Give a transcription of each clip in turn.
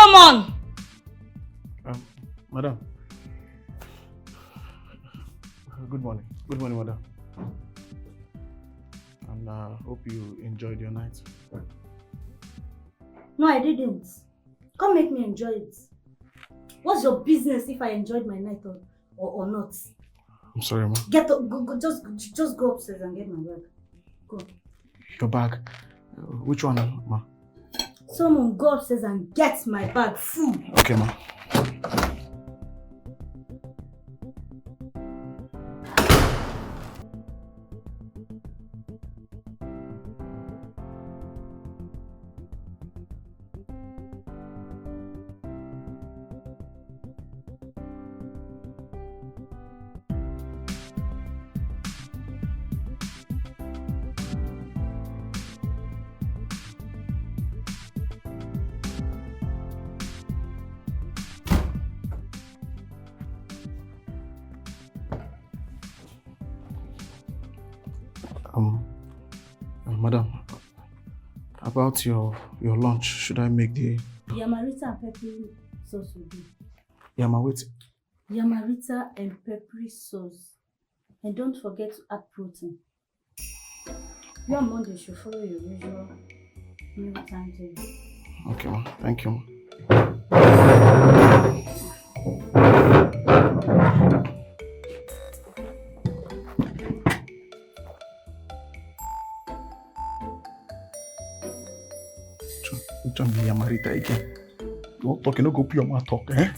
Come on! Madam. Good morning. Good morning, madam. And hope you enjoyed your night. No, I didn't. Come make me enjoy it. What's your business if I enjoyed my night or not? I'm sorry, ma. Get up, go, just go upstairs and get my bag. Go. Your bag? Which one, ma? Someone go upstairs and get my bag full. Okay, ma. Madam, about your lunch, should I make the... Yamarita and peppery sauce will do. Wait. Yamarita and peppery sauce. And don't forget to add protein. You on Monday should follow your usual meal timetable. Okay, ma. Thank you, ma. Don't be Yamarita again. Don't talk, you know, go pure my talk, eh?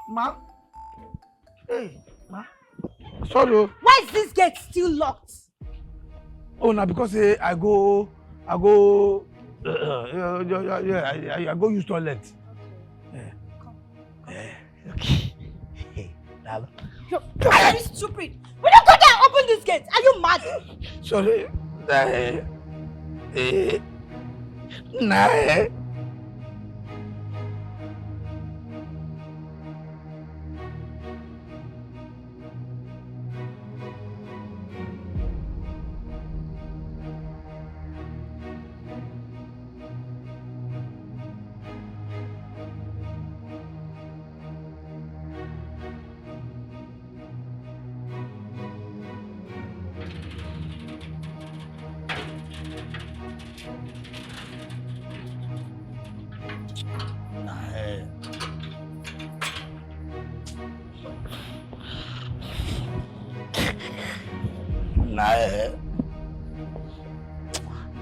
Ma. Hey, ma. Sorry. Why is this gate still locked? Oh, now because I go I go use toilet. Okay. Come. Okay. You're very stupid. Will you go there and open this gate? Are you mad? Sorry. Nah.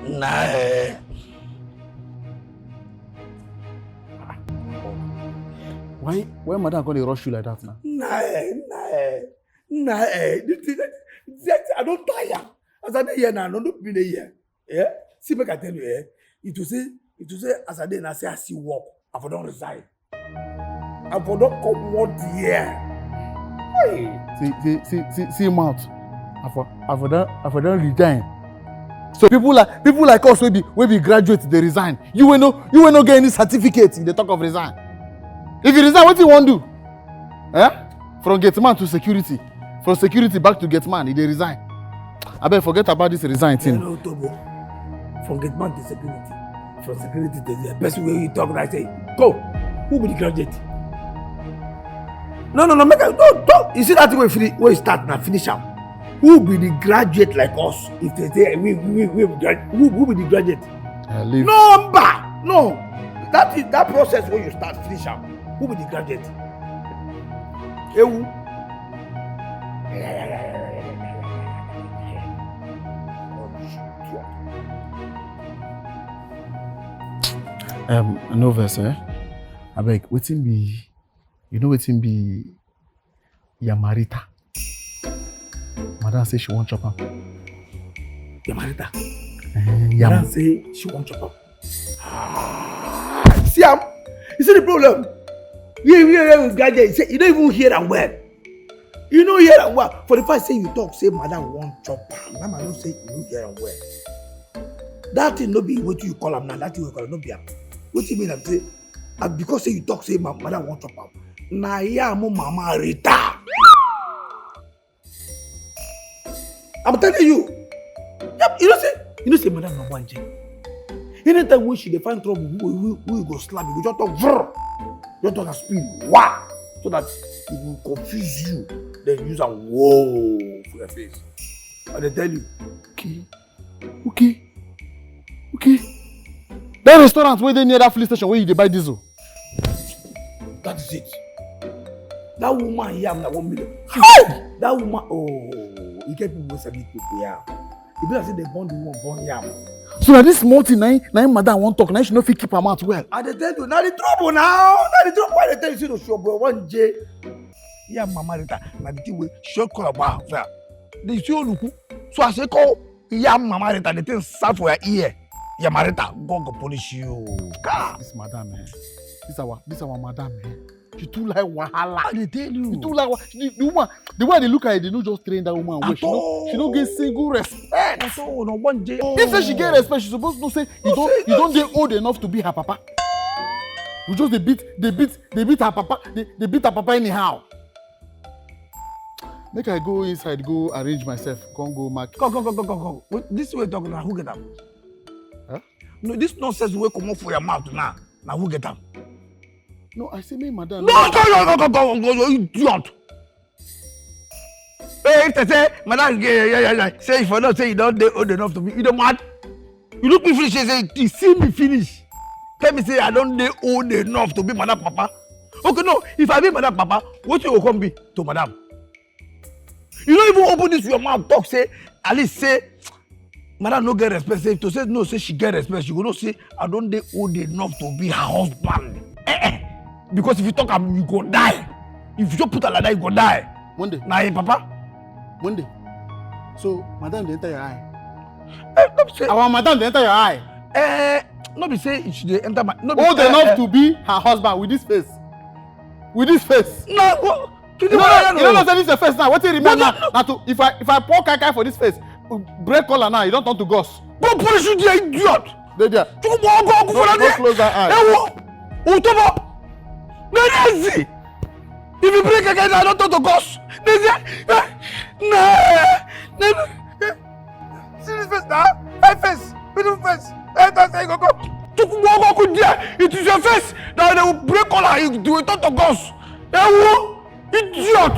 Nah. Why madam gonna rush you like that now? Nah. I don't tire. As I dey here now, no be dey here. Yeah? See, make I tell you, it will say, as I did, I say, I see work. I for don't resign. I for don't come out here. Hey. See mouth. I for don't resign. So people like us will be graduates, they resign. You will no get any certificate in the talk of resign. If you resign, what do you want to do? From gate man to security. From security back to gate man, they resign. I better forget about this resign thing. No, Tobo. From gate man to security. From security to the best way you talk, I say, go. Who will be the graduate? No, make I don't. You see that way you start and finish up. Who will be the graduate like us? If they say we who will be the graduate? No. That process when you start finish up. Who will be the graduate? Who? No verse, I beg, wetin be, wetin be Yamarita? Madam say she won't chop am. Yamarita? Madam say she won't chop am. See am? You see the problem? You graduate, you don't even hear am well. You know hear am well. For the first say you talk, say madam won't chop am. Now I don't say you don't hear am well. That thing no be what you call am now. That thing you call am no be am. What you mean? I'm say, because say you talk, say madam won't chop am. Na ya mo mama Rita. I'm telling you. Yep, you know say madam no one change. Anytime when she dey find trouble, we go slap you. We just talk vrr. Just talk and speed. Wah! So that it will confuse you. Then use a whoa for your face. And they tell you, okay. That restaurant where they near that police station where you buy diesel. That is it. That woman yam na 1 million. That woman, you get people who sabi people yam. If you say they born the woman born yam. So now this small thing, now madam won't talk. Now she no fit keep her mouth well. I dey tell you, now the trouble now. Now the trouble. Why they tell you to show bro 1J? Yeah, mama Rita. Now the thing we short call about. They see you look. So I say call yeah, mama Rita. The thing start for your ear. Yeah, Marita, God go punish you. This madam, this our madam, She too like wahala. I tell you. She too like the way they look at it, they don't just train that woman. She don't get single respect. No, 1J. If say she get respect, she supposed to say you don't get old enough to be her papa. We just they beat her papa. They beat her papa anyhow. Make I go inside, go arrange myself. Go mark. Go. This way talking now, who get them? No, this nonsense will come up for your mouth now. Now who get them? No, I say me, madam. No, you idiot. Hey, if they say, madam, say if I don't say you don't old enough to be, you don't mad. You look me finish, say, you see me finish. Tell me say I don't old enough to be madam papa. Okay, no, if I be madam papa, what you will come be to madam? You don't even open this your mouth, talk, say, at least say, madam no get respect. Say to say no, say she get respect. She go no say I don't old enough to be her husband. Because if you talk, you go die. If you just put her like that, you go die. One day. Nah, papa. One day. So madam they enter your eye. No be say. Our madam they enter your eye. No be say she dey enter my. No be old enough to be her husband with this face. With this face. No. You don't know say this is the face now. What you remember now? To if I pour kai for this face. Break color now, you don't turn to ghost. Go punish you, the idiot! There. Go close that eye. If you break again, I don't turn to ghost. See this face now? My face, beautiful face. Go. It is your face. Now they will break color, you will turn to ghost. Idiot!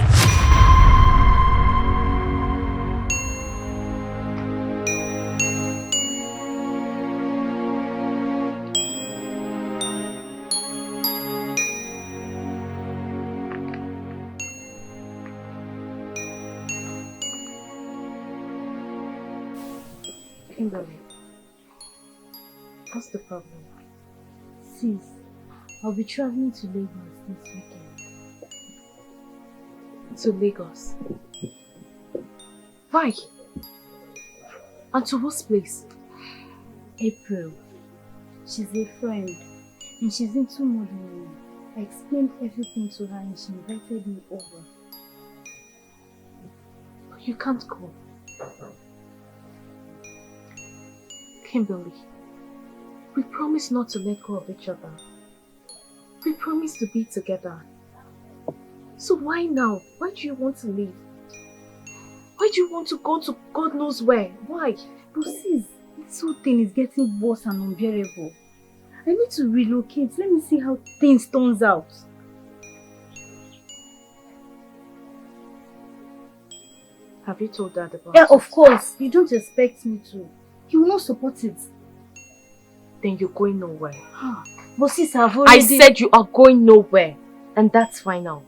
What's the problem? Sis, I'll be traveling to Lagos this weekend. To Lagos? Why? And to what place? April. She's a friend and she's into modeling. I explained everything to her and she invited me over. But you can't go. Kimberly, we promised not to let go of each other. We promised to be together. So why now? Why do you want to leave? Why do you want to go to God knows where? Why? But sis, this whole thing is getting worse and unbearable. I need to relocate. Let me see how things turns out. Have you told Dad about Yeah, it? of course. You don't expect me to. He will not support it. Then you're going nowhere. But sis, I've already... I said you are going nowhere. And that's final.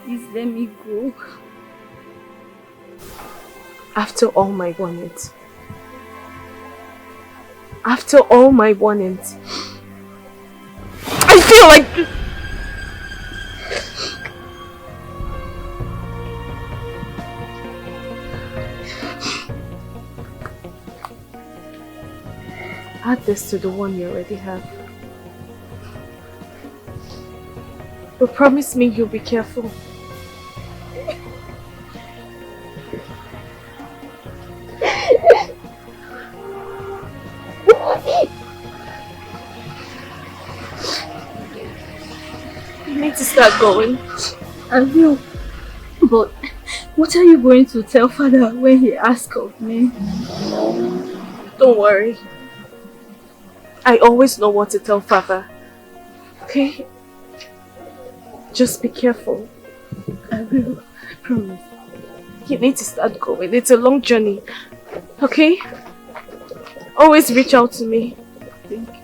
Please let me go. After all my warnings. After all my warnings. I feel like... Add this to the one you already have. But promise me you'll be careful. You need to start going. I will. But what are you going to tell Father when he asks of me? Don't worry. I always know what to tell Father. Okay? Just be careful. I will. I promise. You need to start going. It's a long journey. Okay? Always reach out to me. Thank you.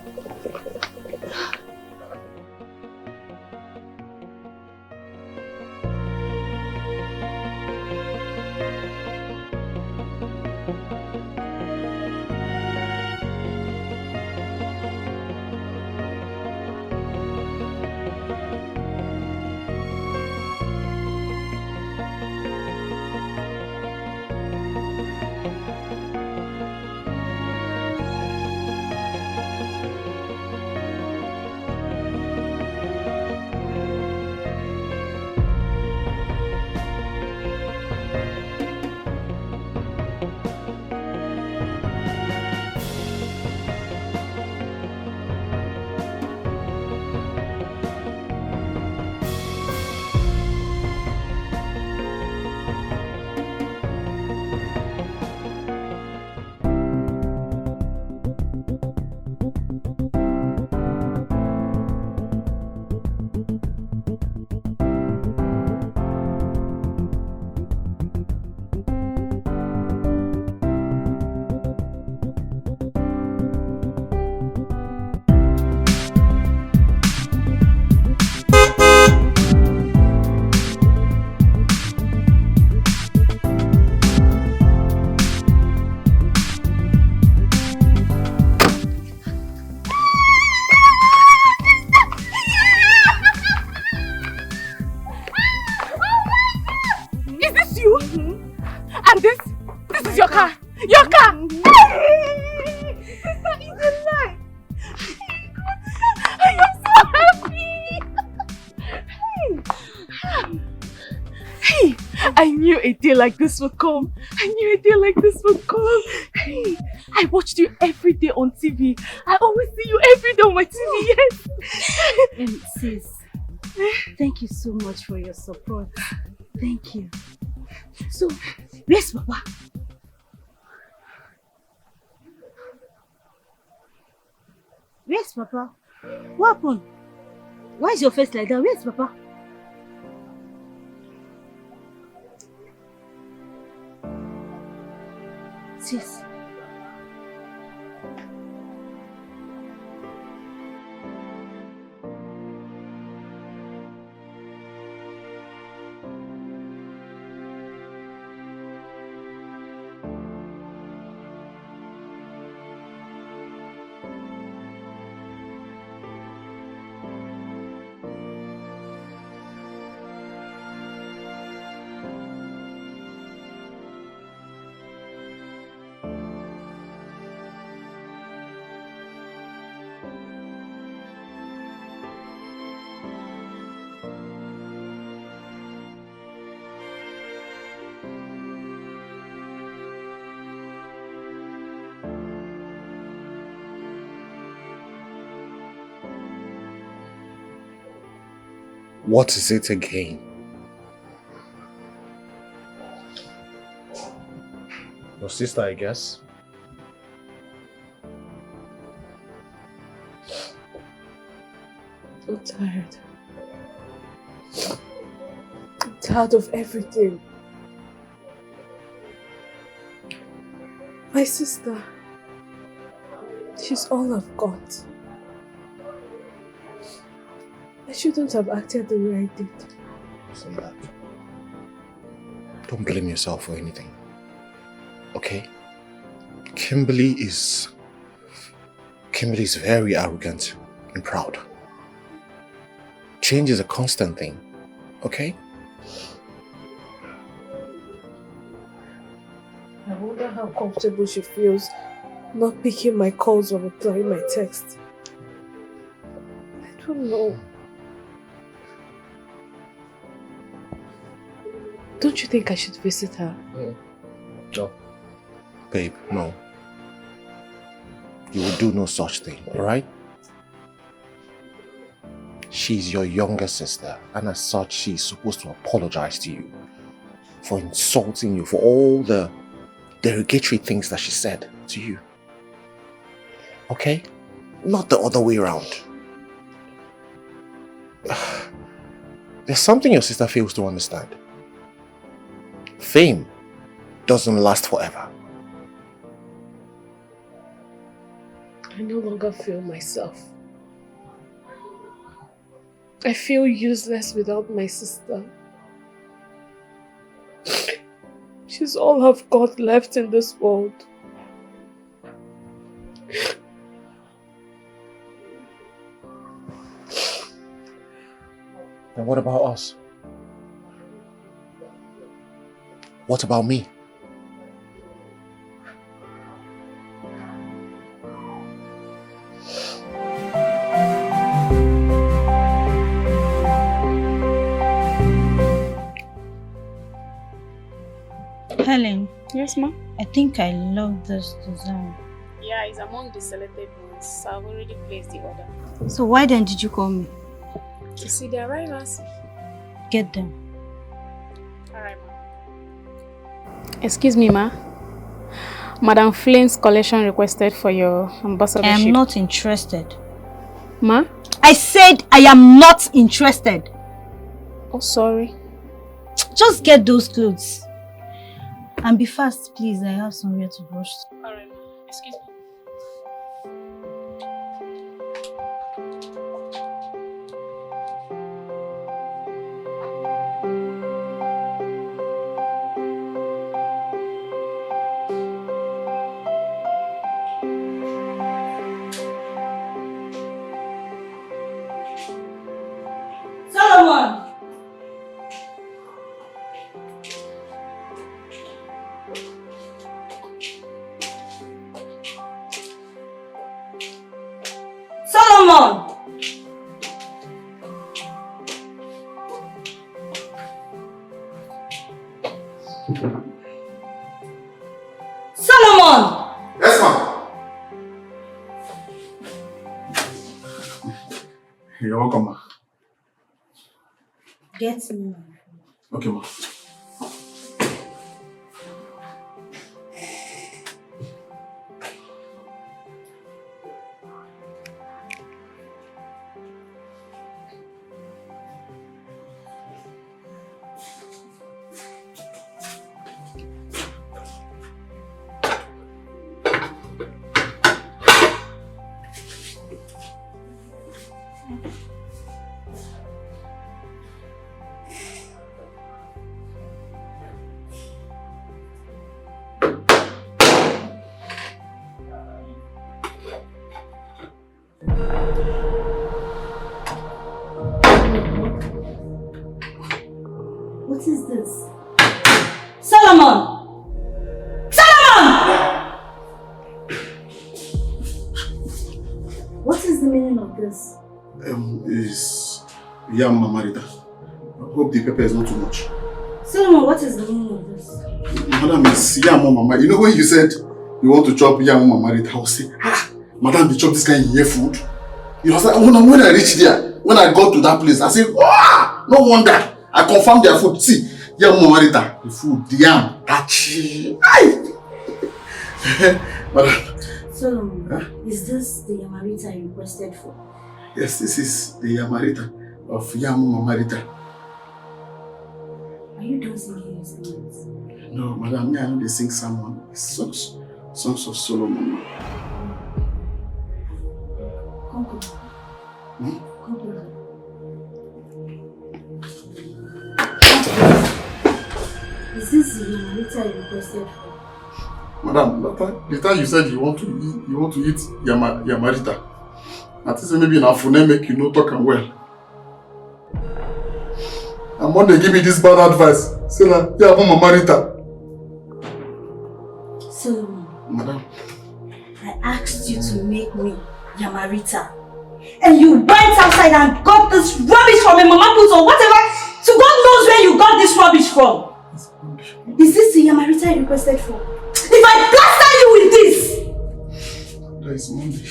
A day like this would come. I knew a day like this would come. Hey, I watched you every day on TV. I always see you every day on my TV, yes. Sis, Thank you so much for your support. Thank you. So, where's Papa? Where's Papa? What happened? Why is your face like that? Where's Papa? Sis. What is it again? Your sister, I guess. I'm tired. I'm tired of everything. My sister, she's all I've got. I shouldn't have acted the way I did. Listen, that. Don't blame yourself for anything. Okay? Kimberly is very arrogant and proud. Change is a constant thing. Okay? I wonder how comfortable she feels not picking my calls or replying my texts. I don't know. Don't you think I should visit her? No. Babe, no. You will do no such thing, alright? She's your younger sister, and as such, she's supposed to apologize to you for insulting you, for all the derogatory things that she said to you. Okay? Not the other way around. There's something your sister fails to understand. Fame doesn't last forever. I no longer feel myself. I feel useless without my sister. She's all I've got left in this world. Then what about us? What about me? Helen. Yes, ma? I think I love this design. Yeah, it's among the selected ones, so I've already placed the order. So why then did you call me? You see the arrivals? Get them. Alright, ma. Excuse me, ma. Madam Flynn's collection requested for your ambassadorship. I am not interested. Ma? I said I am not interested. Oh, sorry. Just get those clothes. And be fast, please. I have somewhere to brush. Alright, ma. Excuse me. Solomon! Solomon! Solomon! Yes, ma'am. You're welcome, ma. Get me. Okay, ma. What is this? Solomon! Solomon! What is the meaning of this? Is yam mamarita. I hope the pepper is not too much. Solomon, what is the meaning of this? Madam, is yam mamarita. You know when you said you want to chop yam mamarita, I was saying, madam, they chop this kind of year food. You know, when I reached there, when I got to that place, I said, no wonder. I confirmed their food. See, yam mamarita, the food, the yam, tachi. Madam. Solomon, is this the yamarita you requested for? Yes, this is the yamarita of yam mamarita. Are you done singing your songs? No, madam, me I know they sing someone. Songs of Solomon. Come closer. Hmm? Come closer. Is this the yamarita you requested for? Madam, the time you said you want to eat yamarita. I think maybe in Afune make you no talk and well. And when they give me this bad advice, say that yeah, I'm mamarita. Solomon, Madam, I asked you to make me yamarita, and you went outside and got this rubbish from a mama put or whatever. So God knows where you got this rubbish from. Is this the yamarita you requested for? If I plaster you with this, that is Monday.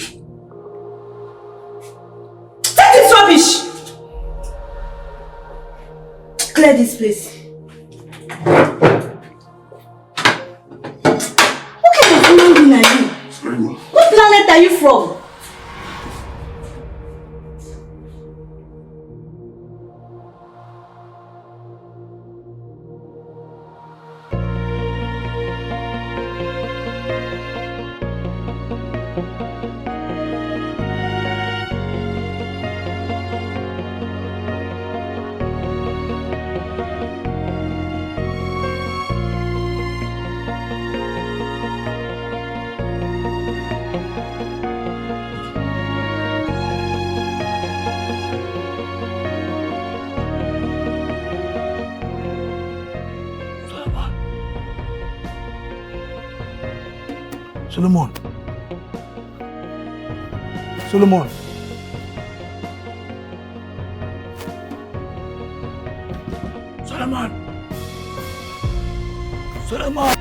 take this rubbish. Clear this place. What kind of human being are you? Sorry, ma. What planet are you from? Solomon. Solomon. Solomon. Solomon.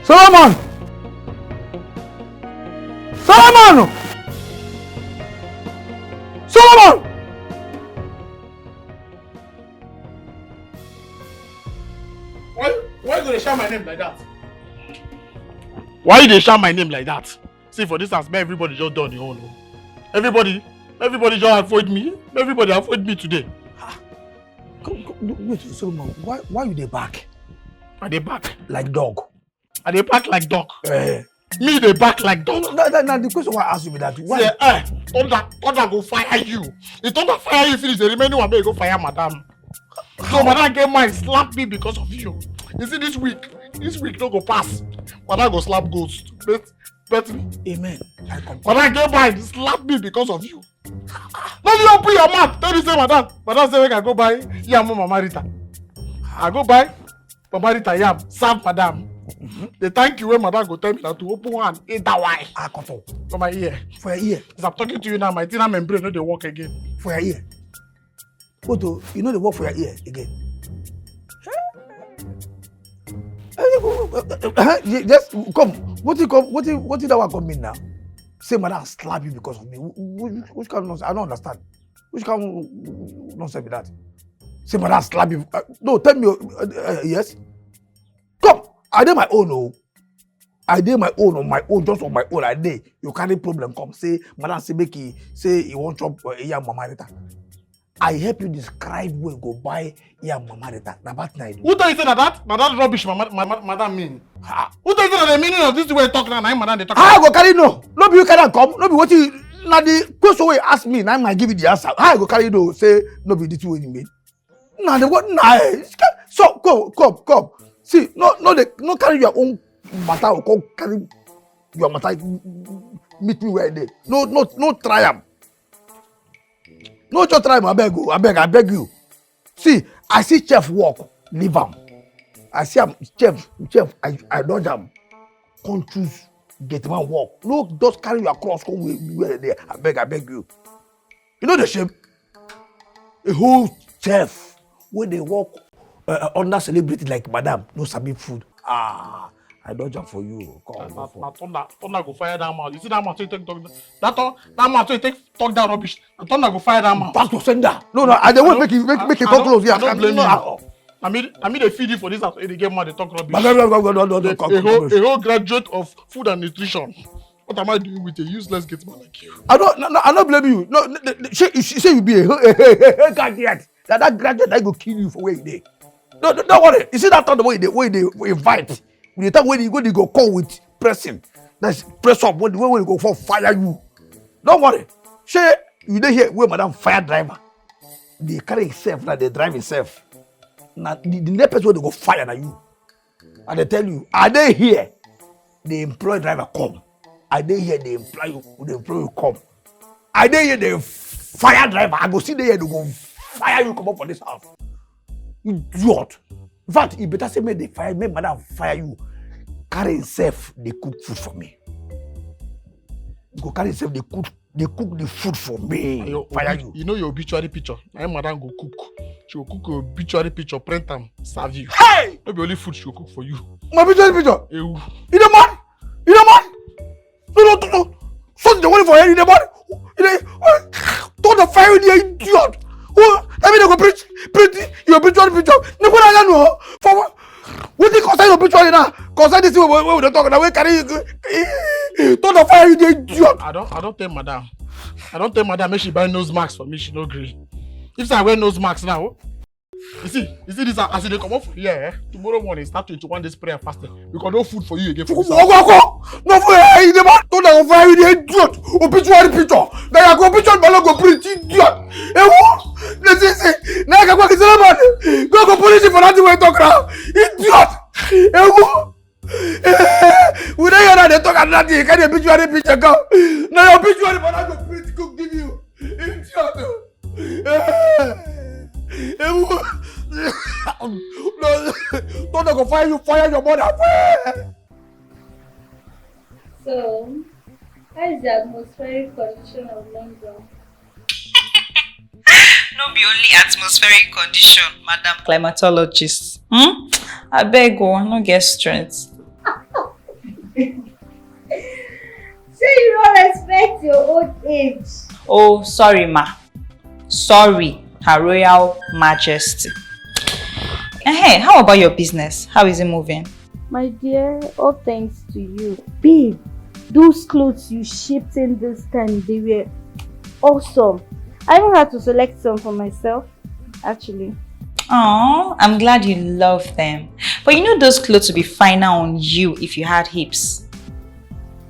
Solomon. Solomon! Solomon! Why do they shout my name like that? Why they shout my name like that? See, for this house, everybody just done your own. Everybody just avoid me. Everybody avoid me today. Come, wait, Solomon, why you dey back? Are they back? Like dog? Are they back like dog? Me, they back like dog. Now the question why I ask you be that. Why? Say, Thunder go fire you. If Thunder fire you finish, the remaining one may go fire Madam. So Madam get mine, slap me because of you. You see this week no go pass. Madam go slap ghost. Bet me. Amen. Madam get mine, slap me because of you. Now you open your mouth. Tell me say Madam say we can go buy yam Mama Rita. I go buy Mama Rita yam, serve Madam. They thank you when Madam go tell me that to open one, eat that why. I comfort. For my ear. For your ear. As I'm talking to you now, my inner membrane no dey work again. For your ear. Photo, you know the work for your ear again. Just come. What did that one come in now? Say, madam, slap you because of me. Which kind of nonsense? I don't understand. Which kind of nonsense be that? Say, madam, slap you. No, tell me. Yes. Come. I did my own. Oh. I did my own on my own, just on my own. I did. You carry problem. Come. Say, madam, say you want chop yam mama rita. I help you describe where you go buy yam mama rita. Na bad night. Who tell you say that rubbish madam mean? Who tell you say that the meaning of this way talk now? Madam they talk. How I go carry no? No be you carry come. No be what you. Now the question way ask me. Now I give you the answer. How I go carry no? Say no be this way you mean. Now the what? Nah. So come. See, no carry your own matter or come carry your matter. Meet me where they. No try am. No just try am. I beg you. See, I see chef walk, leave am. I see am chef. I dodge am. Come choose get man walk. No, just carry your cross come where they. I beg you. You know the shame. A whole chef when they walk under celebrity like madam, no sabi food. I dodge am for you. Thunder go fire that mouth. You see that mouth? Take talk that mouth. Take talk that rubbish. Thunder go fire that mouth. Back to sender. No. I don't want make it come close here. I don't blame you. I mean they feed you for this house. They get mad. They talk rubbish. No. A whole graduate of food and nutrition. What am I doing with a useless gate man like you? I don't blame you. No, she say you be a graduate. That graduate that go kill you for where you dey. No, don't worry. You see that time the way they invite. The time when you go call with pressing, that's press up when you go for fire you. Don't worry. Say you dey here where madam fire driver. They carry himself now they drive himself. Now the next person where they go fire na you. And they tell you, are they here? The employee driver come. Are they here? The employee come. Are they here? The fire driver. I go see they here they go fire you come up for this house. You idiot. In fact, you better say make madam fire you. Carry himself, they cook food for me. You go carry himself, they cook the food for me. Fire you. You know your obituary picture. My madam go cook. She will cook your obituary picture, print them, serve you. Hey! No be only food she will cook for you. My obituary picture? Ew. You the man? No. So the one for her, you the man? Don't the fire with the idiot. I mean, they go preach your obituary picture. No, what I know for what they concern your obituary now? Concern this way we don't talk. Now we carry don't the fire with the idiot. I don't tell madam. Make she buy nose marks for me. She no agree. If I wear nose marks now, you see this as they come up for here. Tomorrow morning start 21 days prayer fasting. We got no food for you again. For no food. Hey, the man don't have fire with the idiot. Obituary picture. Now you go picture, but go preach idiot. Hey, what? Listen, now I can go to the man. Go police for that way talk now. Idiot. Hey, what? We don't hear that they talk about that. You can't obituary picture go. Now your obituary for that go preach cook give you. Idiot. No, don't go fire your mother. So, how is the atmospheric condition of London? No be only atmospheric condition, Madam Climatologist. I beg you, no get strength. So you don't respect your old age? Oh, sorry, ma. Sorry, Her Royal Majesty. Hey, how about your business? How is it moving? My dear, all thanks to you. Babe, those clothes you shipped in this time, they were awesome. I even had to select some for myself, actually. Oh, I'm glad you love them. But you know those clothes would be finer on you if you had hips.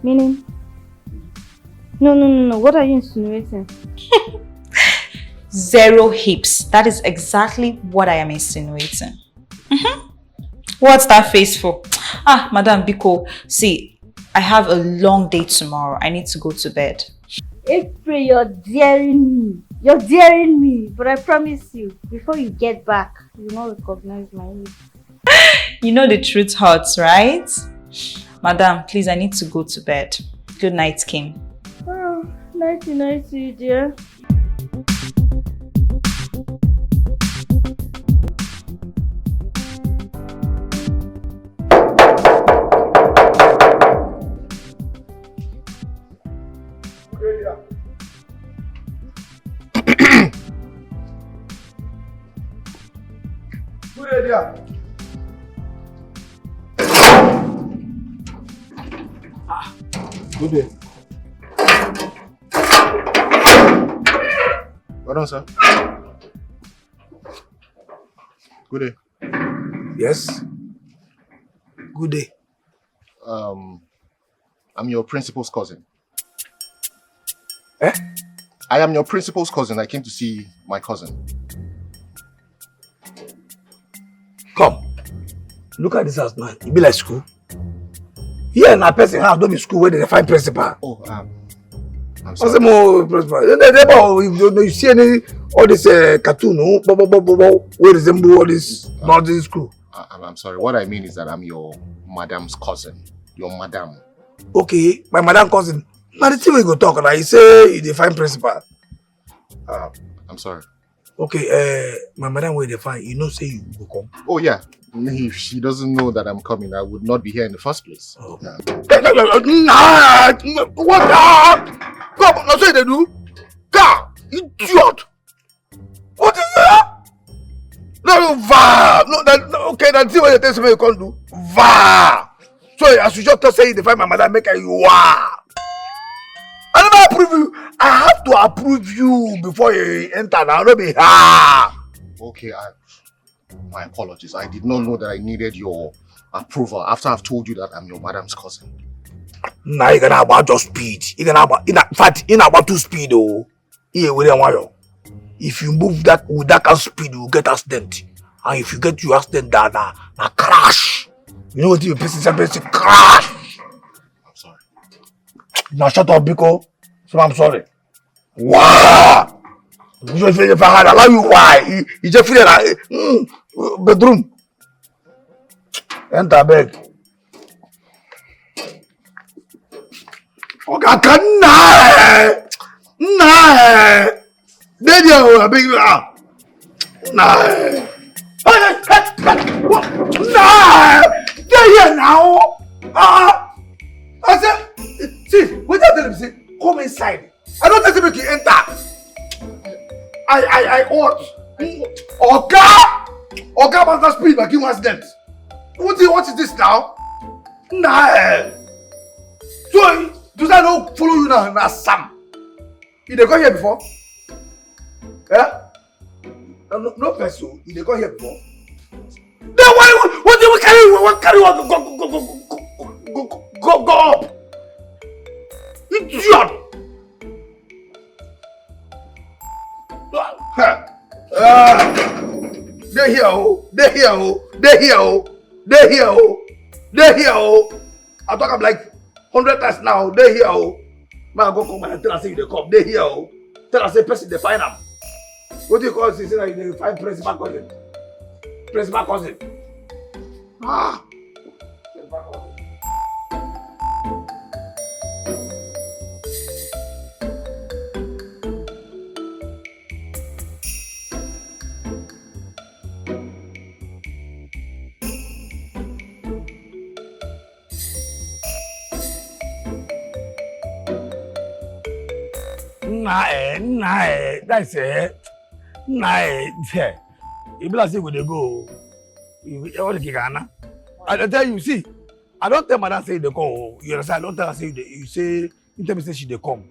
Meaning? No. What are you insinuating? Zero hips. That is exactly what I am insinuating. What's that face for? Madam Biko, see, I have a long day tomorrow. I need to go to bed. April, you're daring me. But I promise you, before you get back, you will not recognize my age. You know the truth hurts, right? Madam, please, I need to go to bed. Good night, Kim. Oh, nighty, dear. Good idea. Good day. Well done, sir. Good day. Yes. Good day. I'm your principal's cousin. Eh? I am your principal's cousin. I came to see my cousin. Come. Look at this house now. It be like school. Here na person house don't be school where they find principal. Oh, I'm What's sorry. the more principal? You see any all this cartoon where resemble all this nonsense school? I'm sorry. What I mean is that I'm your madam's cousin. Your madam. Okay, my madam cousin. Now the thing we go talk now. You say you define principal. I'm sorry. Okay, my madam will define. You know, say you go come. Oh yeah. If she doesn't know that I'm coming, I would not be here in the first place. Oh. Yeah. Nah, what? Come, now say they do. God, idiot. What is that? No, va. No, okay, that's what they tell me you can't do. Va. So as you just say, define my madam, make her you are. I never approve you. I have to approve you before you enter. Now, don't be Okay, my apologies. I did not know that I needed your approval after I've told you that I'm your madam's cousin. Now you're gonna about your speed. You're gonna about in fact in about 2 speed oh. Here we don't want you. If you move that with that kind of speed, you get accident. And if you get you accident, na crash. You know what you person crash. I'm sorry. Now shut up, Biko. So I'm sorry. Wow. You just feel if I had allow you why? You just feel like bedroom. Enter bed. Okay, nah. There you are, big nah. What? Nah. There you now. I said, see, what I tell him say, come inside. I don't tell him make you enter. I ought. Oga master speed, but give us that. What is this now? Nah. So, does I not follow you now? Now, Sam. You dey come here before? Yeah? No person. You dey come here before? Then what do we carry? What carry? Go up. Idiot. They here oh. I talk I'm like 100 times now. They here oh. Man go come and tell us say they come. They here oh. Tell us say person they find them. What do you call it? Say that they find principal cousin. Principal cousin. Principal cousin. That's it. You be like say we dey go. You want to Ghana? I tell you, see, I don't tell madam say they come. You understand? I don't tell her say you say you tell me say she dey come.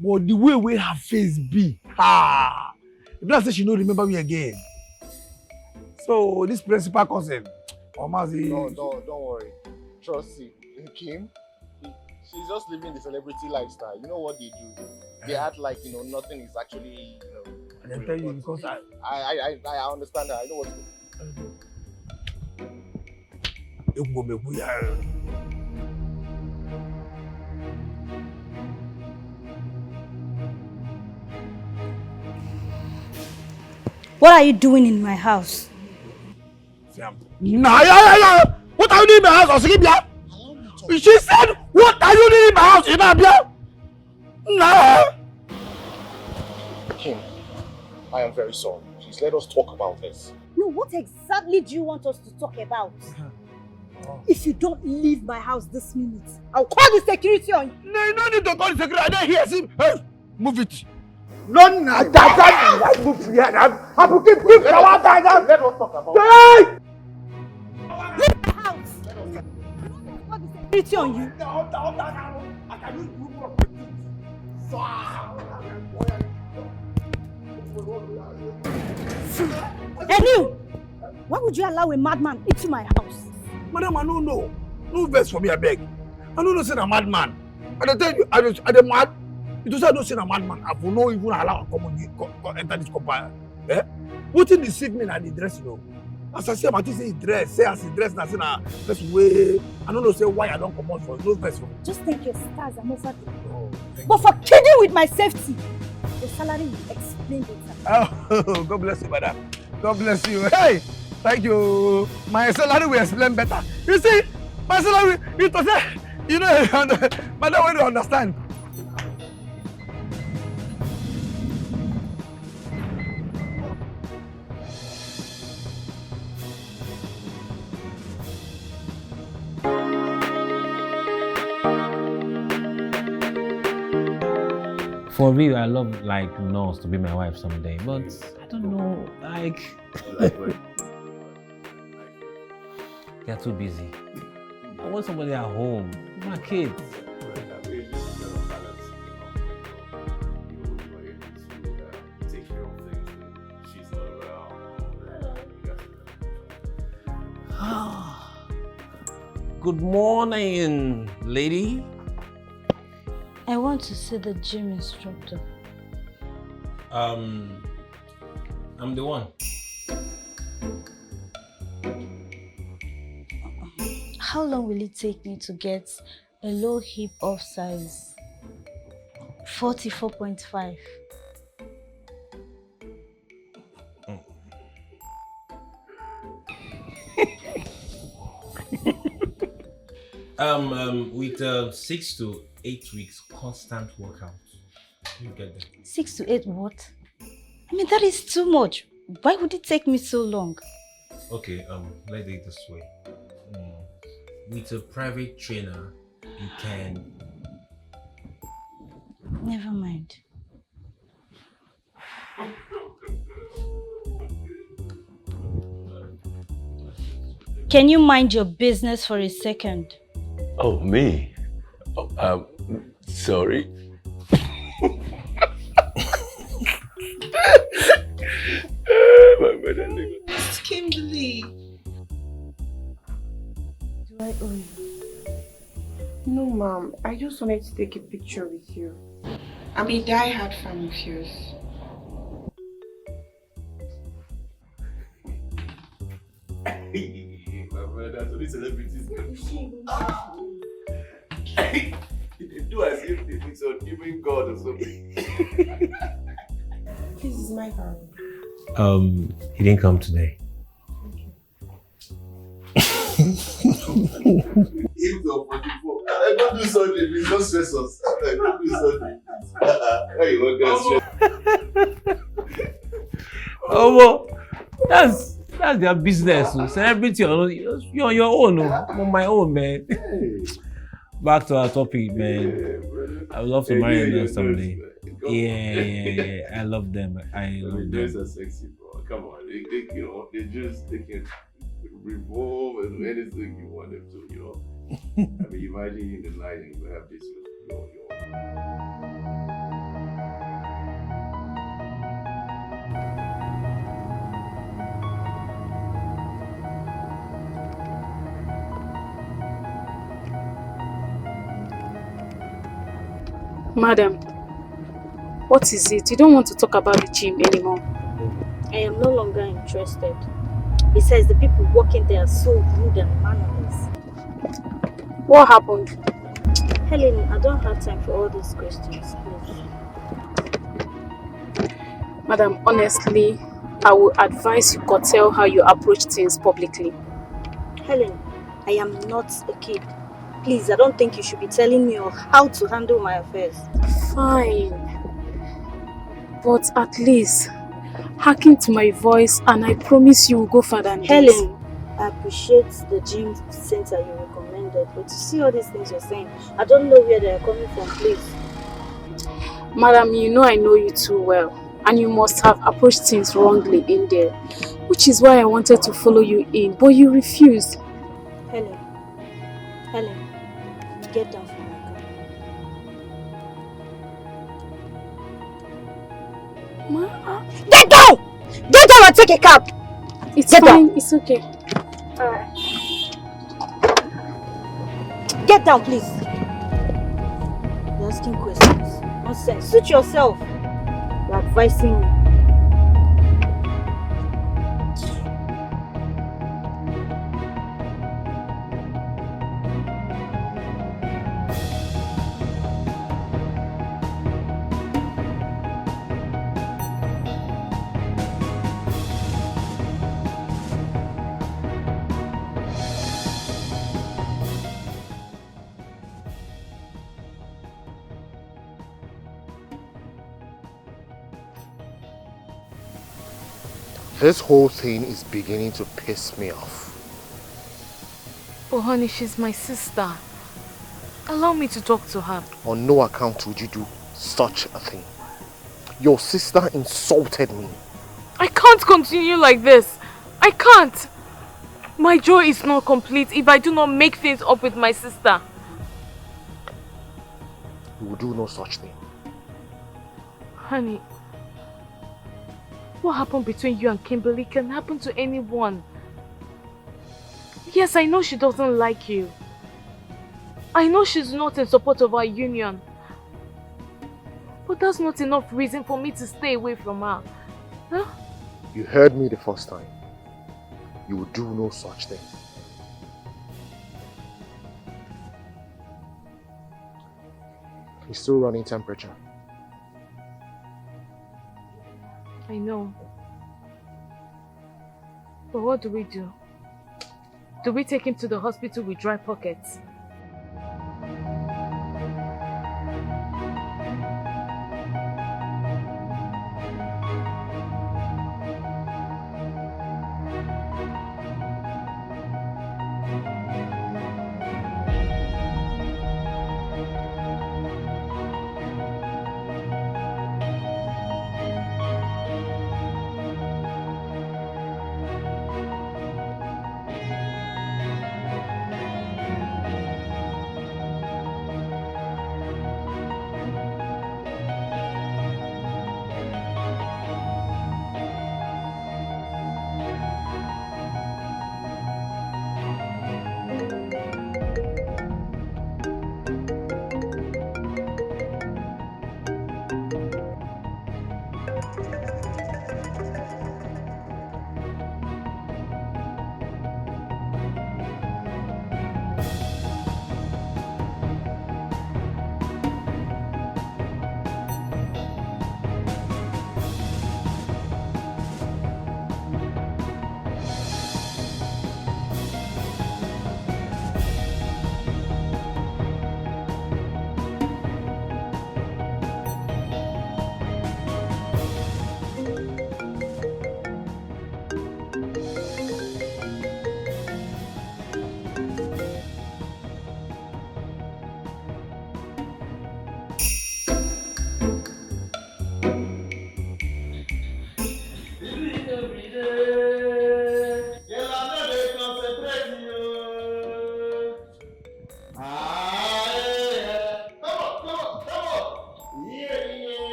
But the way her face be, you be like say she no remember me again. So this principal cousin, Omazi. No, don't worry. Trust me. Kim, she's just living the celebrity lifestyle. You know what they do? They act like nothing is actually I can tell you because I understand that. I know what's going on. What are you doing in my house? Nah, what are you doing in my house? Osigibia? She said, what are you doing in my house? Ibabia? Nah. Kim, I am very sorry. Please let us talk about this. No, what exactly do you want us to talk about? If you don't leave my house this minute, I'll call the security on you. No, you don't need to call the security. I don't hear him. Hey, move it. No, that's move here. Let us talk about it. Let us talk about it. security on you? Eniu, why would you allow a madman into my house? Madam, I don't know. No verse for me, I beg. I don't know say I'm a madman. And I tell you, I don't mad. It was I don't say I'm a madman. I will not even allow come enter this compound. Eh? What did deceive me at the dress, you know? As I say, I say he dress. Say as he dress, I say na first way. I don't know say why I don't come out for no verse for me. Just thank your stars and over there. Oh, but for kidding with my safety, the salary will explain later. Oh, God bless you, madam. God bless you. Hey, thank you. My salary will explain better. You see, my salary, it was you know, madam, when you understand. For real, I love like Nurse to be my wife someday, but I don't know, like they're too busy. I want somebody at home, my kids. Good morning, lady. I want to see the gym instructor. I'm the one. How long will it take me to get a low hip off size? 44.5. With 6 to 8 weeks constant workout, you get there. 6 to 8 what? I mean, that is too much. Why would it take me so long? Okay, let's do it this way. With a private trainer, you can... Never mind. Can you mind your business for a second? Oh, me? Oh, sorry. Kimberly. Do I owe you? No, Mom. I just wanted to take a picture with you. I'm a die-hard fan of yours. My brother, that's what the celebrities do. They do as if it's on giving God or something. This is my phone. He didn't come today. If the 44, I don't do something, please don't stress us. I don't do something. Hey, you want to Oh, well, that's their business. So celebrity, you're on your own. I'm on my own, man. Back to our topic, man. I would love to marry them someday. Yeah. I love them. I love them. They're so sexy, bro. Come on, they can revolve and do anything you want them to, you know. I mean, imagine in the night and you have this, Madam, what is it? You don't want to talk about the gym anymore. I am no longer interested. Besides, the people working there are so rude and mannerless. What happened? Helen, I don't have time for all these questions, please. Madam, honestly, I would advise you curtail how you approach things publicly. Helen, I am not a kid. Please, I don't think you should be telling me how to handle my affairs. Fine. But at least, hearken to my voice and I promise you will go further than this. Helen, I appreciate the gym center you recommended, but to see all these things you're saying, I don't know where they are coming from, please. Madam, you know I know you too well, and you must have approached things wrongly in there, which is why I wanted to follow you in, but you refused. Helen, get down from my car. Ma, get down! Get down and take a cab! It's get fine, down. It's okay. Alright. Get down, please. You're asking questions. Nonsense. Suit yourself. You're advising me. This whole thing is beginning to piss me off. Oh honey, she's my sister. Allow me to talk to her. On no account would you do such a thing. Your sister insulted me. I can't continue like this. I can't. My joy is not complete if I do not make things up with my sister. You will do no such thing. Honey, what happened between you and Kimberly can happen to anyone. Yes, I know she doesn't like you. I know she's not in support of our union. But that's not enough reason for me to stay away from her. Huh? You heard me the first time. You will do no such thing. You're still running temperature. I know. But what do we do? Do we take him to the hospital with dry pockets?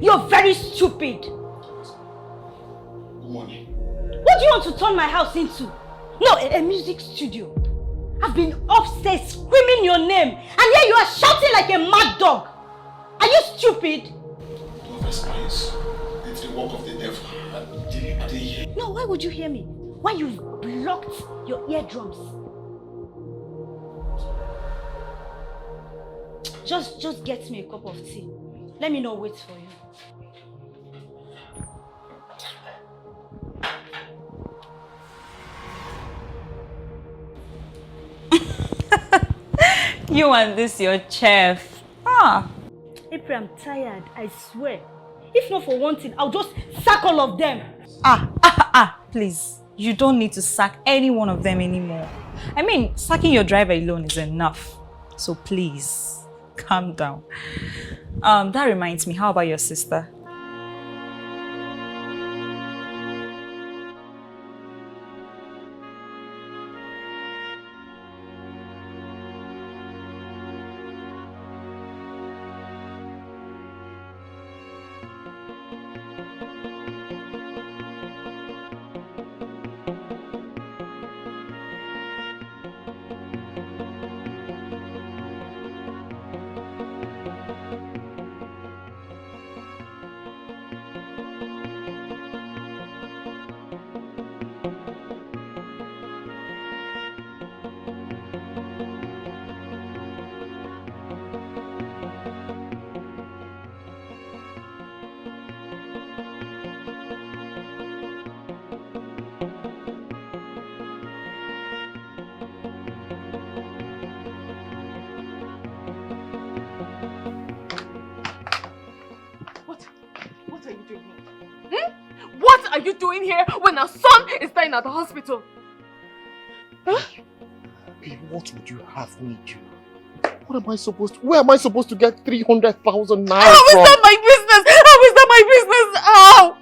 You're very stupid. Good morning. What do you want to turn my house into? No, a music studio. I've been upstairs screaming your name, and here you are shouting like a mad dog. Are you stupid? Doris, please. It's the work of the devil. I didn't hear. No, why would you hear me? Why you've blocked your eardrums? Just get me a cup of tea. Let me not wait for you. You and this your chef. Ah. April, I'm tired, I swear. If not for one thing, I'll just sack all of them. Please. You don't need to sack any one of them anymore. I mean, sacking your driver alone is enough. So please, calm down. That reminds me, how about your sister? What are you doing here when our son is dying at the hospital? Huh? Babe, what would you have me do? What am I supposed to... Where am I supposed to get 300,000 naira How is that my business? How is that my business? How?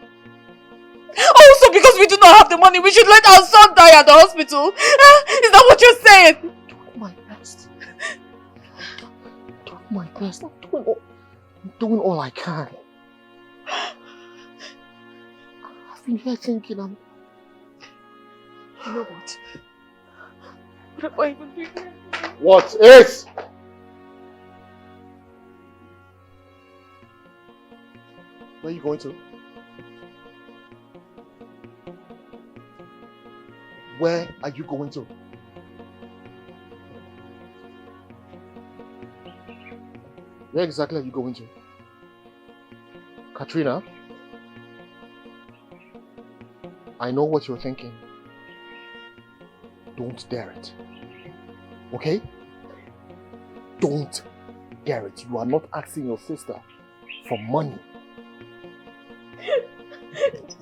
Also, because we do not have the money, we should let our son die at the hospital. Is that what you're saying? Doing my best. Doing my best. I'm doing all I can. I've been here thinking You know what? What am I even doing here? What is? Where are you going to? Where are you going to? Where exactly are you going to? Katrina? I know what you're thinking. Don't dare it. Okay? Don't dare it. You are not asking your sister for money.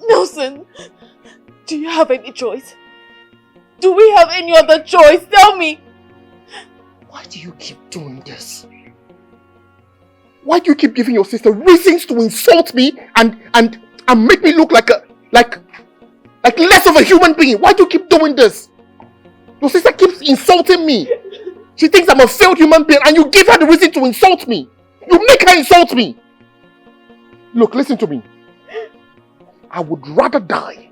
Nelson, do you have any choice? Do we have any other choice? Tell me. Why do you keep doing this? Why do you keep giving your sister reasons to insult me and make me look like less of a human being? Why do you keep doing this? Your sister keeps insulting me. She thinks I'm a failed human being and you give her the reason to insult me. You make her insult me. Look, listen to me. I would rather die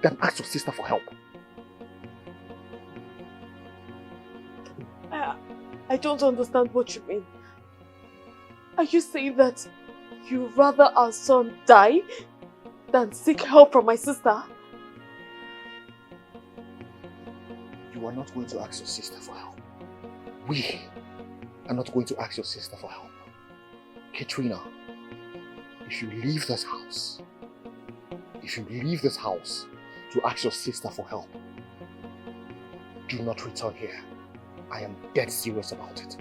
than ask your sister for help. I don't understand what you mean. Are you saying that you'd rather our son die than seek help from my sister? You are not going to ask your sister for help. We are not going to ask your sister for help. Katrina, if you leave this house to ask your sister for help, do not return here. I am dead serious about it.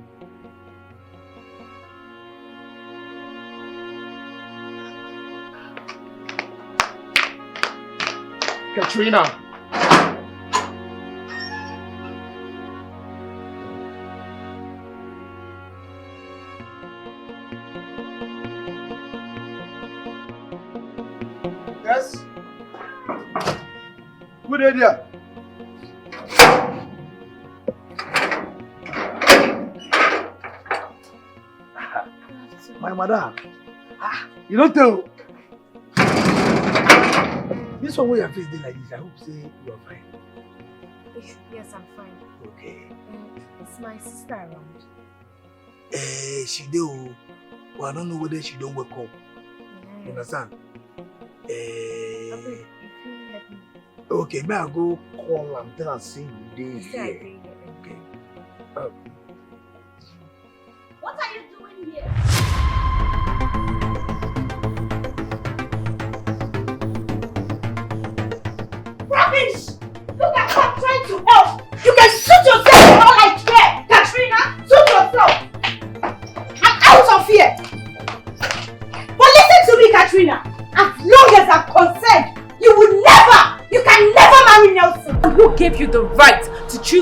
Katrina! Yes? Good idea. My madam, you don't tell. This one where your face is like this, I hope say you are fine. Yes, I'm fine. Okay. Is my sister around? She do. But I don't know whether she don't wake up. You understand? If you let me. Okay, may I go call and tell her say you dey here. Okay. What are you doing here? Rubbish! Look at her trying to help! You can shoot yourself for all I care! Katrina! Shoot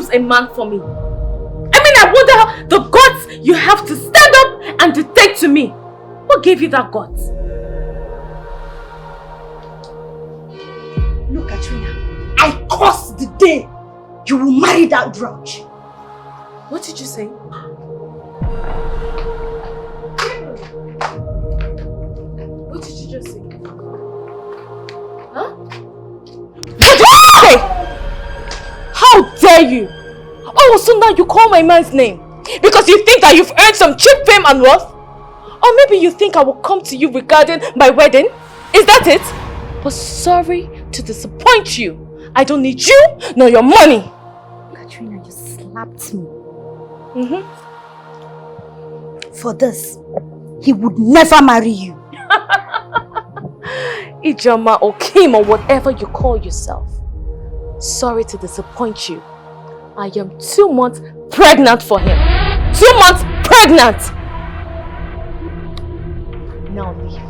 choose a man for me? I mean, I wonder the guts you have to stand up and dictate to me. What gave you that guts? Look, Katrina, I curse the day you will marry that drudge. What did you say? What did you just say? Huh? What did you say? How dare you? Oh, so now you call my man's name because you think that you've earned some cheap fame and worth? Or maybe you think I will come to you regarding my wedding? Is that it? But sorry to disappoint you. I don't need you nor your money. Katrina, you slapped me. For this, he would never marry you. Ijama or Kim or whatever you call yourself. Sorry to disappoint you. I am 2 months pregnant for him. 2 months pregnant! Now leave.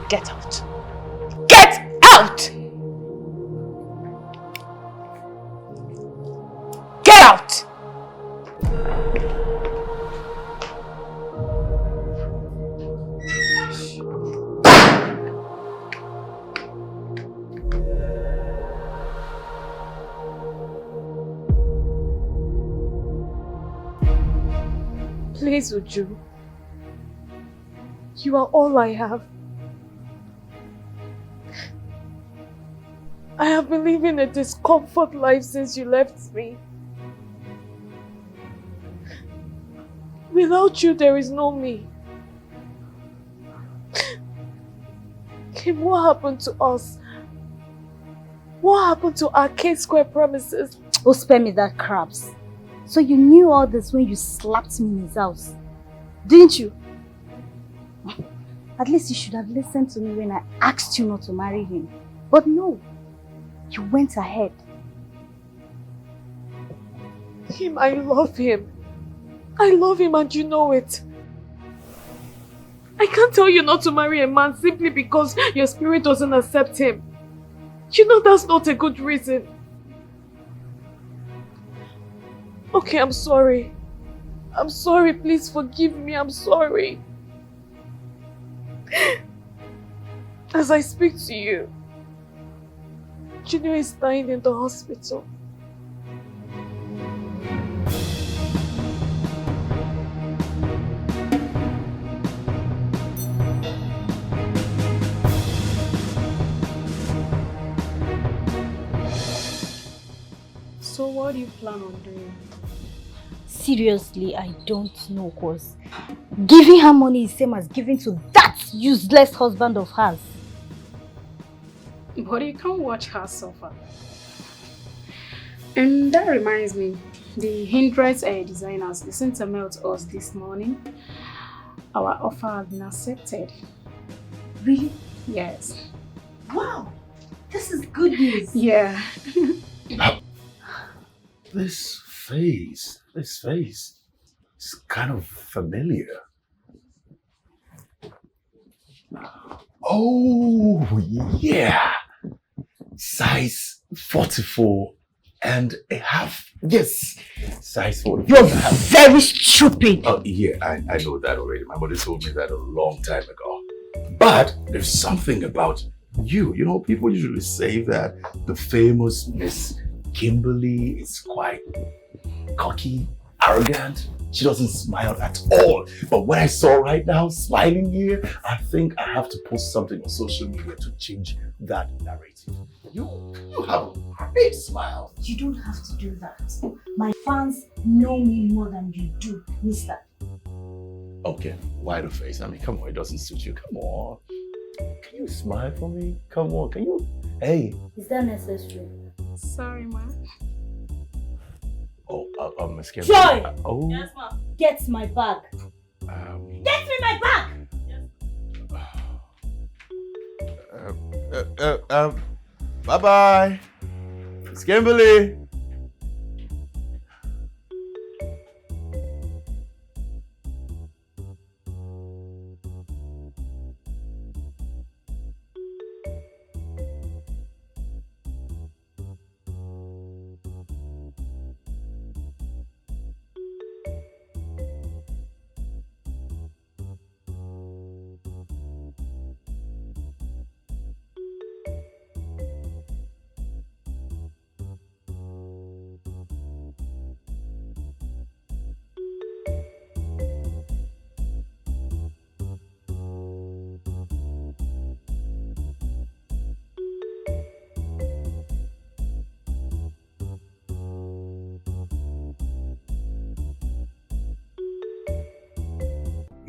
Get out. Get out! Get out! Please, Uju. You are all I have. I have been living a discomfort life since you left me. Without you, there is no me. Kim, what happened to us? What happened to our K-Square promises? Oh, spare me that crabs. So you knew all this when you slapped me in his house, didn't you? At least you should have listened to me when I asked you not to marry him. But no, you went ahead. Kim, I love him. I love him and you know it. I can't tell you not to marry a man simply because your spirit doesn't accept him. You know that's not a good reason. Okay, I'm sorry. I'm sorry, please forgive me, I'm sorry. As I speak to you, Junior is dying in the hospital. So what do you plan on doing? Seriously, I don't know, cause giving her money is same as giving to that useless husband of hers. But you can't watch her suffer. And that reminds me, the Hindress designers listened to mail to us this morning. Our offer has been accepted. Really? Yes. Wow, this is good news. Yeah. This face is kind of familiar. Oh, yeah. Size 44 and a half. Yes, size 44. You're very stupid. Oh, yeah, I know that already. My mother told me that a long time ago. But there's something about you. You know, people usually say that the famous Miss Kimberly is quite cocky, arrogant. She doesn't smile at all. But what I saw right now, smiling here, I think I have to post something on social media to change that narrative. You have a great smile. You don't have to do that. My fans know me more than you do, mister. Okay, why the face? I mean, come on, it doesn't suit you. Come on. Can you smile for me? Come on, can you? Hey. Is that necessary? Sorry, ma. Oh, Miss Kim. Joy! Oh. Yes, ma'am. Get my bag. Get me my bag! Bye-bye. Miss Kimberly.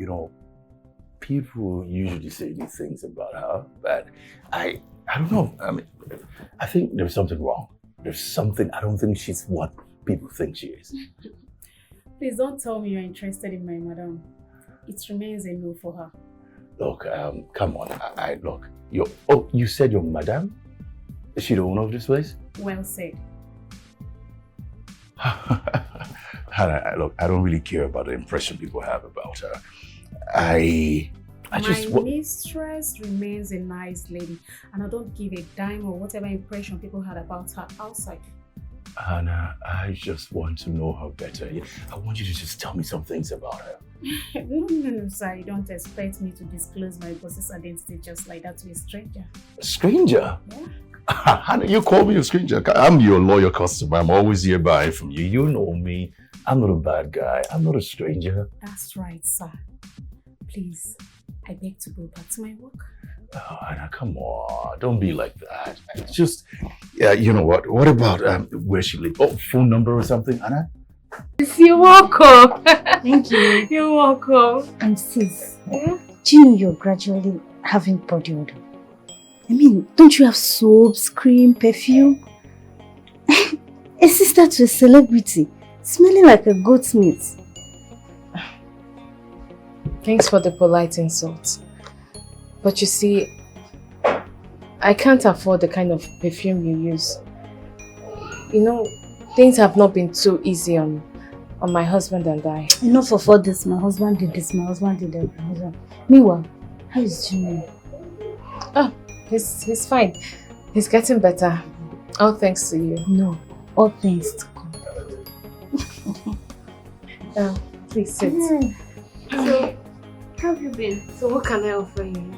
you know, people usually say these things about her, but I don't know. I mean, I think there's something wrong. There's something, I don't think she's what people think she is. Please don't tell me you're interested in my madam. It remains a no for her. Look, come on. Look. You said your madam? Is she the owner of this place? Well said. Look, I don't really care about the impression people have about her. My mistress remains a nice lady, and I don't give a dime or whatever impression people had about her outside. Hannah, I just want to know her better. I want you to just tell me some things about her. No, sir. You don't expect me to disclose my boss's identity just like that to a stranger. A stranger? Yeah. Hannah, you call me a stranger. I'm your loyal customer. I'm always here buying from you. You know me. I'm not a bad guy. I'm not a stranger. That's right, sir. Please, I beg to go back to my work. Oh, Anna, come on. Don't be like that. It's just, yeah, you know what? What about where she lives? Oh, phone number or something, Anna? You're welcome. Thank you. You're welcome. And sis, do you know you're gradually having body odor? I mean, don't you have soaps, cream, perfume? A sister to a celebrity, smelling like a goat's meat. Thanks for the polite insult. But you see, I can't afford the kind of perfume you use. You know, things have not been too easy on my husband and I. Enough of all this. My husband did this, my husband did that. Meanwhile, how is Jimmy? Oh, he's fine. He's getting better. All thanks to you. No, all thanks to God. Please sit. So, how have you been? So what can I offer you?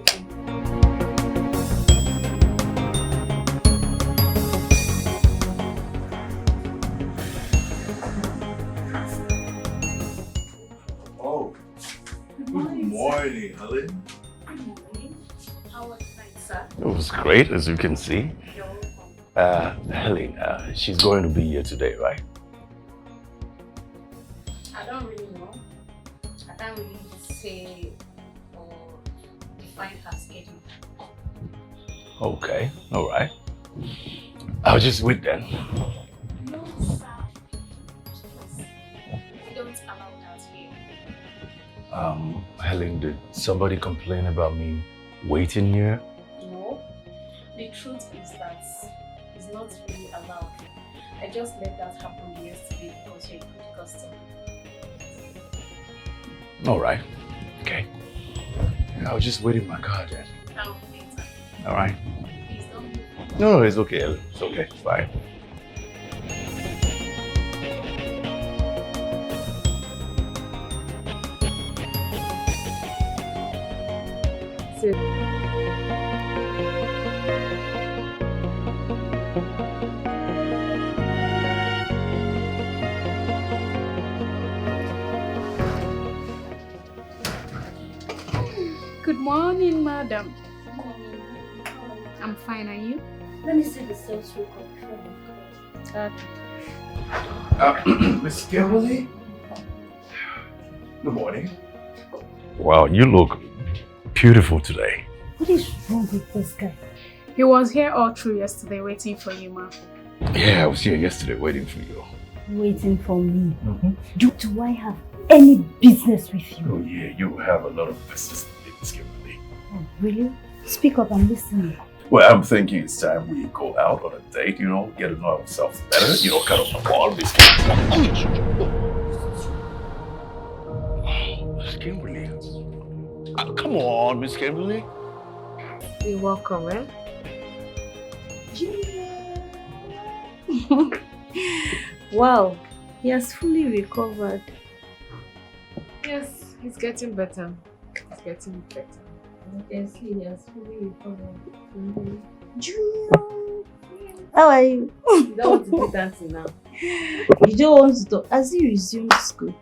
Oh, good morning, Helen. Good morning. How was the night, sir? It was great, as you can see. Helen, she's going to be here today, right? I don't really know. I can't really say or define her schedule. Okay, all right. I'll just wait then. No, sir. We don't allow that here. Helen, did somebody complain about me waiting here? No. The truth is that it's not really allowed. I just let that happen yesterday because you're a good customer. All right. Okay. I was just waiting in my car then. Come later. All right. Please don't move. No, it's okay. It's okay. Bye. Sit. Good morning, madam. I'm fine, are you? Let me see the sales record. Miss Kimberly? Good morning. Wow, you look beautiful today. What is wrong with this guy? He was here all through yesterday waiting for you, ma. Yeah, I was here yesterday waiting for you. Waiting for me? Do I have any business with you? Oh yeah, you have a lot of business with me, Miss Kimberly. Oh, really? Speak up, I'm listening. Well, I'm thinking it's time we go out on a date, you know, get to know ourselves better, you know, kind of all Miss Kimberly. Miss Kimberly. Come on, Miss Kimberly. You're welcome, eh? Wow, he has fully recovered. Yes, he's getting better. He's getting better. Yes, he has fully recovered. Junior! How are you? You don't want to do dancing now. You don't want to talk. As you resume school.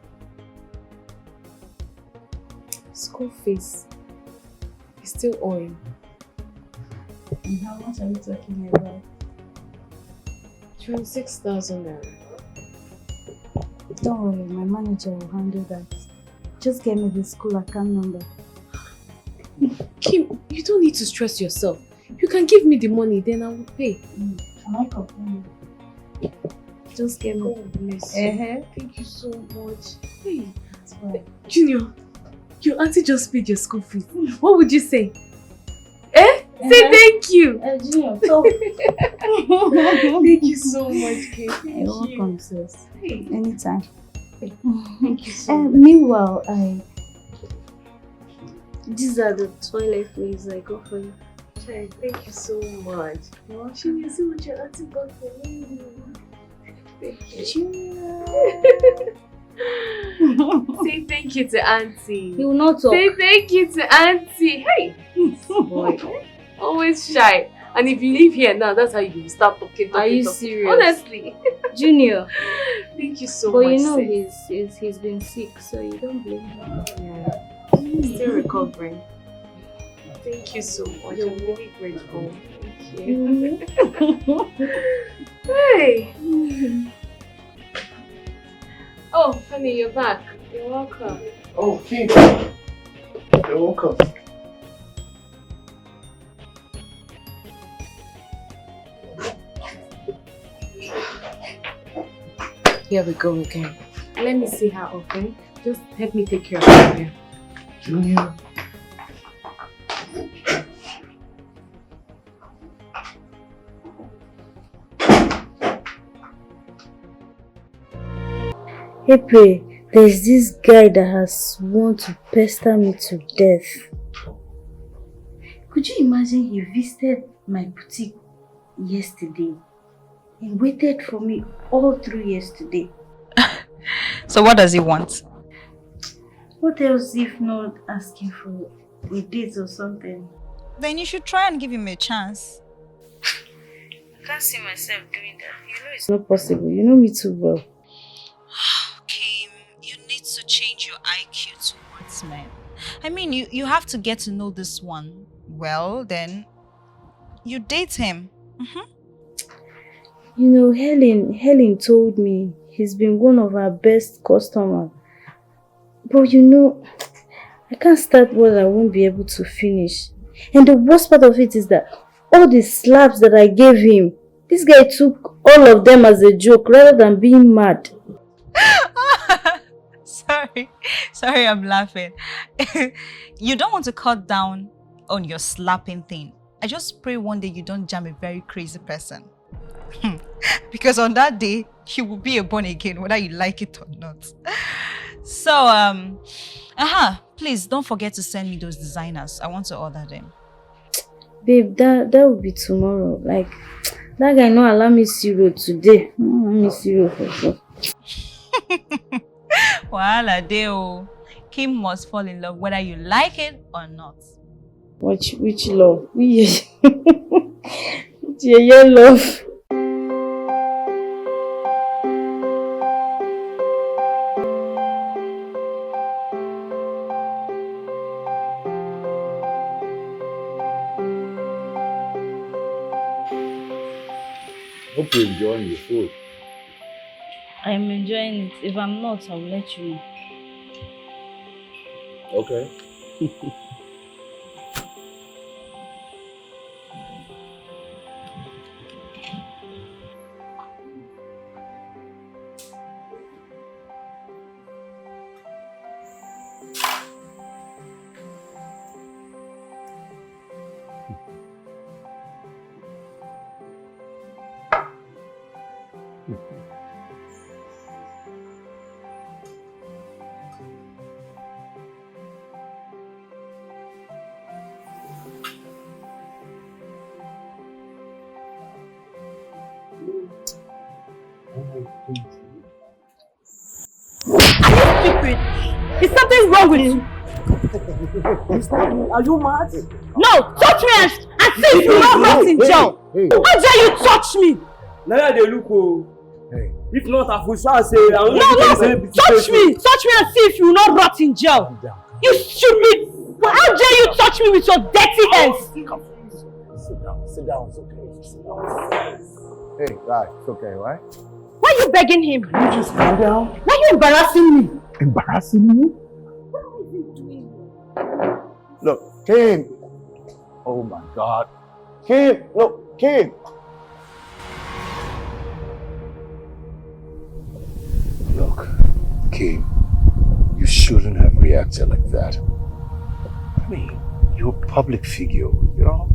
School fees is still owing. And how much are we talking about? 26,000 naira. Don't worry, my manager will handle that. just get me the school account number. Kim, you don't need to stress yourself. You can give me the money, then I will pay. Am I complaining? Just get me. Bless you. Thank you so much. Hey, Junior, your auntie just paid your school fees. What would you say? Say thank you. Junior, thank you so much, Kim. You're welcome, sis. Hey. Anytime. Thank you so much. Meanwhile, these are the toilet clothes I got for you. Hey, thank you so much. Junior, see what your auntie got for me. Thank you. Junior. Say thank you to auntie. He will not talk. Say thank you to auntie. Hey, boy, always shy. And if you live here now, that's how you start talking. Are you serious? Honestly. Junior. Thank you so but much. But you know he's been sick, so you don't blame him. Yeah. Still recovering. Thank you so much. I'm really grateful. Thank you. Hey. Oh, honey, you're back. You're welcome. Oh, Kim. You're welcome. Here we go again. Let me see her, okay? Just help me take care of her here. Junior. Hey, there's this guy that has sworn to pester me to death. Could you imagine he visited my boutique yesterday and waited for me all through yesterday? So what does he want? What else if not asking for a date or something? Then you should try and give him a chance. I can't see myself doing that. You know it's not possible. You know me too well. Kim, you need to change your IQ towards men. I mean, you have to get to know this one. Well, then you date him. You know, Helen told me he's been one of our best customers. But you know, I can't start what I won't be able to finish. And the worst part of it is that all the slaps that I gave him, this guy took all of them as a joke rather than being mad. Sorry, I'm laughing. You don't want to cut down on your slapping thing. I just pray one day you don't jam a very crazy person. Because on that day, you will be a born again, whether you like it or not. So, please don't forget to send me those designers. I want to order them. Babe, that will be tomorrow. Like, that guy no allow me zero today. No allow me zero for sure. Wahala deo. Kim must fall in love whether you like it or not. Which love? Which love? Hope you're enjoying your food. I'm enjoying it. If I'm not, I'll let you know. Okay. Is something wrong with you? Are you mad? No, touch me and see if you not rot in jail. How dare you touch me? Now they look. If not, I will say. No, touch me and see if you not rot in jail. You stupid! How dare you touch me with your dirty hands? Sit down, it's okay. Sit down. Hey, guys, it's okay, right? Why are you begging him? You just calm down. Why are you embarrassing me? Embarrassing you? Look, Kim. Oh my God. Kim, look, Kim. Look, Kim, you shouldn't have reacted like that. I mean, you're a public figure, you know?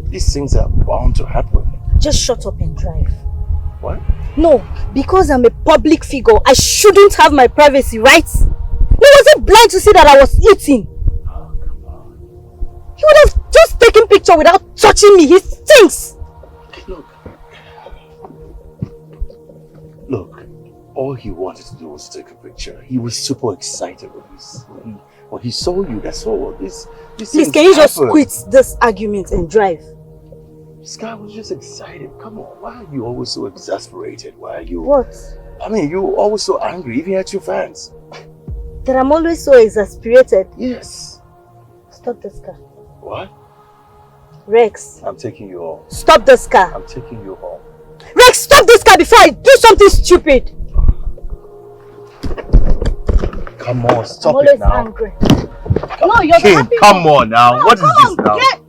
These things are bound to happen. Just shut up and drive. What? No, because I'm a public figure, I shouldn't have my privacy, right? He wasn't blind to see that I was eating. Oh, come on. He would have just taken picture without touching me. He stinks. Look, all he wanted to do was take a picture. He was super excited with this. When he saw you, that's all. This Please, can you just quit this argument and drive? This guy was just excited. Come on, why are you always so exasperated? Why are you... What? I mean, you're always so angry, even at your fans. That I'm always so exasperated? Yes. Stop this car. What? Rex. I'm taking you home. Stop this car. I'm taking you home. Rex, stop this car before I do something stupid. Come on, stop I'm it now. always angry. No, you're Kim, the happy come one. on now. No, What is this come, now? Get.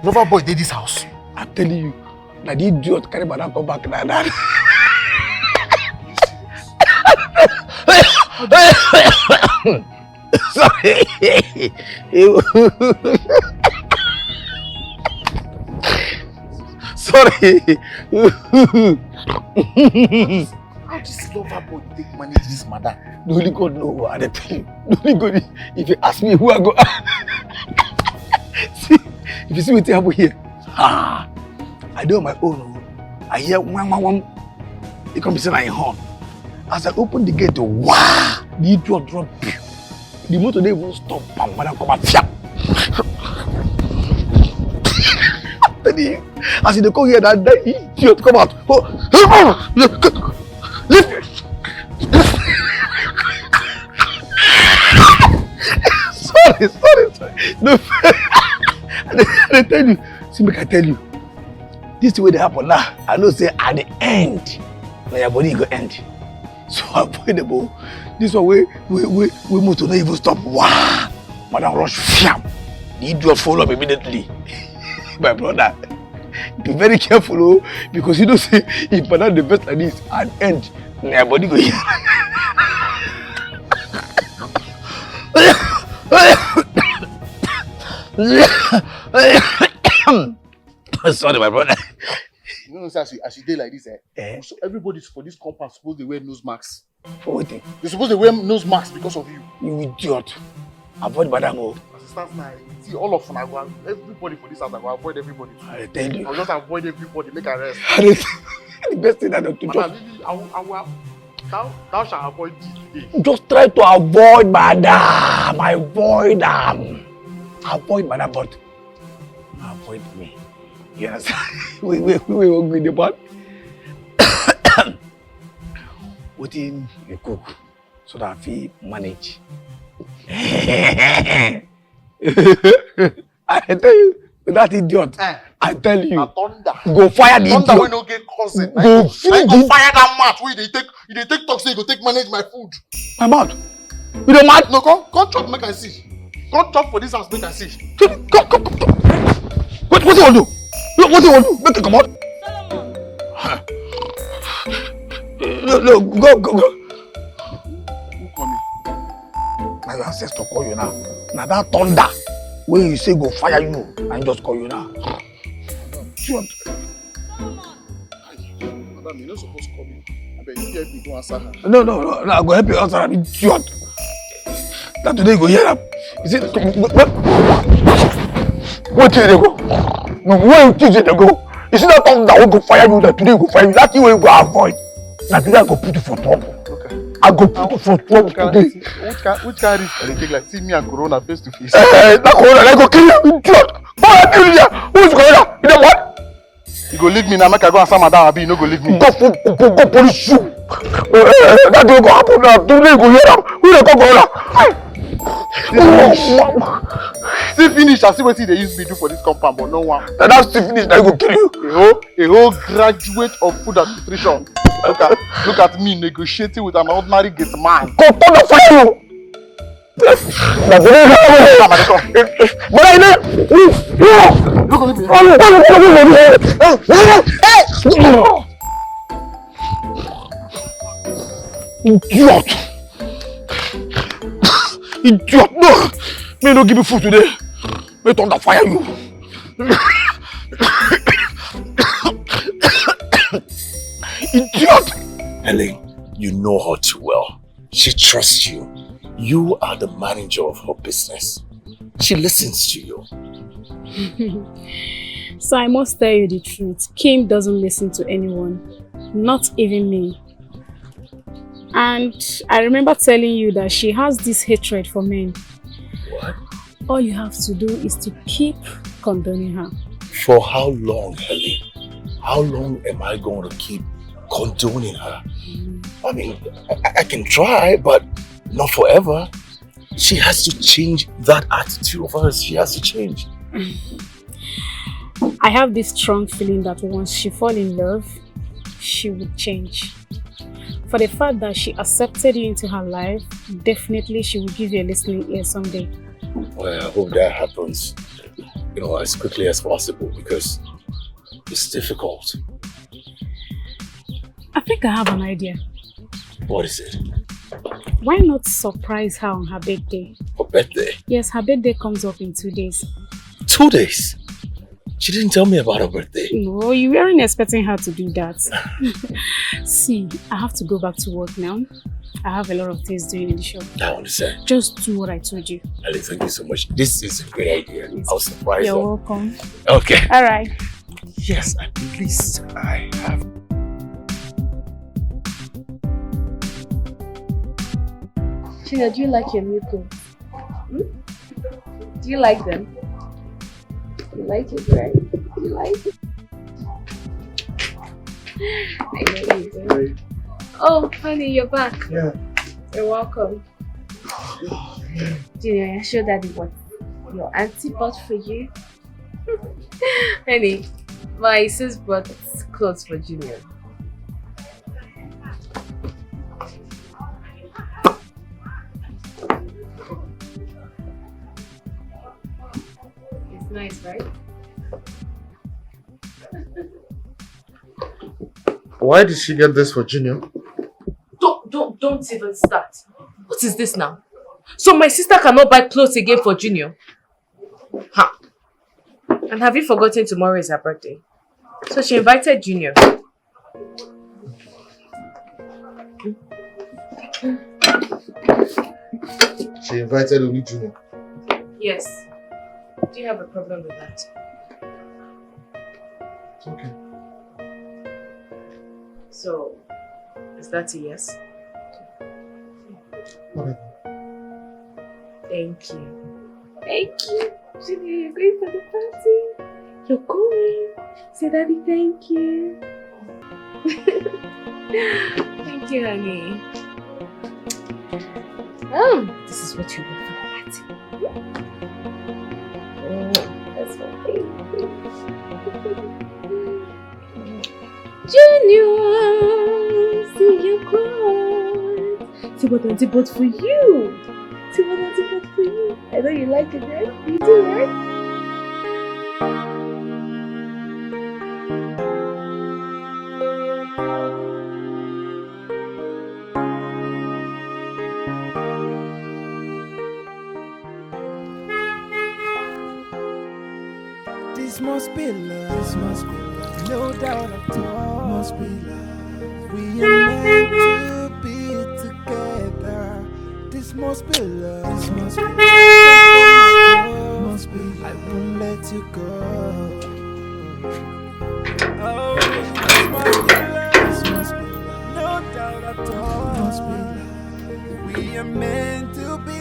Lover boy did this house. I'm telling you, that the idiot carry madam come back like that. Sorry. Sorry. How this lover boy take manage this madam? The only God know what I tell you. The only God, if you ask me who I go, see, if you see what happen here, I do on my own. I hear one. He come beside my horn. As I open the gate, wow, the idiot drop. The motor they won't stop. Madam come and fiap. As they come here, that idiot come out. Lift. Sorry. No, I tell you. See, make I tell you. This is the way they happen now. I know say at the end, now your body go end. So avoidable. This one we move to not even stop. Wow! Madam rush fiam. The idiot follow up immediately. My brother, be very careful, because you don't say if madam the best like this at end, now your body go here. Sorry, my brother. You know, as you did like this, so everybody for this compound supposed to wear nose masks. For what thing? They're supposed to wear nose masks because of you. You idiot. Avoid madam. As it stands now, see all of them, everybody for this house, I will avoid everybody. I tell you. I'll just avoid everybody, make a rest. The best thing that to do. Thou shalt avoid this today. Just try to avoid madam. Avoid madam, but avoid me. You understand? we won't be the bad. What in you cook so that I manage? I tell you, that idiot. I tell you. Thunder. Go fire the Thunder idiot. will not get cousin. Go I finish go the fire that mat. Where they take talk say you go take manage my food. my mouth. You don't mad? No, come chop make I see. Come chop for this house make I see. Come. What do you want to do? What do you want to do? Make it come out. No, go. Who call me? My ancestor call you now. Now that thunder, when you say go fire you, I just call you now. Madam, you're not supposed to call me. I bet you help me go answer her. No, I go help you answer that idiot. That today you go hear them. You see, where till they go? No, where till they go? You see that thunder will go fire you, that today go fire you. That thing will go avoid. That today I go put you for trouble. Okay. I go put you for trouble today. Which kind risk can they take? Like see me and Corona face to face. That Corona, I go kill you, idiot. Who will kill you? Who is Corona? You know what? You go leave me now, make I go answer Madam Abi, you no go leave me. Go police you. That will go happen now. Today you go hear them. Who they call Corona? See finish, I see what they use me do for this compound, but no one. That's still finish, now go kill you. A whole graduate of food administration. Look at me negotiating with an ordinary gate man. Go turn the fire you. But I know. Idiot! No! Me no give me food today. Me turn the fire you. Idiot! Helen, you know her too well. She trusts you. You are the manager of her business. She listens to you. So I must tell you the truth. Kim doesn't listen to anyone. Not even me. And I remember telling you that she has this hatred for men. What? All you have to do is to keep condoning her. For how long, Helen? How long am I going to keep condoning her? I mean, I can try, but not forever. She has to change that attitude of hers. She has to change. I have this strong feeling that once she falls in love, she will change. For the fact that she accepted you into her life, definitely she will give you a listening ear someday. Well, I hope that happens, as quickly as possible because it's difficult. I think I have an idea. What is it? Why not surprise her on her birthday? Her birthday? Yes, her birthday comes up in 2 days. 2 days? She didn't tell me about her birthday. No, you weren't expecting her to do that. See, I have to go back to work now. I have a lot of things doing in the shop. I understand. Just do what I told you. Ali, thank you so much. This is a great idea. I'll surprise her. You're welcome. Okay. All right. Yes, at least I have. China, do you like your new clothes? Do you like them? You like it, right? You like it? I know you do. Oh, honey, you're back. Yeah. You're welcome. Junior, I showed Daddy what your auntie bought for you. Honey, my sis bought clothes for Junior. It's nice, right? Why did she get this for Junior? Don't even start. What is this now? So my sister cannot buy clothes again for Junior? Huh. And have you forgotten tomorrow is her birthday? So she invited Junior. She invited only Junior. Yes. Do you have a problem with that? It's okay. So, is that a yes? Whatever. Thank you. Thank you. Junior, you're going for the party. You're going. Say, Daddy, thank you. Thank you, honey. This is what you want for the party. That's my baby. your arms, see your cross. See what Auntie bought for you. See what Auntie bought for you. I know you like it, right? You do, right? This must be love, no doubt at all. Must be love. We are meant to be together. This must be love, this must be love. Must be love. I won't let you go. Oh, this must be love, this must be love. No doubt at all. Must be love. We are meant to be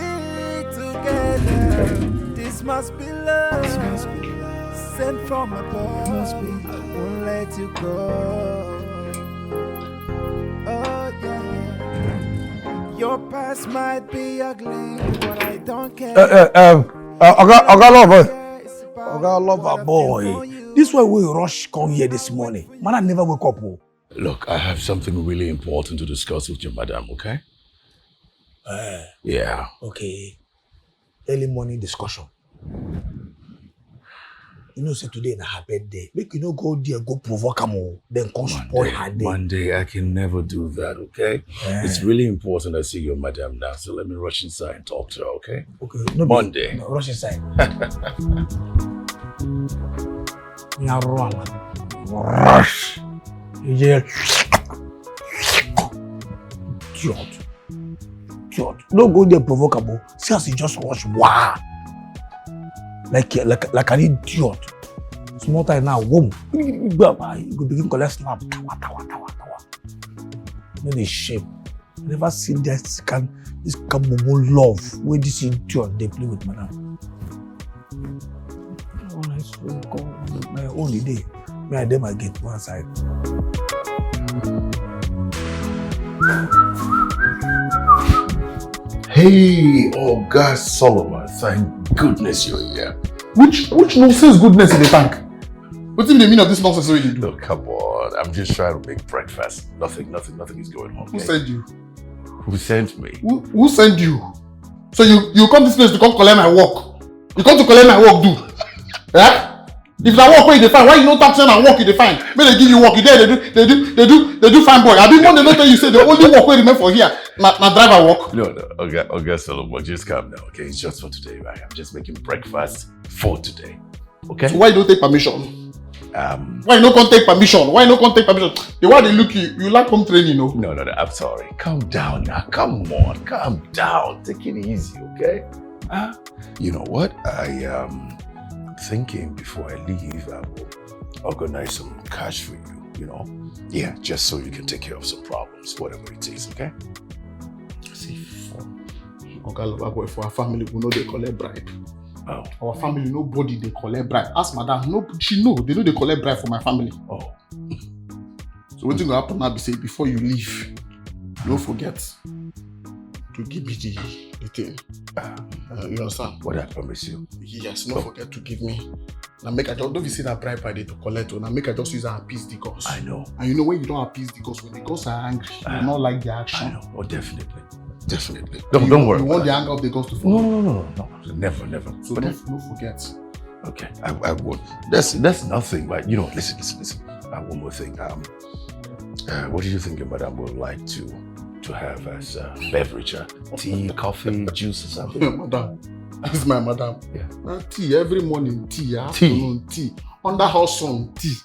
together. This must be love, this must be love. Sent from above, I won't let you go. Oh yeah. Your past might be ugly, but I don't care. Oga Lover boy. This way we rush come here this morning. Man, I never wake up. Look, I have something really important to discuss with you, madam, okay? Yeah. Okay. Early morning discussion. You know, say today na her birthday. Make you no go there, go provoke her, then come spoil her day. Monday, I can never do that, okay? It's really important I see your madam now, so let me rush inside and talk to her, okay? Okay. No, Monday. No, rush inside. You run. Rush. Yeah. Idiot. No go there provocable. See as you just rush. Wow. Like an idiot. Small time now, boom. You go begin collect slap. Tawa. No dey shame. I never seen this kind of love where this idiot they play with madam. Oh, nice. My only day. May I dem I get one side. Hey, Oga Solomon, thank goodness you're here. Which nonsense goodness in the tank? What's the meaning of this nonsense you do? Look, come on. I'm just trying to make breakfast. Nothing is going on. Okay? Who sent you? Who sent me? Who sent you? So you come this place to come collect my work. You come to collect my work, do? Yeah? If that work where you define, why you not talk saying and work you define? When they give you work, you there they do fine boy. I didn't want to tell you say the only work we remain for here, na driver work. No, okay, Solomon, just calm down, okay? It's just for today, right? I'm just making breakfast for today. Okay? So why you don't take permission? Why you no can't take permission? The way they look you lack home training, no? No, I'm sorry. Calm down now. Come on, calm down. Take it easy, okay? You know what? I thinking before I leave, I will organize some cash for you, you know? Yeah, just so you can take care of some problems, whatever it is, okay? See, for our family, we know they collect bribe. Oh. Our family, nobody they collect bribe. Ask madam, no, she know they collect bribe for my family. Oh. So what will happen now be say before you leave, don't forget to give me the thing. You understand? What I promise you? Yes, don't forget to give me. Now make I just don't see that bribe I did to collect. Now make I just use and appease the gods. I know. And you know when you don't appease the gods, when the gods are angry, you will not like the action. I know. Oh, definitely. Don't worry. You want the anger of the gods to fall? No. Never. So don't forget. Okay, I won't. That's nothing. But you know, listen. One more thing. What do you think your madam would like to have as beverage? Tea, coffee, juice, or something? Madam, this is my madam. Yeah. Tea every morning. Tea, afternoon tea. Under house sun tea.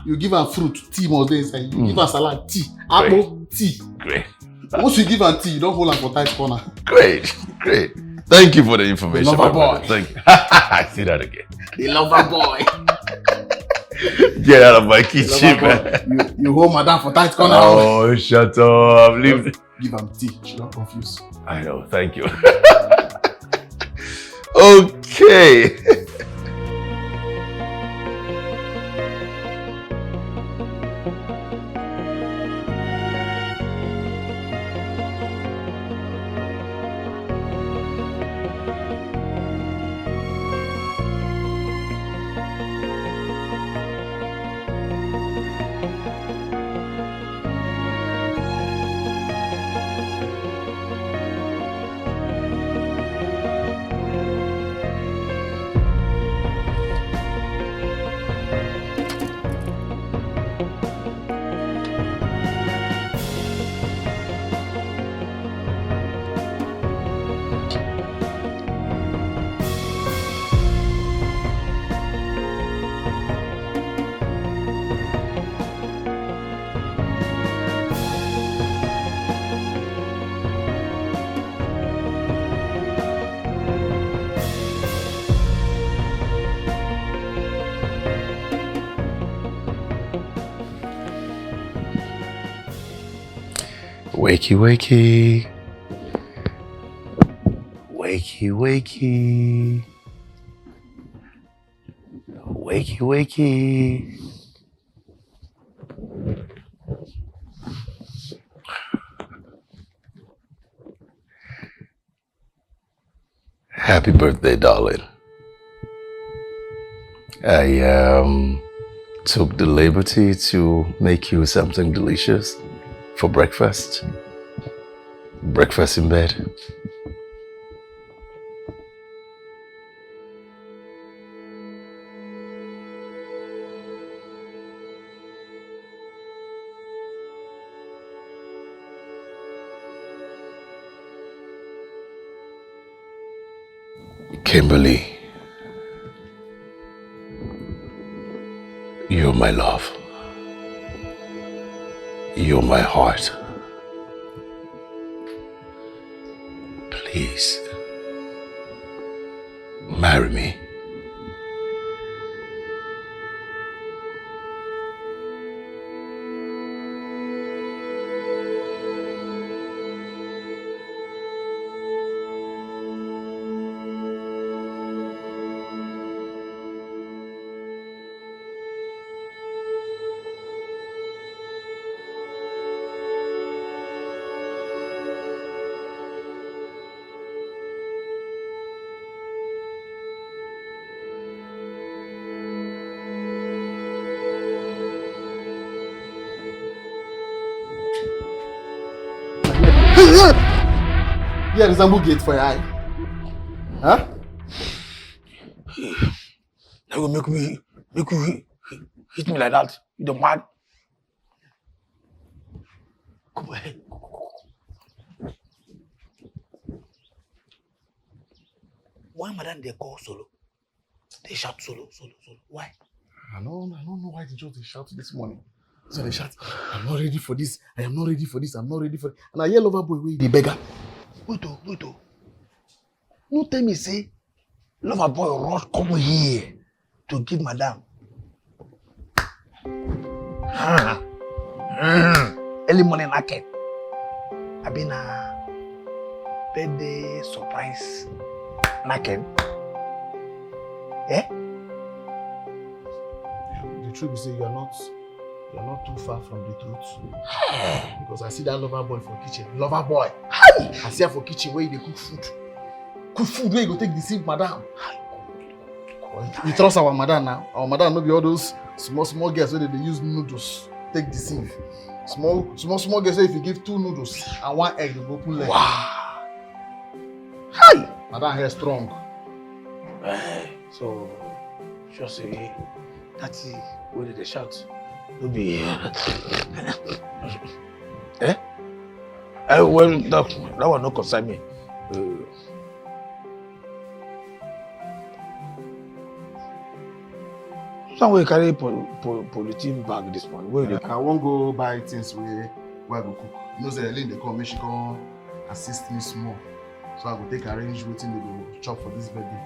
You give her fruit. Tea must be inside. You give her salad. Tea. Apple. Tea. Great. Once you give her tea, you don't hold her for tight corner. Great. Thank you for the information. The lover boy. Thank you. I see that again. The lover boy. Get out of my kitchen, man. You hold madam for tight corner. Oh, shut up. Leave. Give her tea. She's not confused. I know. Thank you. Okay. Wakey, wakey. Wakey, wakey. Wakey, wakey. Happy birthday, darling. I took the liberty to make you something delicious for breakfast. Breakfast in bed. Kimberly, you're my love. You're my heart. Please, marry me. Yeah, resemble gate for your eye. Huh? Now you make you hit me like that. You don't mad. Come ahead. Why madam they call solo? They shout solo. Why? I don't know why they just shout this morning. So they shout, I'm not ready for this. I am not ready for this. I'm not ready for it. And I hear lover boy wait the beggar. Wait. No tell me say lover boy rush come here to give madam. Early morning market. I been a birthday surprise market. Eh? The truth is, you're not too far from the truth. Because I see that lover boy for kitchen. Lover boy. I see her for kitchen where they cook food. Cook food where you go take deceive madam. You trust our madam now? Our madam no be all those small girls where they use noodles take deceive. Small girls, if you give 2 noodles and 1 egg, they go open leg. Wow. Hi. Madam hair strong. So, just say that's where did they shout? No be. Eh? Well, that one no concern me. Somewhere carry polythene bag this morning. Where I won't go buy things where I go cook. You know, say Elaine they come, she come assist me small. So I go take arrange waiting they go chop for this birthday.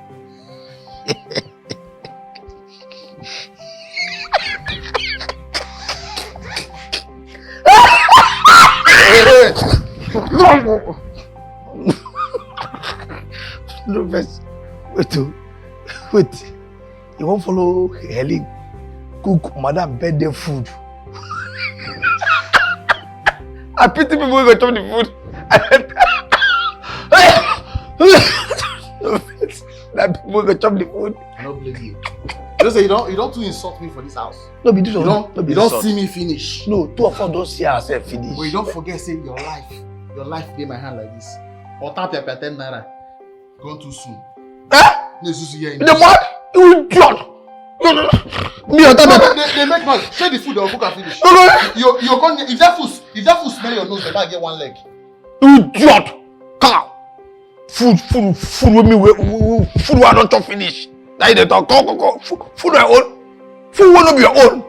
No, first, wait. You won't follow Helen cook madam birthday food. I pity people who go chop the food. That people go chop the food. I don't blame you. You don't say you don't too insult me for this house. No, be this you don't see me finish. No, 2 of us don't see ourselves finish. But you don't forget say your life in my hand like this. Or tap your 10 naira. Gone too soon. The what? You idiot! No. Me or that. They make noise. Share the food or cook and finish. No. You're going. If that food smell your nose, they might get 1 leg. You idiot! Cow. Food with me. Food will not talk finish. That they talk. Go. Food my own. Food will not be your own.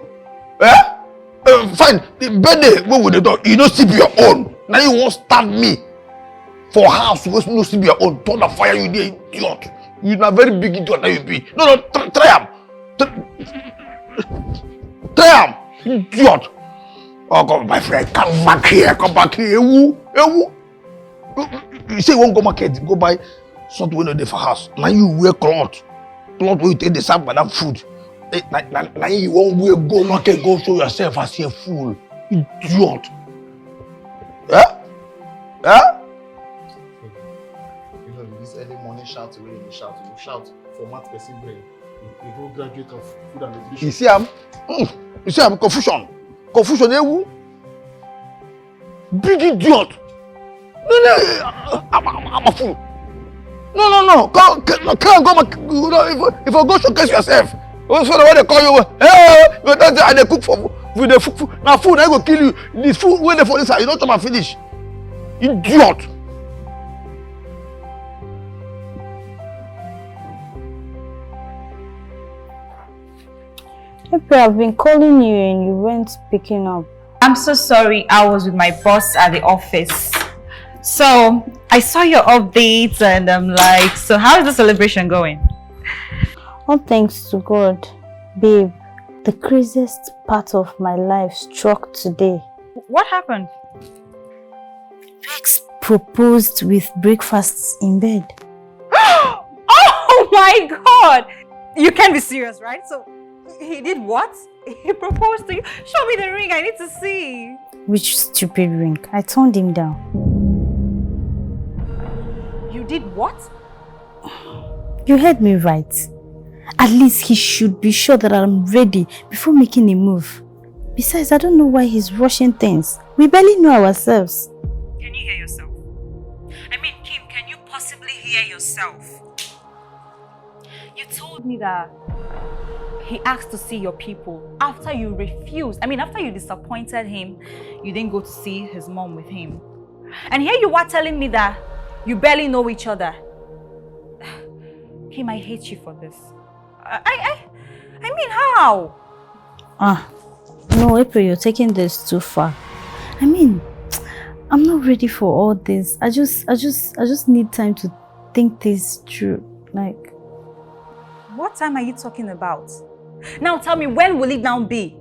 Eh? Fine. The birthday when we talk, you don't sleep your own. Now you won't starve me for house. You don't sleep your own. Turn the fire you there, idiot. You're a very big idiot. Now you be. No. Try him. Try him. Idiot. Oh God, my friend, come back here, come back here. Ewu. You say you won't go market, go buy something when you're there for house. Now you wear cloth where you take the serve madam food. Now you won't wear go market, go show yourself as a fool. Idiot. You know, this early morning shout away, you shout for math person brain. A whole graduate of food and nutrition. You see, I'm confusion. Confusion, ewu. Big idiot. No, I'm a fool. No. Can't go back. You know, if I go showcase yourself, what's the way they call you? Hey, you don't say they cook for with the food. Now food, I go kill you. This food, when they for this, you don't come and finish. Idiot. I've been calling you and you weren't picking up. I'm so sorry. I was with my boss at the office. So I saw your updates and I'm like, so how is the celebration going? All thanks to God. Babe, the craziest part of my life struck today. What happened? Rex proposed with breakfast in bed. Oh my God! You can't be serious, right? So he did what? He proposed to you? Show me the ring, I need to see. Which stupid ring? I turned him down. You did what? You heard me right. At least he should be sure that I'm ready before making a move. Besides, I don't know why he's rushing things. We barely know ourselves. Can you hear yourself? I mean, Kim, can you possibly hear yourself? You told me that he asked to see your people after you refused. I mean, after you disappointed him, you didn't go to see his mom with him. And here you are telling me that you barely know each other. Kim, I hate you for this. I mean, how? No, April, you're taking this too far. I mean, I'm not ready for all this. I just need time to think this through. Like, what time are you talking about? Now tell me, when will it now be?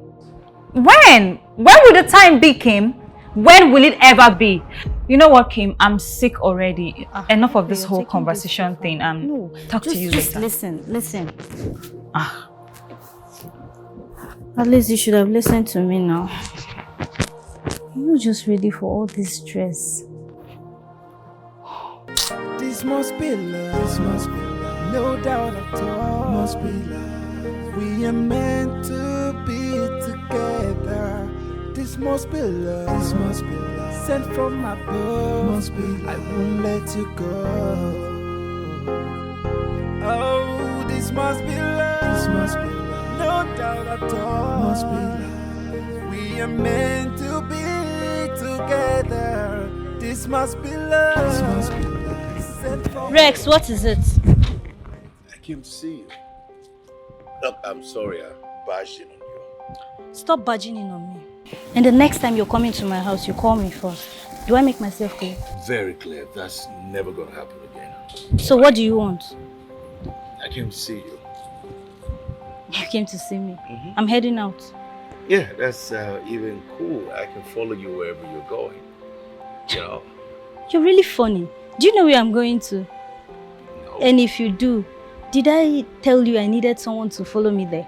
When? When will the time be, Kim? When will it ever be? You know what, Kim? I'm sick already. Enough of this whole conversation thing. Talk to you later. Listen. At least you should have listened to me now. You're not just ready for all this stress. This must be love, no doubt at all. Must be love. We are meant to be together. This must be love, sent from above. Must be love. I won't let you go. Oh, this must be love, no doubt at all. Must be love. We are meant to be together. This must be love, sent from Rex, what is it? I came to see you. Look, I'm sorry I barged in on you. Stop barging in on me. And the next time you're coming to my house, you call me first. Do I make myself clear? Very clear. That's never gonna happen again. So what do you want? I came to see you. You came to see me. I'm heading out. Yeah, that's even cool. I can follow you wherever you're going. You know? You're really funny. Do you know where I'm going to? No. And if you do, did I tell you I needed someone to follow me there?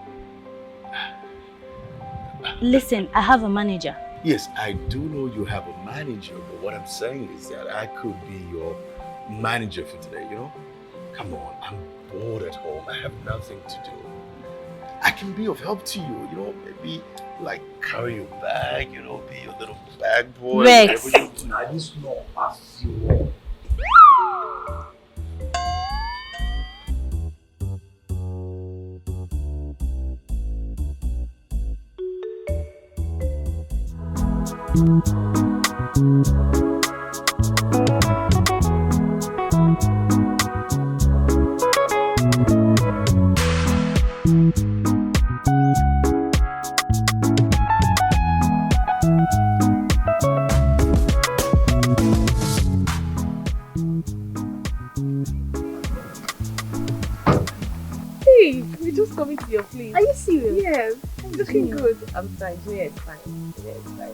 Listen, I have a manager. Yes, I do know you have a manager, but what I'm saying is that I could be your manager for today, you know? Come on, I'm bored at home. I have nothing to do. I can be of help to you, you know, maybe like carry your bag, you know, be your little bag boy. Rex. I just know I feel. Hey, we're just coming to your place. Are you serious? Yes. Looking good. I'm fine. Yeah, it's fine. Yeah, it's fine.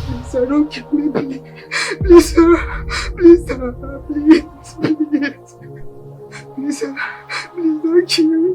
Please, sir, don't kill me, please. Please, sir. Please, sir. Please, please. Please, sir. Please don't kill me.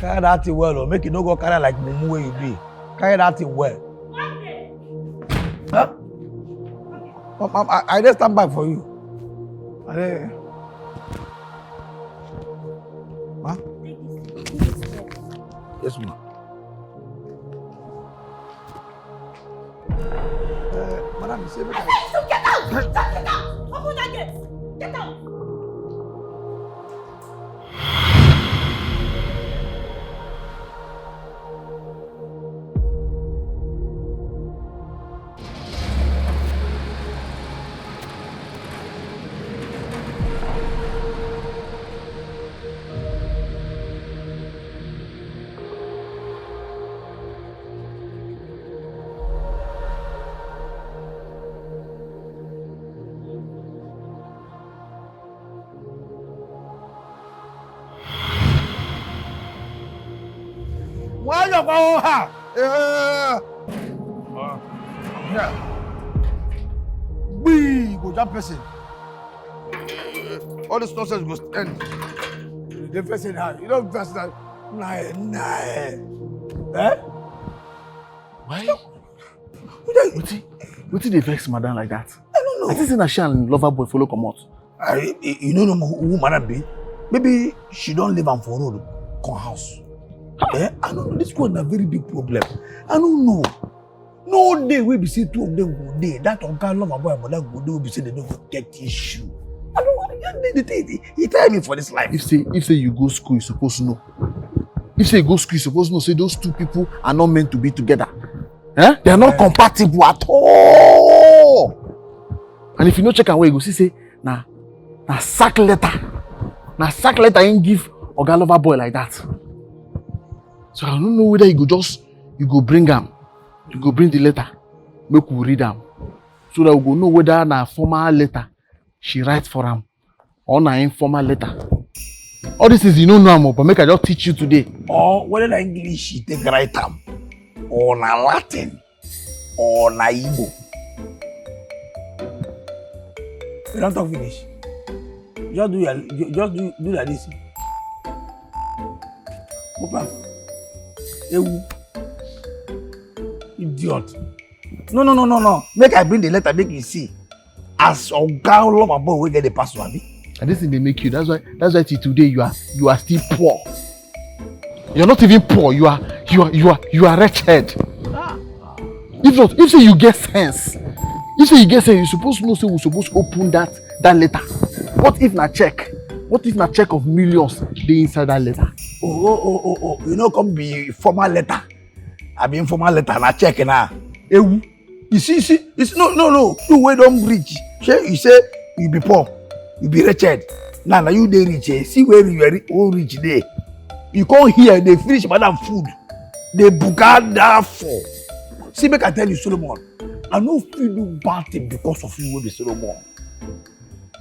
Carry that thing well, or make it no go carry like mumu where you be. Carry that thing well. Huh? I just stand back for you. Huh? Yes, ma'am. Madam, you say Get out! Get out! Open that gate! Get out! Why you go ha? Yeah. We go jump person. All this nonsense go end. The person you don't verse that. Nah. Eh? Why? What did they vex madam like that? I don't know. I think that she and lover boy follow come out. You know who madam be? Maybe she don't live on for road, come house. I don't know. This was a very big problem. I don't know. No day we be say two of them go day. That uncle lover boy and mother go day we be say they don't go get issue. I don't know. He tell me for this life. If say you go school, you supposed to know. If say you go school, you supposed to know. Say those two people are not meant to be together. Eh? They are not compatible at all. And if you no check away, you go see say na sack letter. Na sack letter ain't give oga lover boy like that. So I don't know whether you go bring them. You go bring the letter. Make we read them. So that we go know whether na formal letter she write for him or na informal letter. All this is you don't know, but make I just teach you today. Or whether na English she take write am, or na Latin, or na Igbo. You don't talk finish. Just do like this. Open. Ewu. Idiot. No. Make I bring the letter, make you see. As Oga lover boy we get the password. And this thing they make you. That's why till today you are still poor. You're not even poor. You are wretched. If say you get sense, you're supposed to know. Say we're supposed to open that letter. What if na check? What if na check of millions dey inside that letter? Oh. You know, come be formal letter. I mean formal letter na check now. Ewu. You see, it's no. You wey don't reach. You say you be poor, you be wretched. Now you dey rich. See where you are rich there. You come here, they finish madam food. They buga that for. See, make I tell you, Solomon. I no feel do bad thing because of you, wey be Solomon.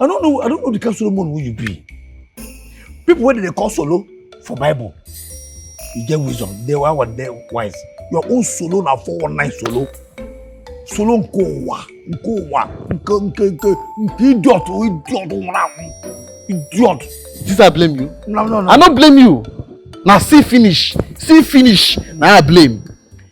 I don't know the kind of Solomon who you be. People wey they call solo for Bible, you get wisdom. They were they wise. Your own solo na 419 solo. Solo nkowa. Idiot. This I blame you? No. I not blame you. Now see finish. Now I blame.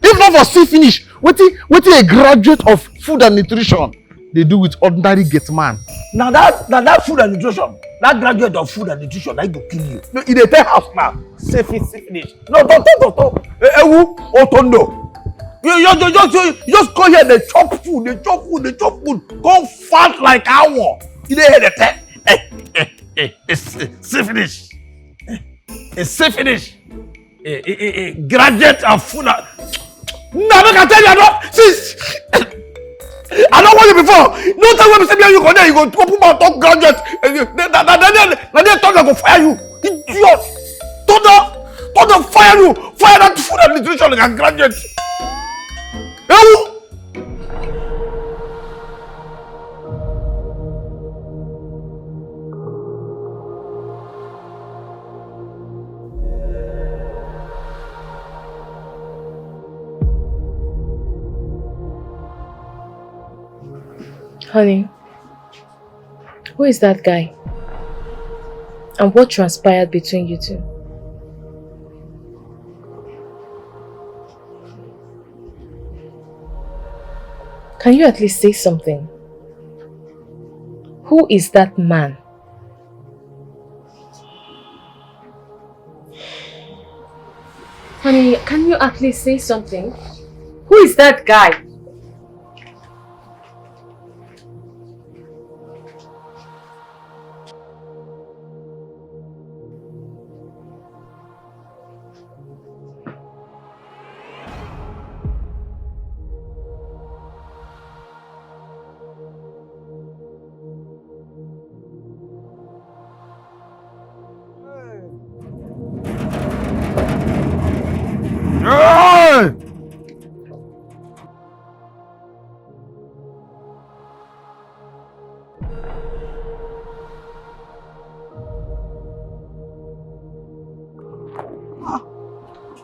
If not for see finish, what a graduate of food and nutrition they do with ordinary gate man. Now that food and nutrition, that graduate of food and nutrition, that go kill you. No, in a tell house now. Safe finish. No, don't. Ewu, otondo. You just come here, they chop food. Go fat like owl. You dey hear the tell? It's safe finish. It's safe finish. Graduate of food. Now I can tell you, I don't. Sis. I don't want you before. No time when you say me and you go there, you go open mouth talk graduate. Now they talk, I go fire you. Idiot. Don't fire you. Fire that food and nutrition like a graduate. Honey, who is that guy? And what transpired between you two? Can you at least say something? Who is that man? Honey, can you at least say something? Who is that guy?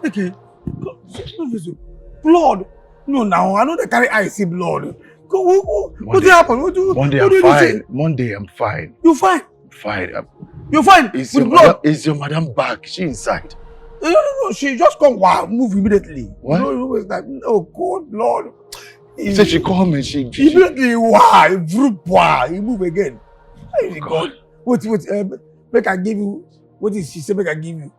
Okay. Blood. No, now I know they carry eye see blood. What happened? Monday, I'm fine. Monday, I'm fine. You fine? Fine. You fine? Is your madam back? She inside? No. She just come. Wow, move immediately. What? No, it's like, oh God, Lord. He said she called me. She immediately. Wow, he move again. Oh, God. What? Make I give you. What is she say? Make I give you.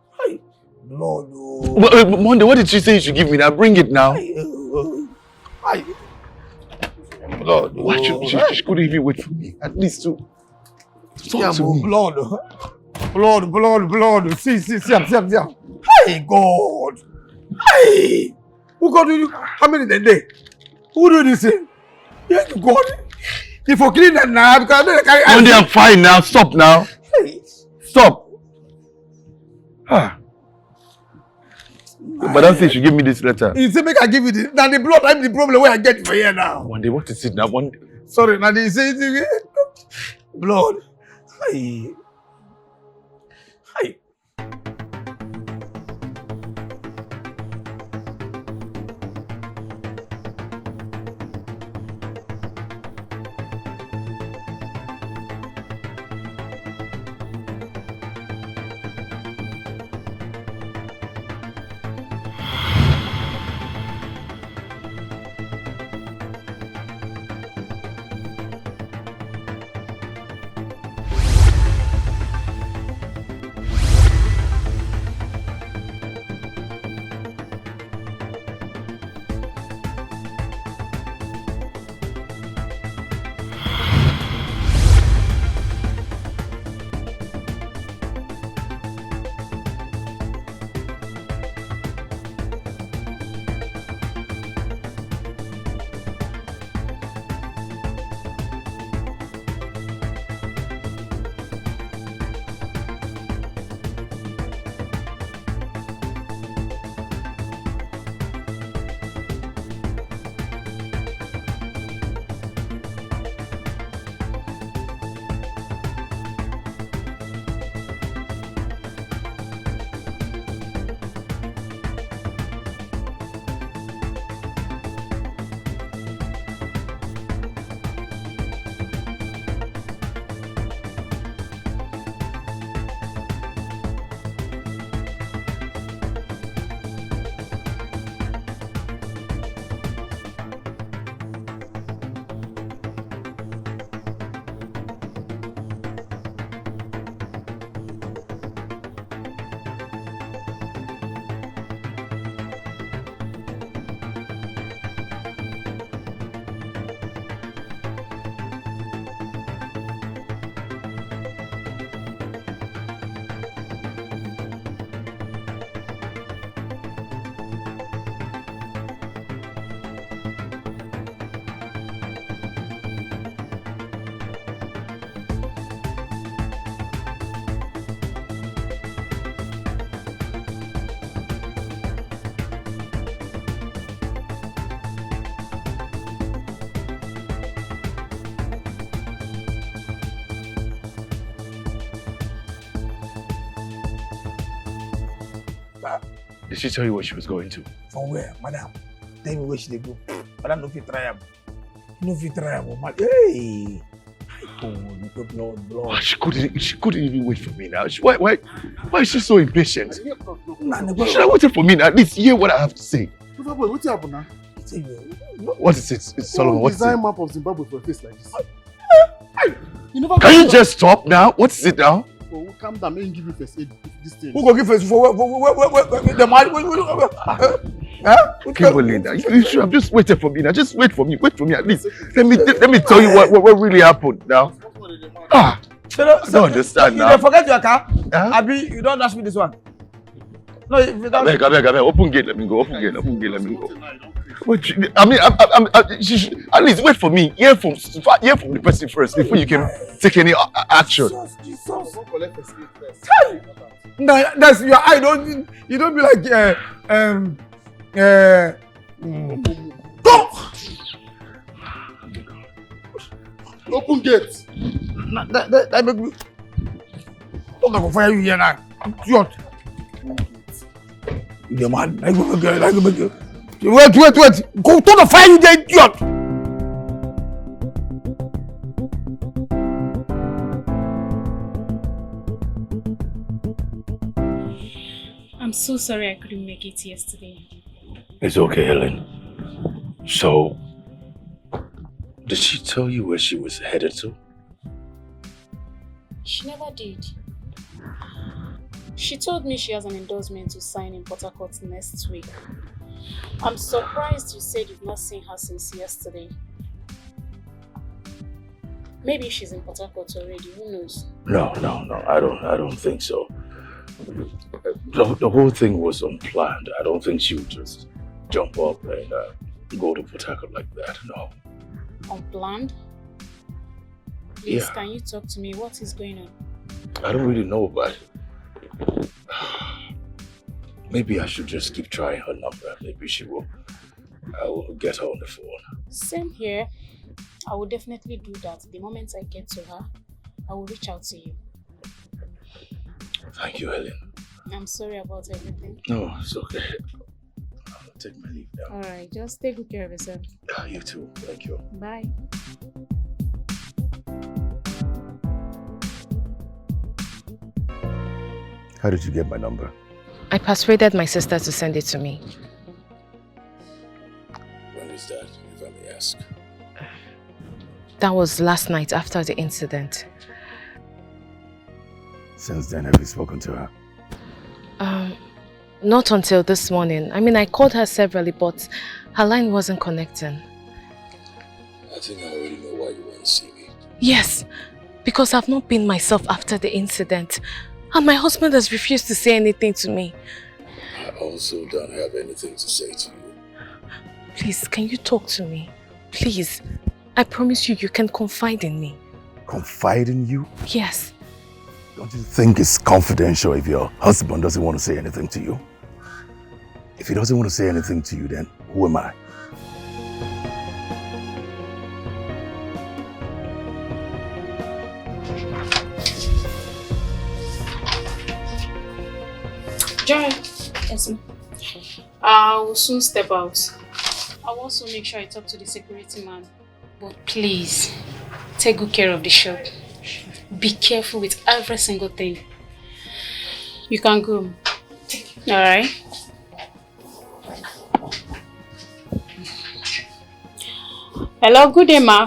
Lord. Oh. Monday, what did she say you should give me? Now bring it now. Lord. Why she couldn't even wait for me? At least to talk to me. Blood. See. Hey, God. Hey. Who got you? How many a day? Who do this thing? Yes, God. If you clean that now, because I carry. Monday, I'm fine now. Stop now. Hey. Stop. But don't say she give me this letter. You say make I give you this. Now the blood, I'm the problem where I get for here now. Monday, what is it now? Monday. Sorry, now they say blood. Hey. Did she tell you where she was going to? From where, madam? Tell me where she dey go. Madam, no fit try am. No fit try am, man. Hey! Oh, blood. She couldn't even wait for me now. Why is she so impatient? She should have waited for me now. At least hear what I have to say. What's happened now? What is it? It's Solomon. What's it? Design map of Zimbabwe for a face like this. Can you just stop now? What is it now? Oh, calm down. Let me give you first aid. This thing. Who go give first for the man? Kimberly, you should have just waited for me now. Just wait for me. Wait for me at least. Let me tell you what really happened now. I don't understand now. You forget your car? Abi, you don't ask me this one. No, if you don't. I beg. Open gate. Let me go. Open gate. Let me go. Wait, she should, at least wait for me. Hear from the person first before you can take any action. Jesus. No, that's your eye. You don't be like go. Open gate. That make me. I'm gonna fire you here now. Idiot. You man. I go make you. Wait. Go to the fire, you idiot. I'm so sorry I couldn't make it yesterday. It's okay, Helen. So, did she tell you where she was headed to? She never did. She told me she has an endorsement to sign in Port Harcourt next week. I'm surprised you said you've not seen her since yesterday. Maybe she's in Port Harcourt already, who knows? No, I don't think so. The whole thing was unplanned. I don't think she would just jump up and go to Port Harcourt like that, no. Unplanned? Please, Yeah. can you talk to me? What is going on? I don't really know, but maybe I should just keep trying her number. Maybe I will get her on the phone. Same here. I will definitely do that. The moment I get to her, I will reach out to you. Thank you, Helen. I'm sorry about everything. No, it's okay. I'll take my leave now. Alright, just take good care of yourself. You too. Thank you. Bye. How did you get my number? I persuaded my sister to send it to me. When was that, if I may ask? That was last night after the incident. Since then, have you spoken to her? Not until this morning. I mean, I called her severally, but her line wasn't connecting. I think I already know why you want to see me. Yes, because I've not been myself after the incident. And my husband has refused to say anything to me. I also don't have anything to say to you. Please, can you talk to me? Please. I promise you can confide in me. Confide in you? Yes. Don't you think it's confidential if your husband doesn't want to say anything to you? If he doesn't want to say anything to you, then who am I? Joy. Yes, ma'am. I will soon step out. I will also make sure I talk to the security man. But please, take good care of the shop. Be careful with every single thing. You can go. Alright? Hello, good day, ma.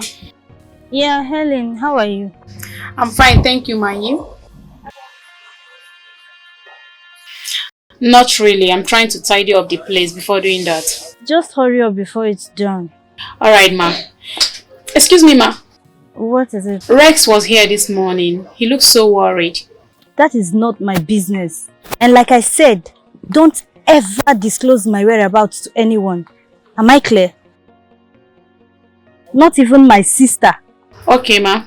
Yeah, Helen, how are you? I'm fine, thank you, ma. You? Not really. I'm trying to tidy up the place before doing that. Just hurry up before it's done. Alright, ma. Excuse me, ma. What is it? Rex was here this morning. He looks so worried. That is not my business. And like I said, don't ever disclose my whereabouts to anyone. Am I clear? Not even my sister. Okay, ma.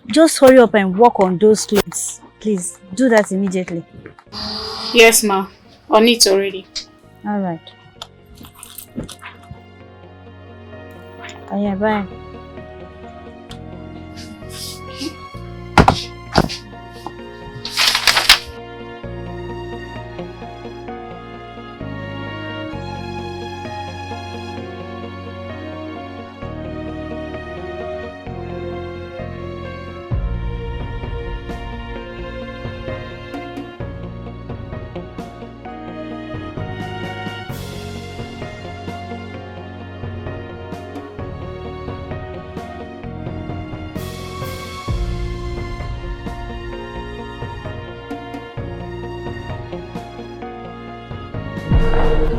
Just hurry up and work on those clothes. Please, do that immediately. Yes, ma. On it already. Alright. Oh yeah, bye.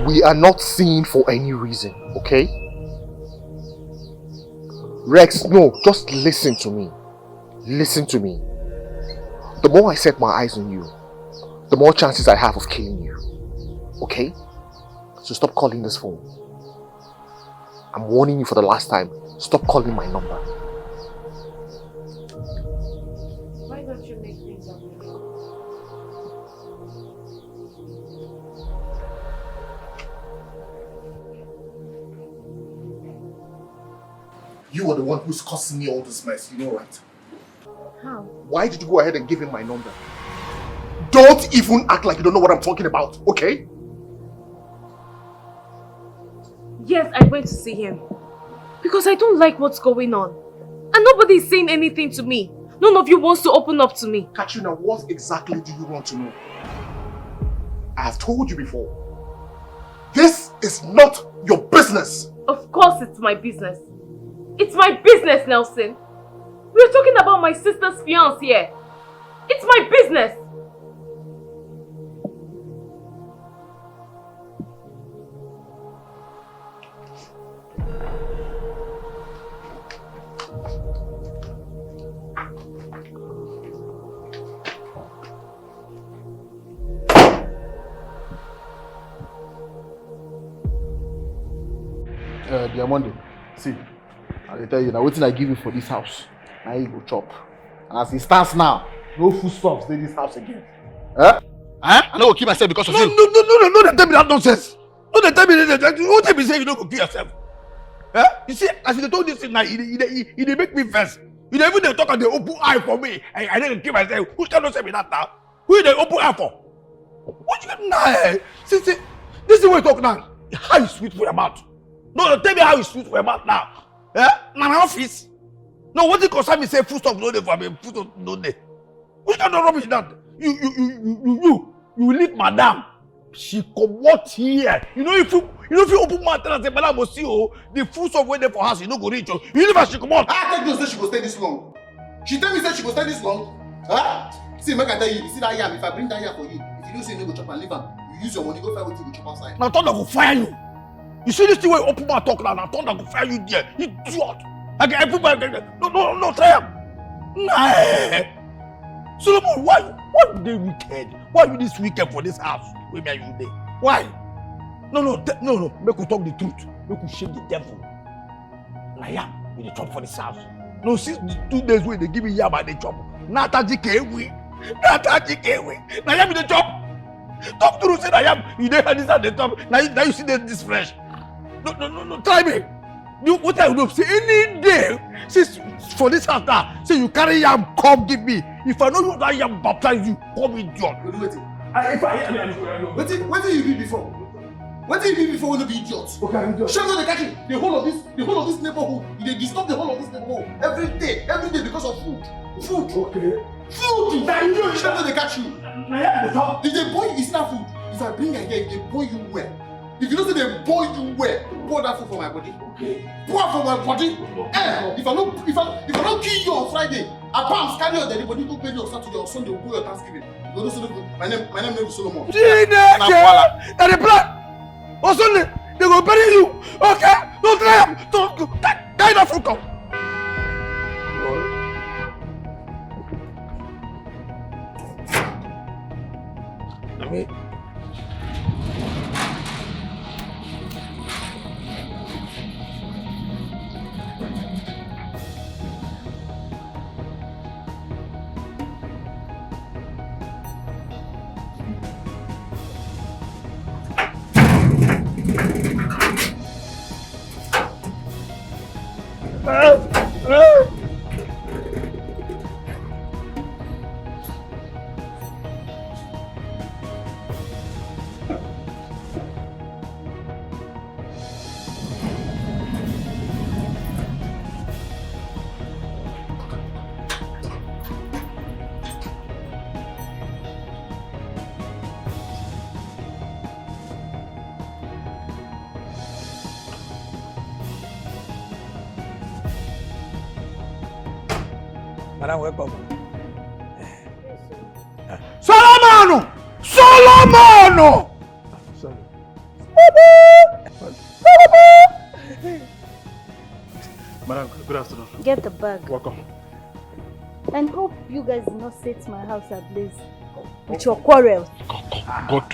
We are not seen for any reason, okay? Rex, no, just listen to me. Listen to me. The more I set my eyes on you, the more chances I have of killing you. Okay? So stop calling this phone. I'm warning you for the last time. Stop calling my number. Why don't you make things up? You are the one who's causing me all this mess, you know, right? How? Why did you go ahead and give him my number? Don't even act like you don't know what I'm talking about, okay? Yes, I went to see him. Because I don't like what's going on. And nobody is saying anything to me. None of you wants to open up to me. Katrina, what exactly do you want to know? I have told you before. This is not your business. Of course it's my business. It's my business, Nelson. We're talking about my sister's fiancé here. It's my business. Diamond, see, I tell you now, what I give you for this house, now you go chop. And as it stands now, no foodstuffs in this house again. Huh? I don't go kill myself because of you. No, they tell me that nonsense. No, they tell me that. What they be saying you don't go kill yourself? Huh? You see, as they told this thing now, they make me first. You don't even talk and they open eye for me. I didn't kill myself. Who cannot say me that now? Who they open eye for? What you nah? See, this is what you talk now. How you sweet for your mouth? No, tell me how you sweet for your mouth now. Eh? My office. No, what you concern me say food stuff no day for me, food stuff no day. Which kind of rubbish that? You leave madam. She come out here. You know if you open mouth and say madam will see you, the food stuff wait there for house, you no go reach you. You leave her, she come out. I take those say she go stay this long. She tell me say she go stay this long. Huh? See, make I tell you, see that yam, if I bring that yam for you, if you don't say you no go chop and leave am, you use your money, go find what you go chop outside. Now thunder go fire you. You see this thing where you open mouth talk now thunder go fire you there. You idiot. Like everybody, no, try him. Nah. Solomon, why you dey wicked? Why you this wicked for this house? Where are you there? Why? No. Make we talk the truth. Make we shame the devil. Nah, yam, we dey chop for this house. No, since 2 days wey they give me yam and they chop. Nata jikewe. Nah, yam we dey chop. Talk true, say nah, yam you dey this and the top. Now you see this fresh. No, try me. What I will do, say any day, since for this house now, say you carry yam, come give me. If I know you that yam baptize you, come in John. What did you do before? What did you do before when you be idiot? Okay, I'm idiot. Show me the catching. The whole of this neighborhood. They disturb the whole of this neighborhood every day because of food. Okay. Food. Show me the catch you. If they boil you, it's not food. If I bring it here, they boil you well. If you don't say they boil you well, pour that food for my body. Okay. Pour for my body. If I don't kill you on Friday, I bounce carry your dead body to pay you on Saturday or Sunday, we'll go your Thanksgiving. My name is Solomon. That's the plan. On Sunday, they will bury you. Okay? Don't try them. Don't die that fruit. Madam, welcome. Solomon! Sorry. Madam, good afternoon. Get the bag. Welcome. And hope you guys do not set my house ablaze with your quarrel.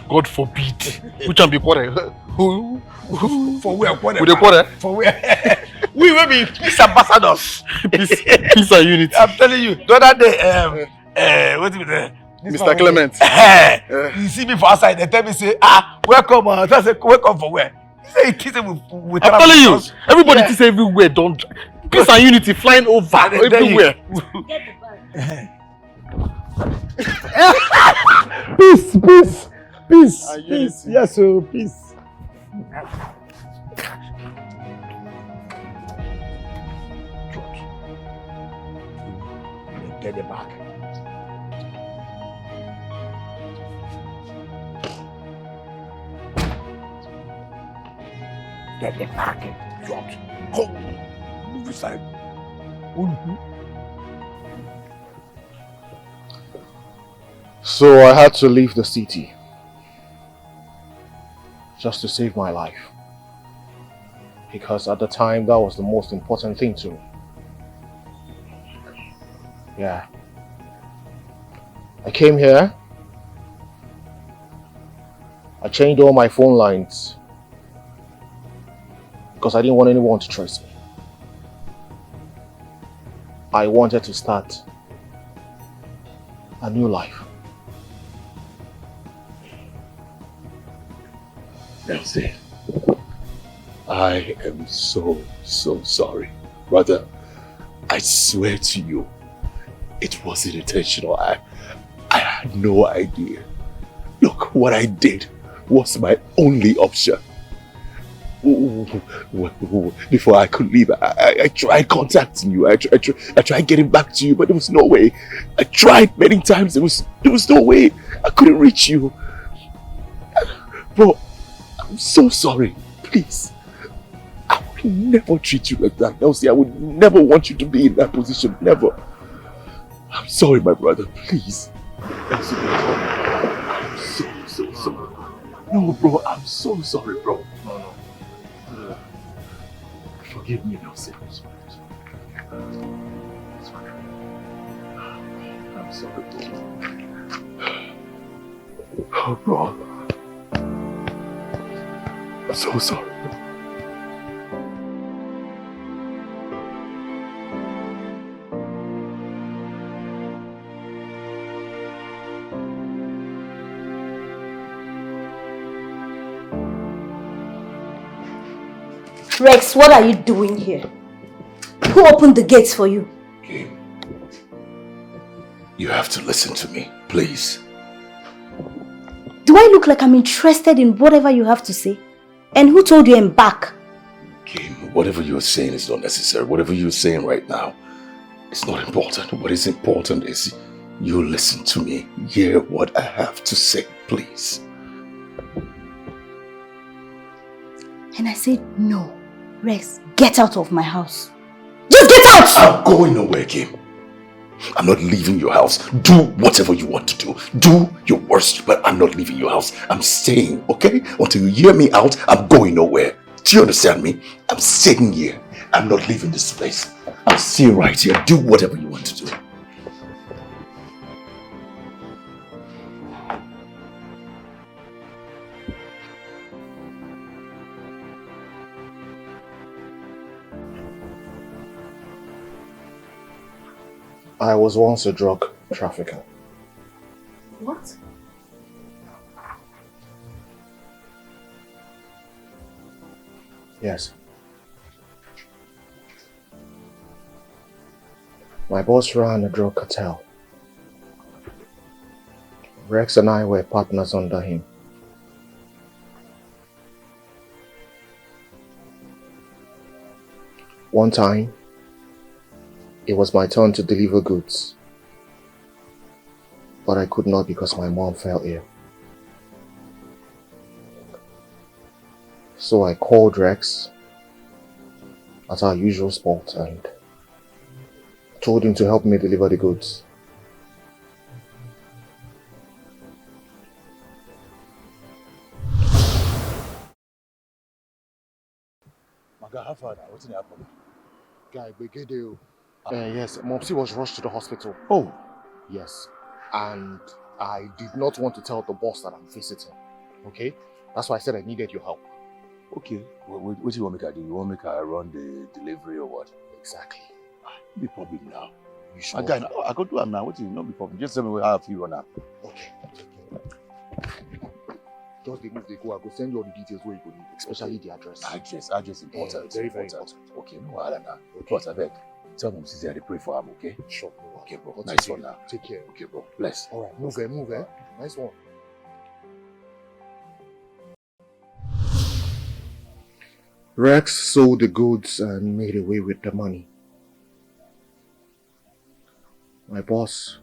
God forbid. Which can be quarrel? For where quarrel? With the quarrel? For where? We will be peace ambassadors. Peace and unity. I'm telling you, the other day, wait a minute. Mr. Clement. You see me for outside, they tell me, say, welcome. I say, welcome for where? He say, it is with I'm telling you, everybody is everywhere. Don't. Peace and unity flying over everywhere. Get the bag. Peace. Yes, so peace. Get it back. Get the packet dropped. Go. Move aside. So I had to leave the city just to save my life. Because at the time, that was the most important thing to me. Yeah. I came here. I changed all my phone lines because I didn't want anyone to trace me. I wanted to start a new life. That's it. I am so sorry. Brother, I swear to you, it wasn't intentional. I had no idea. Look, what I did was my only option. Before I could leave, I tried contacting you. I tried getting back to you, but there was no way. I tried many times. There was no way. I couldn't reach you. Bro, I'm so sorry. Please. I would never treat you like that. Elsie, I would never want you to be in that position. Never. I'm sorry, my brother. Please. Elsie, I'm so sorry. No, bro. I'm so sorry, bro. No. Forgive me, Elsie. I'm sorry. I'm sorry, bro. Oh, bro. I'm so sorry. Rex, what are you doing here? Who opened the gates for you? Kim, you have to listen to me, please. Do I look like I'm interested in whatever you have to say? And who told you I'm back? Kim, whatever you're saying is not necessary. Whatever you're saying right now, it's not important. What is important is you listen to me. Hear what I have to say, please. And I said, no. Rex, get out of my house. Just get out! I'm going nowhere, Kim. I'm not leaving your house. Do whatever you want to do. Do your worst, but I'm not leaving your house. I'm staying, okay? Until you hear me out, I'm going nowhere. Do you understand me? I'm staying here. I'm not leaving this place. I'm staying right here. Do whatever you want to do. I was once a drug trafficker. What? Yes. My boss ran a drug cartel. Rex and I were partners under him. One time, it was my turn to deliver goods, but I could not because my mom fell ill. So I called Rex at our usual spot and told him to help me deliver the goods. My God, how far now? What's in the album? Guy, Begedeo. Yes, Mopsy was rushed to the hospital. Oh. Yes. And I did not want to tell the boss that I'm visiting. Okay? That's why I said I needed your help. Okay. What do you want me to do? You want me to run the delivery or what? Exactly. No be problem now. You sure? Again, I go do it now. What do you no be problem? Just tell me how you run now. Okay. Just the move they go, I go send you all the details where you go need, especially the address. Address important. Very, very important. Okay, no wahala now. But I beg, tell them since they pray for him, okay? Sure. Okay, bro. But Nice one now. Take care. Okay, bro. Bless. All right, move, eh? Nice one. Rex sold the goods and made away with the money. My boss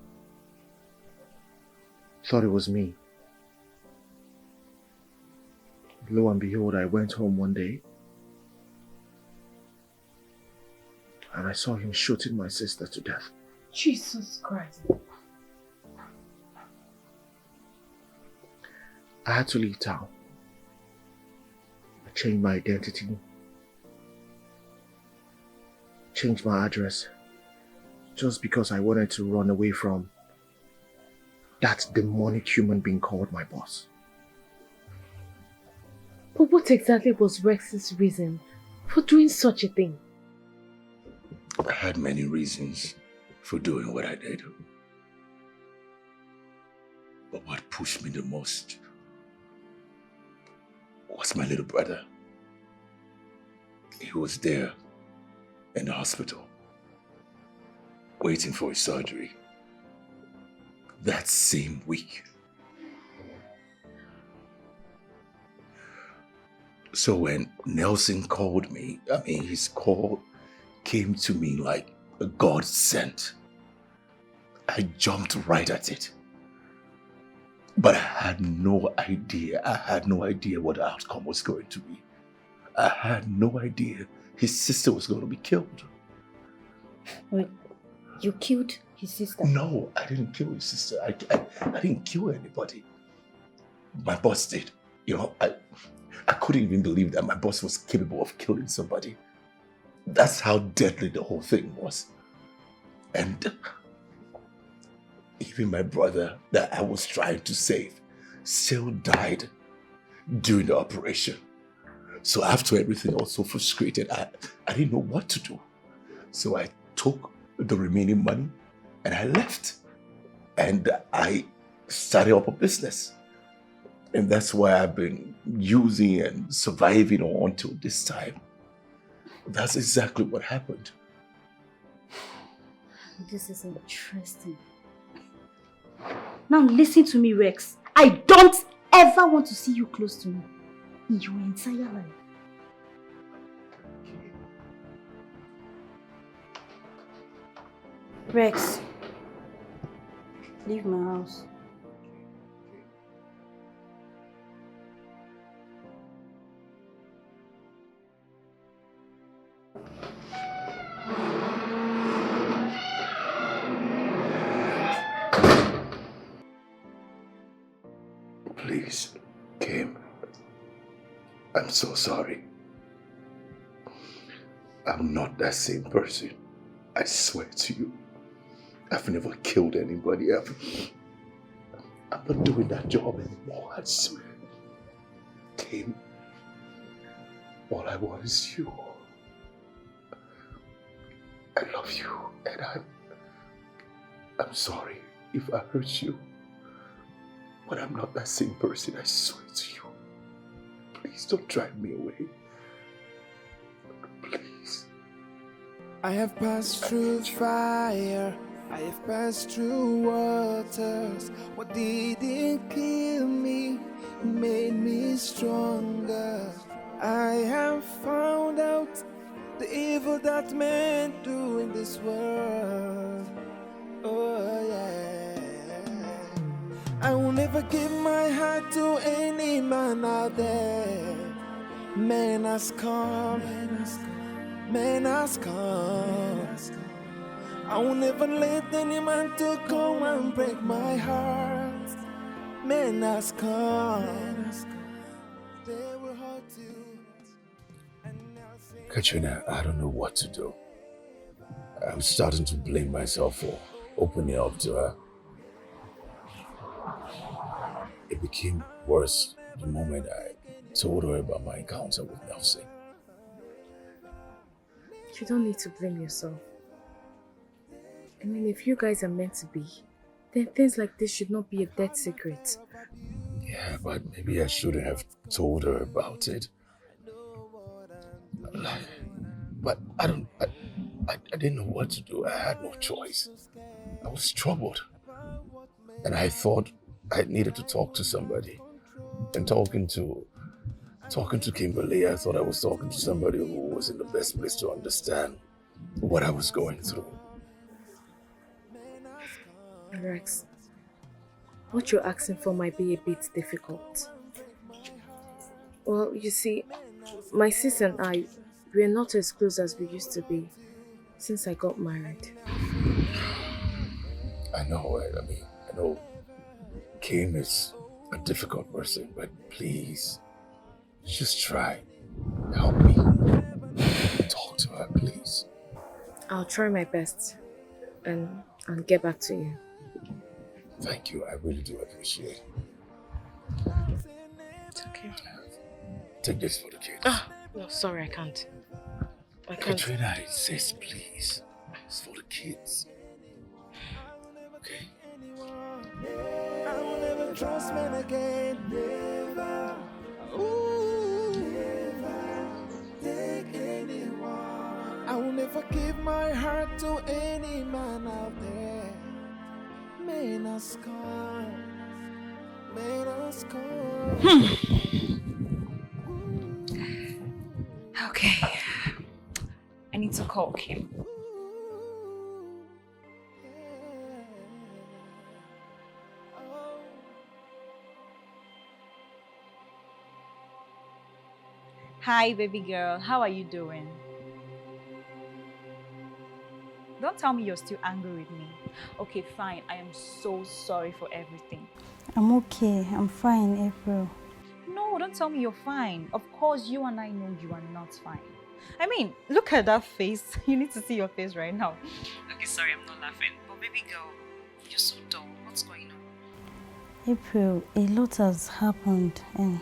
thought it was me. Lo and behold, I went home one day and I saw him shooting my sister to death. Jesus Christ. I had to leave town. I changed my identity, changed my address, just because I wanted to run away from that demonic human being called my boss. But what exactly was Rex's reason for doing such a thing? I had many reasons for doing what I did. But what pushed me the most was my little brother. He was there in the hospital, waiting for his surgery. That same week. So when Nelson called me, his call came to me like a God sent. I jumped right at it. But I had no idea what the outcome was going to be. I had no idea his sister was going to be killed. Wait, you killed his sister? No, I didn't kill his sister. I didn't kill anybody. My boss did. I couldn't even believe that my boss was capable of killing somebody. That's how deadly the whole thing was. And even my brother that I was trying to save still died during the operation. So after everything, I was so frustrated, I didn't know what to do. So I took the remaining money and I left. And I started up a business. And that's why I've been using and surviving until this time. That's exactly what happened. This is interesting. Now listen to me, Rex. I don't ever want to see you close to me in your entire life. Rex, leave my house. Please, Kim. I'm so sorry. I'm not that same person. I swear to you. I've never killed anybody ever. I'm not doing that job anymore, I swear. Kim, all I want is you. I love you, and I'm sorry if I hurt you. But I'm not that same person, I swear to you. Please don't drive me away. Please. I have passed through fire, I have passed through waters. What didn't kill me made me stronger. I have found out the evil that men do in this world. Oh yeah. I will never give my heart to any man out there. Man has come, man has come. I will never let any man to come and break my heart. Man has come, they will hurt you. Katrina, I don't know what to do. I was starting to blame myself for opening up to her. It became worse the moment I told her about my encounter with Nelson. You don't need to blame yourself. I mean, if you guys are meant to be, then things like this should not be a dead secret. Yeah, but maybe I shouldn't have told her about it. But I didn't know what to do. I had no choice. I was troubled. And I thought I needed to talk to somebody. And talking to Kimberly, I thought I was talking to somebody who was in the best place to understand what I was going through. Rex, what you're asking for might be a bit difficult. Well, you see, my sister and I, we're not as close as we used to be since I got married. I know, I know Kim is a difficult person, but please, just try. Help me. Talk to her, please. I'll try my best and get back to you. Thank you, I really do appreciate it. It's okay. Take this for the kids. No, sorry, I can't. I can't. Katrina, it says please. It's for the kids. Okay? I will never trust men again. Never. Ooh. Never take anyone. I will never give my heart to any man out there. Men are scorned. Men are scorned. Okay. I need to call Kim. Hi, baby girl. How are you doing? Don't tell me you're still angry with me. Okay, fine. I am so sorry for everything. I'm okay. I'm fine, April. No, don't tell me you're fine. Of course, you and I know you are not fine. I mean, look at that face. You need to see your face right now. Okay, sorry, I'm not laughing. But baby girl, you're so dull. What's going on? April, a lot has happened and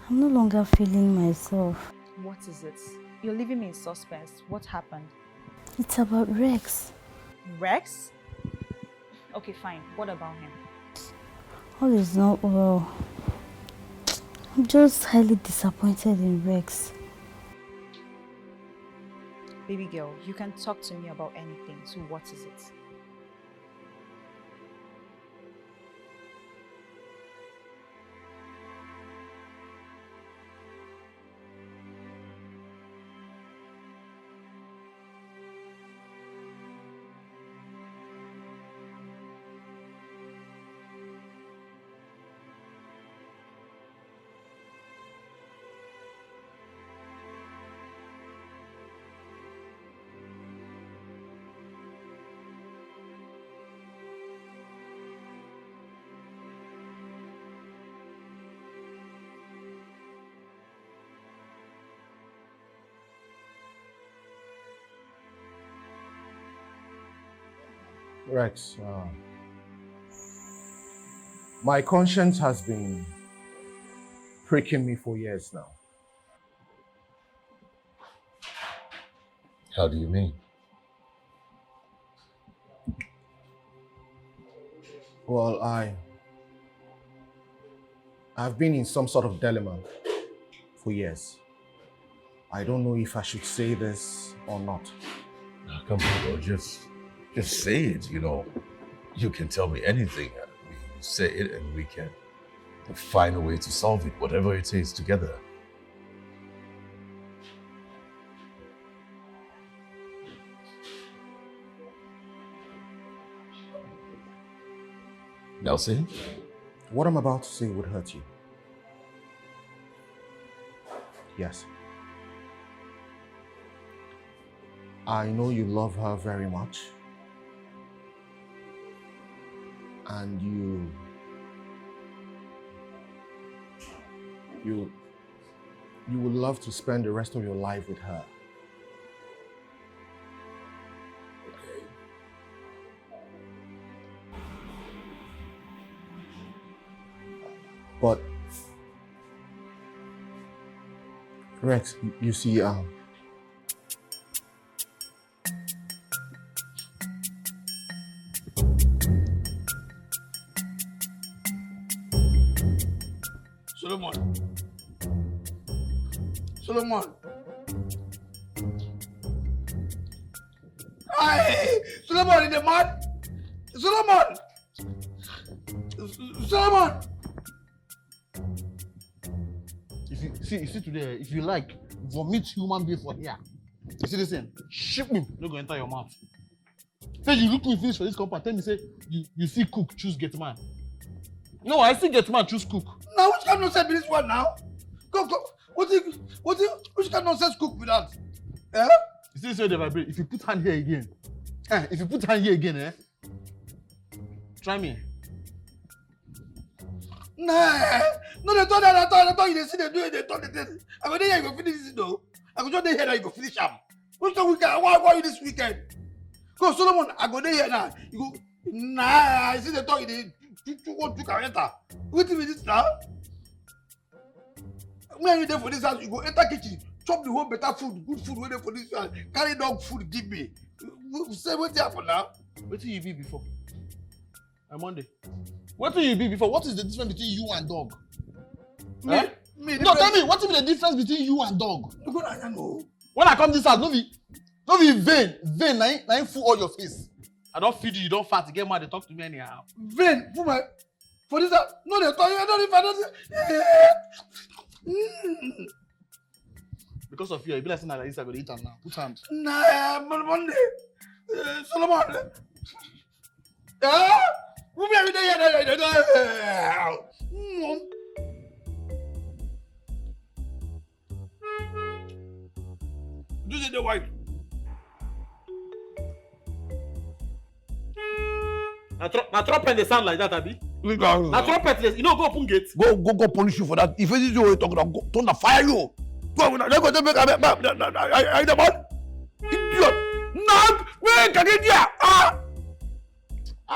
I'm no longer feeling myself. What is it? You're leaving me in suspense. What happened? It's about Rex. Rex? Okay, fine. What about him? All is not well. I'm just highly disappointed in Rex. Baby girl, you can talk to me about anything. So what is it? Rex, my conscience has been pricking me for years now. How do you mean? Well, I've been in some sort of dilemma for years. I don't know if I should say this or not. Now, come on, bro. Just say it, you know. You can tell me anything. We say it and we can find a way to solve it, whatever it is, together. Nelson? What I'm about to say would hurt you. Yes. I know you love her very much. And you would love to spend the rest of your life with her. But Rex, you see, Solomon. Hey, Solomon in the mud. Solomon. Solomon. You see today, if you like, vomit human being for here. You see this thing? Ship me, no go enter your mouth. Say you look me finish for this compound, tell me say you see cook, choose get man. No, I see get man, choose cook. Now which kind of nonsense be this one now? Go. Which kind of nonsense cook with that? Eh? You see this way they vibrate. If you put hand here again, try me. Nah, no, they thought you see they do it, they thought they did. I go there, you go finish this though. I go just there here now, you go finish them. What's the weekend? Why you this weekend? Go Solomon, I go there here now. You go, nah, I see they thought you did. You can enter. Wait a minute now. When you there for this house, you go enter kitchen, chop the whole better food, good food, waiting for this house. Carry dog food, give me. Say what's happen now? What did you be before? On Monday. What did you be before? What is the difference between you and dog? Me, no, tell me, what is the difference between you and dog? I don't know. When I come this house, no be vain, na full all your face. I don't feed you, you don't fat, you get mad, they talk to me anyhow. Vain, for this house, no, they talk, I don't if I don't. Because of you, I be like saying that this I go to eat am now. Put hand. Nah, Monday. Solomon. Move every day. Do the white. Na trumpet they sound like that, Abi. Na trumpet, you know, go open gate. Go punish you for that. If this is what you talking about, go turn the fire you. Go, they go to make I the man. Idiot. Nag, where can get here? A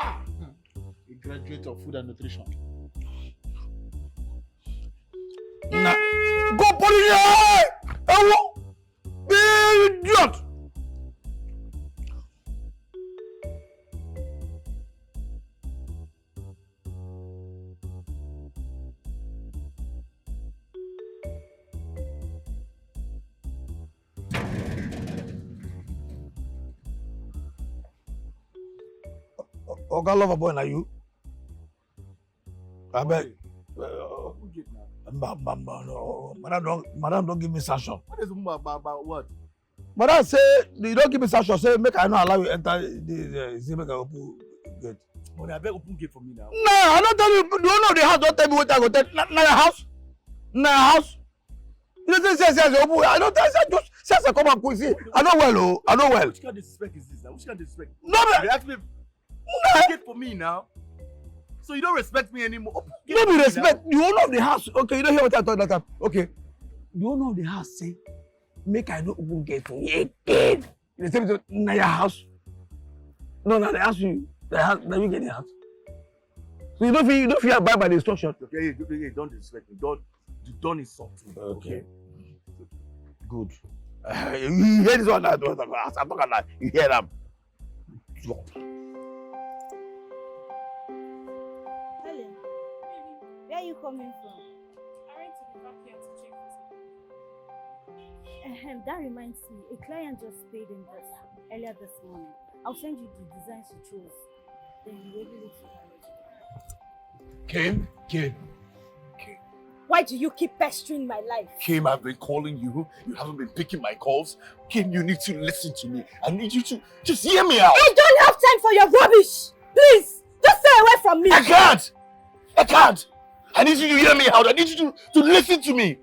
graduate of food and nutrition. Nah. Go punish you. Idiot. Oga lover boy na you? I beg. No. Madam don't give me sanction. What is about what? Madam say you don't give me sanction. Say make I not allow you enter the. Say make I open gate. Money, I beg open gate for me now. No, I don't tell you. You don't know the house. Don't tell me what I go tell. Na your house. Na your house. You don't say open. I don't tell you. Just say come and quick. See, I know well. Oh, I know well. Which kind of disrespect is this now? Which kind of disrespect? No, man. You ask me. Gate for me now. So you don't respect me anymore. No be respect. The owner of the house. Okay, you don't hear what I thought that time. Okay. The owner of the house say, make I no open gate for you again. They say na your house. No, na they ask you. The house, na you get the house. So you don't feel abide by the instruction. Okay, don't disrespect me. Don't insult me. Okay. Good. You hear this one? I'm talking about. You hear them. Helen, where are you coming from? I went to the backyard to check this. That reminds me, a client just paid in this earlier this morning. I'll send you the designs you chose. Then you will be able to manage. Kim. Why do you keep pestering my life? Kim, I've been calling you. You haven't been picking my calls. Kim, you need to listen to me. I need you to just hear me out. I don't have time for your rubbish. Please, just stay away from me. I can't. I need you to hear me out. I need you to listen to me.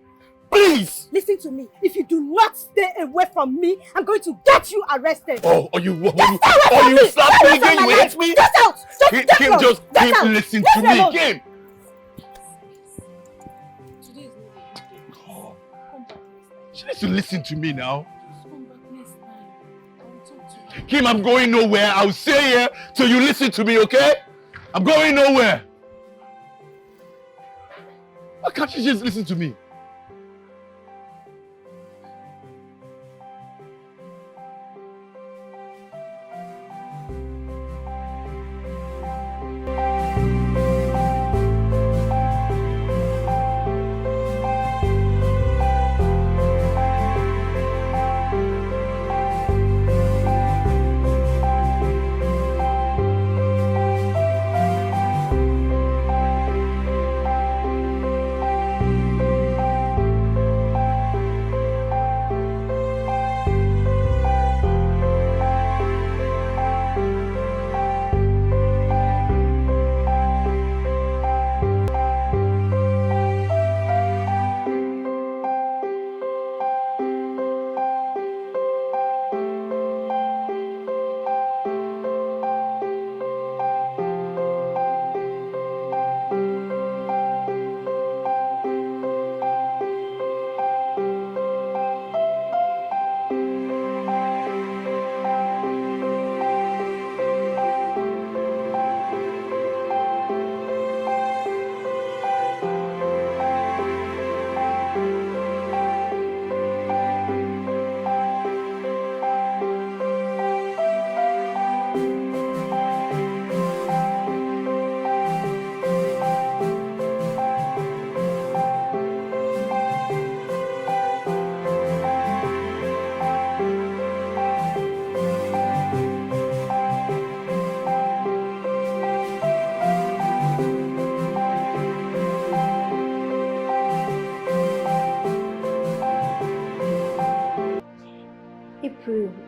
Please. Listen to me. If you do not stay away from me, I'm going to get you arrested. Oh, are you me. slap me again? You hate me? Get out. Kim, just listen to me. Kim. She needs to listen to me now. Kim, I'm going nowhere. I'll stay here till you listen to me, okay? I'm going nowhere. Why can't you just listen to me?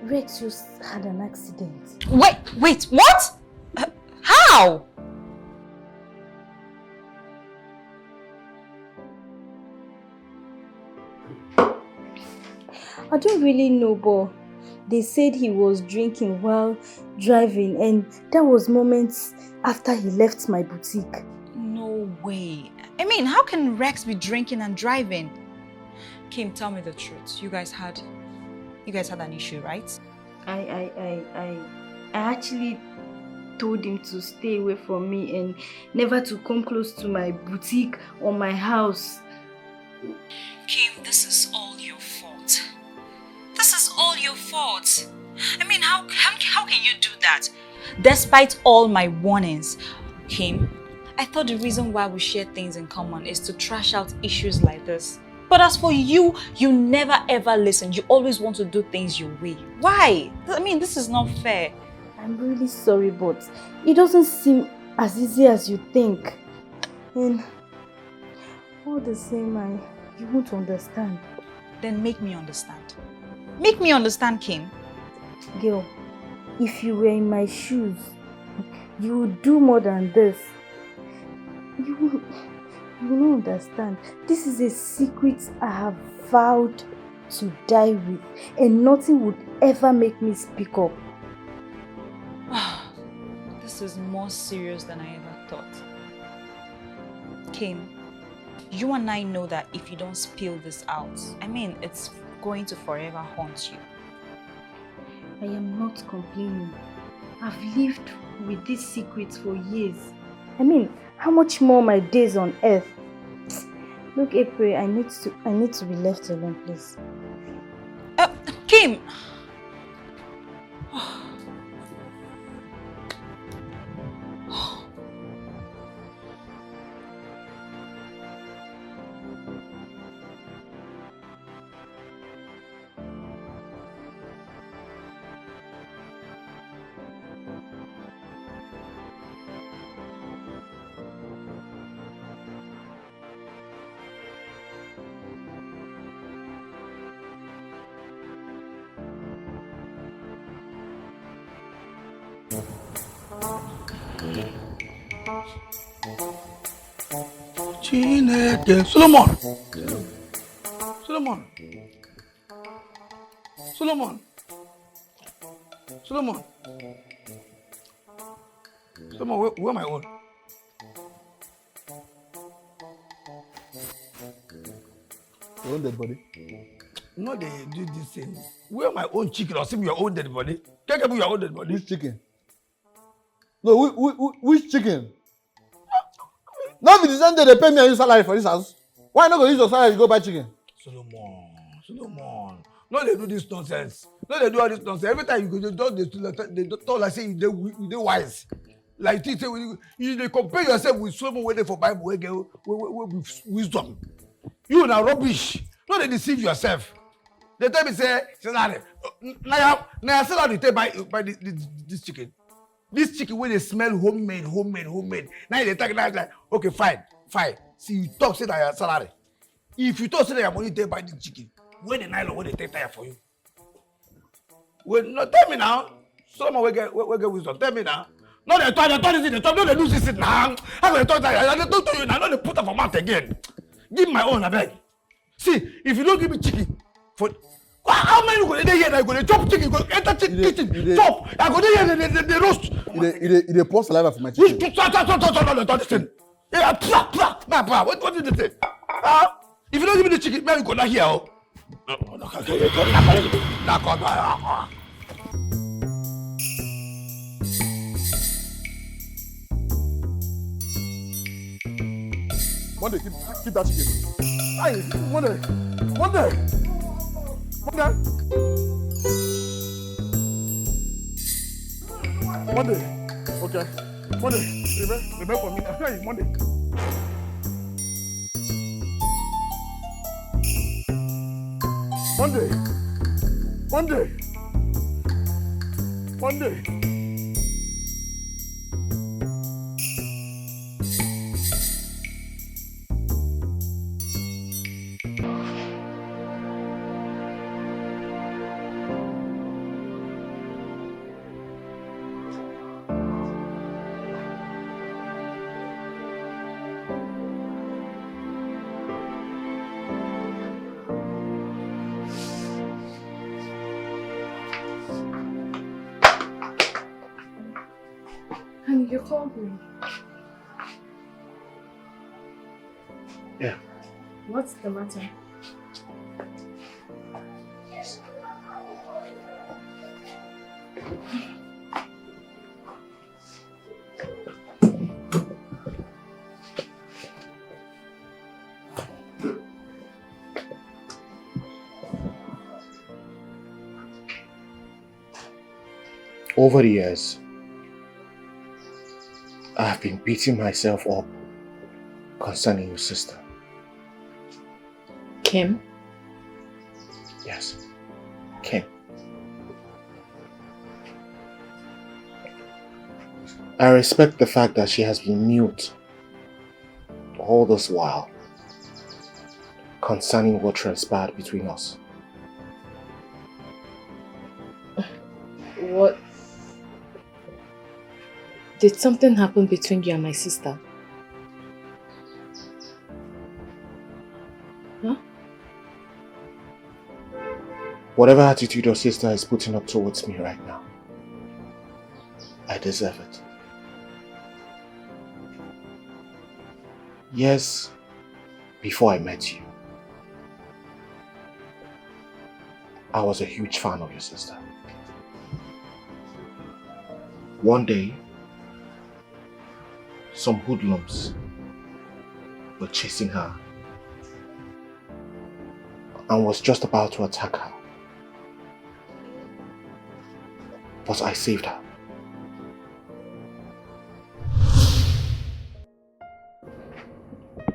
Rex just had an accident. Wait, what? How? I don't really know, but they said he was drinking while driving, and that was moments after he left my boutique. No way. I mean, how can Rex be drinking and driving? Kim, tell me the truth. You guys had an issue, right? I actually told him to stay away from me and never to come close to my boutique or my house. Kim, this is all your fault. This is all your fault. I mean, how can you do that? Despite all my warnings, Kim, I thought the reason why we share things in common is to trash out issues like this. But as for you, you never ever listen. You always want to do things your way. Why? I mean, this is not fair. I'm really sorry, but it doesn't seem as easy as you think. And all the same, you won't understand. Then make me understand. Make me understand, Kim. Girl, if you were in my shoes, you would do more than this. You don't understand. This is a secret I have vowed to die with, and nothing would ever make me speak up. This is more serious than I ever thought. Kim, you and I know that if you don't spill this out, I mean, it's going to forever haunt you. I am not complaining. I've lived with these secrets for years. I mean, how much more my days on earth? Look, April, I need to be left alone, please. Kim! Chineke. Solomon. Solomon. Solomon. Solomon. Solomon, where am I on? Your own dead body? No, they do this thing. Where my own chicken or see your own dead body? Take up your own dead body. Which chicken? No, which chicken? Now be the same day they pay me a salary for this house. Why not go use your salary to go buy chicken? Solomon. No, they do this nonsense. No, they do all this nonsense. Every time you go, they talk like say you dey wise. Like you say, you compare yourself with Solomon waiting for Bible, with wisdom. You are rubbish. No, they deceive yourself. They tell me say, now salary take buy this chicken. This chicken when they smell homemade. Now they talk like, okay, fine. See, you talk say that your salary. If you talk say that your money take buy this chicken, when the nylon when they take tire for you. Well, no, tell me now. Someone will get wisdom. Tell me now. No, they talk this in the talk. No, they lose this now. How they talk that? I talk to you now. No, they put up for mouth again. Give my own, I beg. See, if you don't give me chicken, for how many you go there here? I go to chop chicken, go enter kitchen, chop. I go there here, they roast. It pour saliva for my chicken. Stop this thing. Yeah, nah, what did they say? If you don't give me the chicken, man, you go down here. Monday, keep that chicken. Hey, Monday. Okay. Monday, remember for me. Hey, Monday. Honey, you called me. Yeah. What's the matter? Over the years, I have been beating myself up concerning your sister. Kim? Yes, Kim. I respect the fact that she has been mute all this while concerning what transpired between us. What? Did something happen between you and my sister? Huh? Whatever attitude your sister is putting up towards me right now, I deserve it. Years before I met you, I was a huge fan of your sister. One day, some hoodlums were chasing her and was just about to attack her. But I saved her.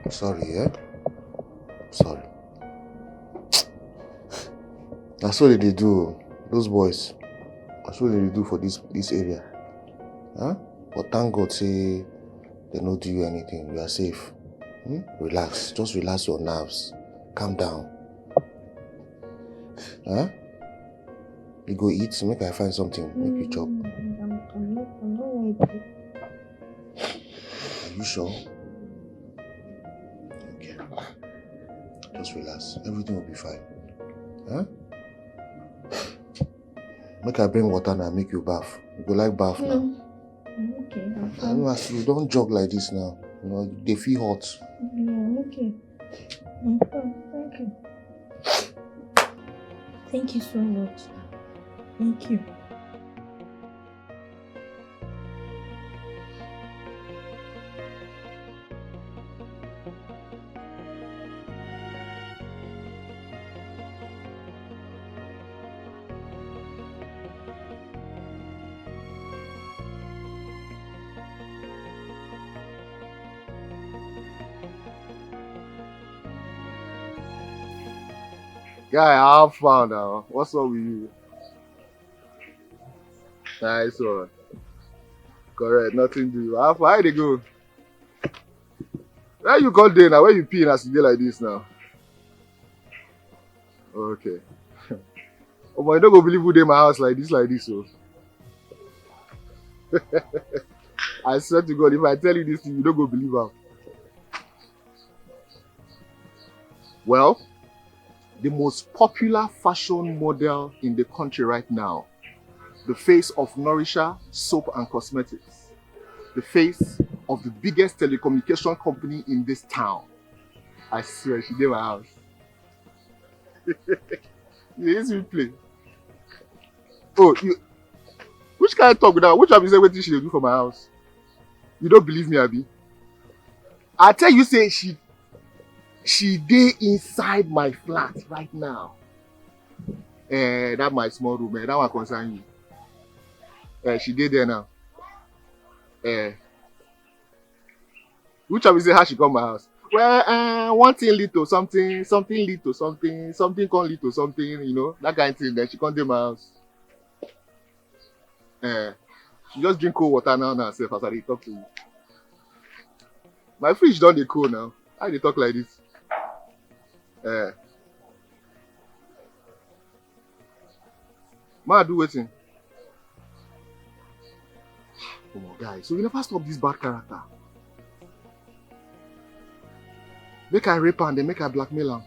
Sorry, yeah? Sorry. That's what they do, those boys. That's what they do for this area. Huh? But thank God, say they don't do you anything. You are safe. Relax. Just relax your nerves. Calm down. Huh? You go eat, make I find something. Make you chop. I'm not hungry. Are you sure? Okay. Just relax. Everything will be fine. Huh? Make I bring water now, make you bath. You go like bath now. I'm okay. I'm I fine. know as you don't jog like this now. You know, they feel hot. Yeah, I'm okay. I'm fine. Thank you. Thank you so much. Thank you. Guy, how far now? What's up with you? Nice one. Correct, nothing to do. How far? How they go? Where you call day now? Where you pee as you day like this now? Okay. Oh, but you don't go believe who dey my house like this, so. I swear to God, if I tell you this thing, you don't go believe her. Well, the most popular fashion model in the country right now, the face of Nourisher Soap and Cosmetics, the face of the biggest telecommunication company in this town. I swear, she did my house. You see me play. Oh, which kind of talk without? Which one is everything she do for my house? You don't believe me, Abi? I tell you, say she dey inside my flat right now. That my small room, that one concern you. She dey there now. Which one is how she come my house? Well, one thing lead to something, something lead to something, something can't lead to something, you know, that kind of thing. Then she can't do my house. She just drink cold water now herself as I talk to you. My fridge don't dey cold now. How they talk like this? Man, do waiting. Come on, guys. So you never stop this bad character. Make I rape and then make I blackmail her.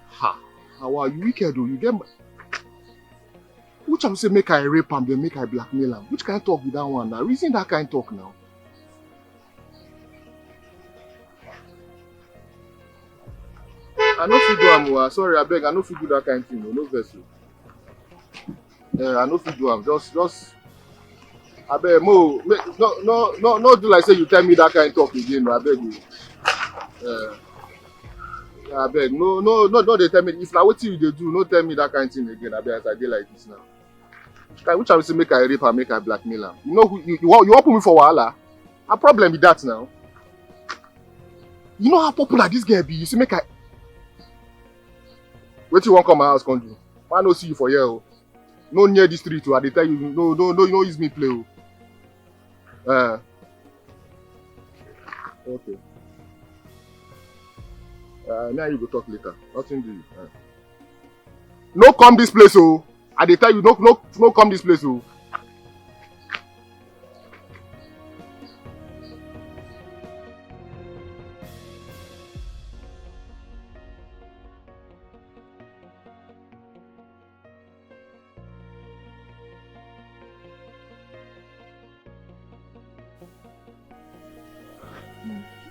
Ha! How are you wicked though? You get which I'm say make I rape and then make I blackmail her. Which kind of talk with that one now? Reason that kind of talk now. I no fit do am. Sorry, I beg. I no fit do that kind of thing. No vessel. I no fit do am. Just. I beg, Mo. No. Do like say you tell me that kind of talk again. I beg you. I beg. No. They tell me if na wetin you dey do. No tell me that kind of thing again. I beg as I dey like this now. Which I will say make I rape and make I blackmail am. You know who you want put me for wahala? A problem with that now. You know how popular this girl be. You see make I. Wait till you won't come my house, come do. I no see you for here. Oh. No near this street. Oh. I dey tell you, no use me play. Oh. Okay. Now you go talk later. Nothing do you. No come this place, oh. I dey tell you, no come this place, oh.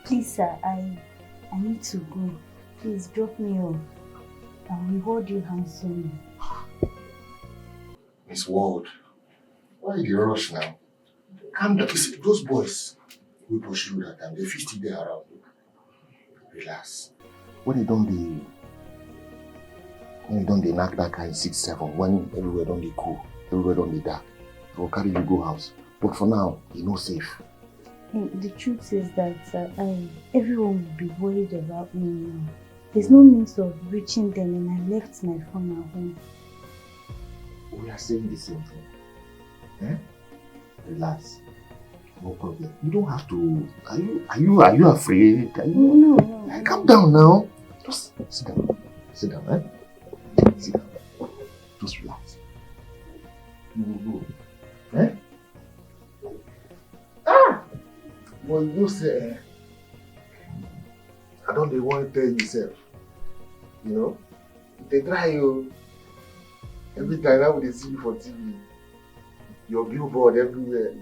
Please, sir, I need to go. Please drop me off. I will reward you handsomely. Miss Ward, why you dey rush now? Calm down. You see, those boys we pursue that time, they fit still there around you. Relax. When you don't dey knock that kind 6-7, when everywhere don't dey cool, everywhere don't dey dark, I will carry you go house. But for now, you're not safe. The truth is that everyone will be worried about me now. There's no means of reaching them and I left my phone at home. We are saying the same thing. Relax. No problem. You don't have to. Are you afraid? No. Calm down now. Just sit down. Sit down, Sit down. Just relax. No. Well, you say, I don't want to tell yourself. You know? They try you. Every time I would see you for TV. Your billboard everywhere.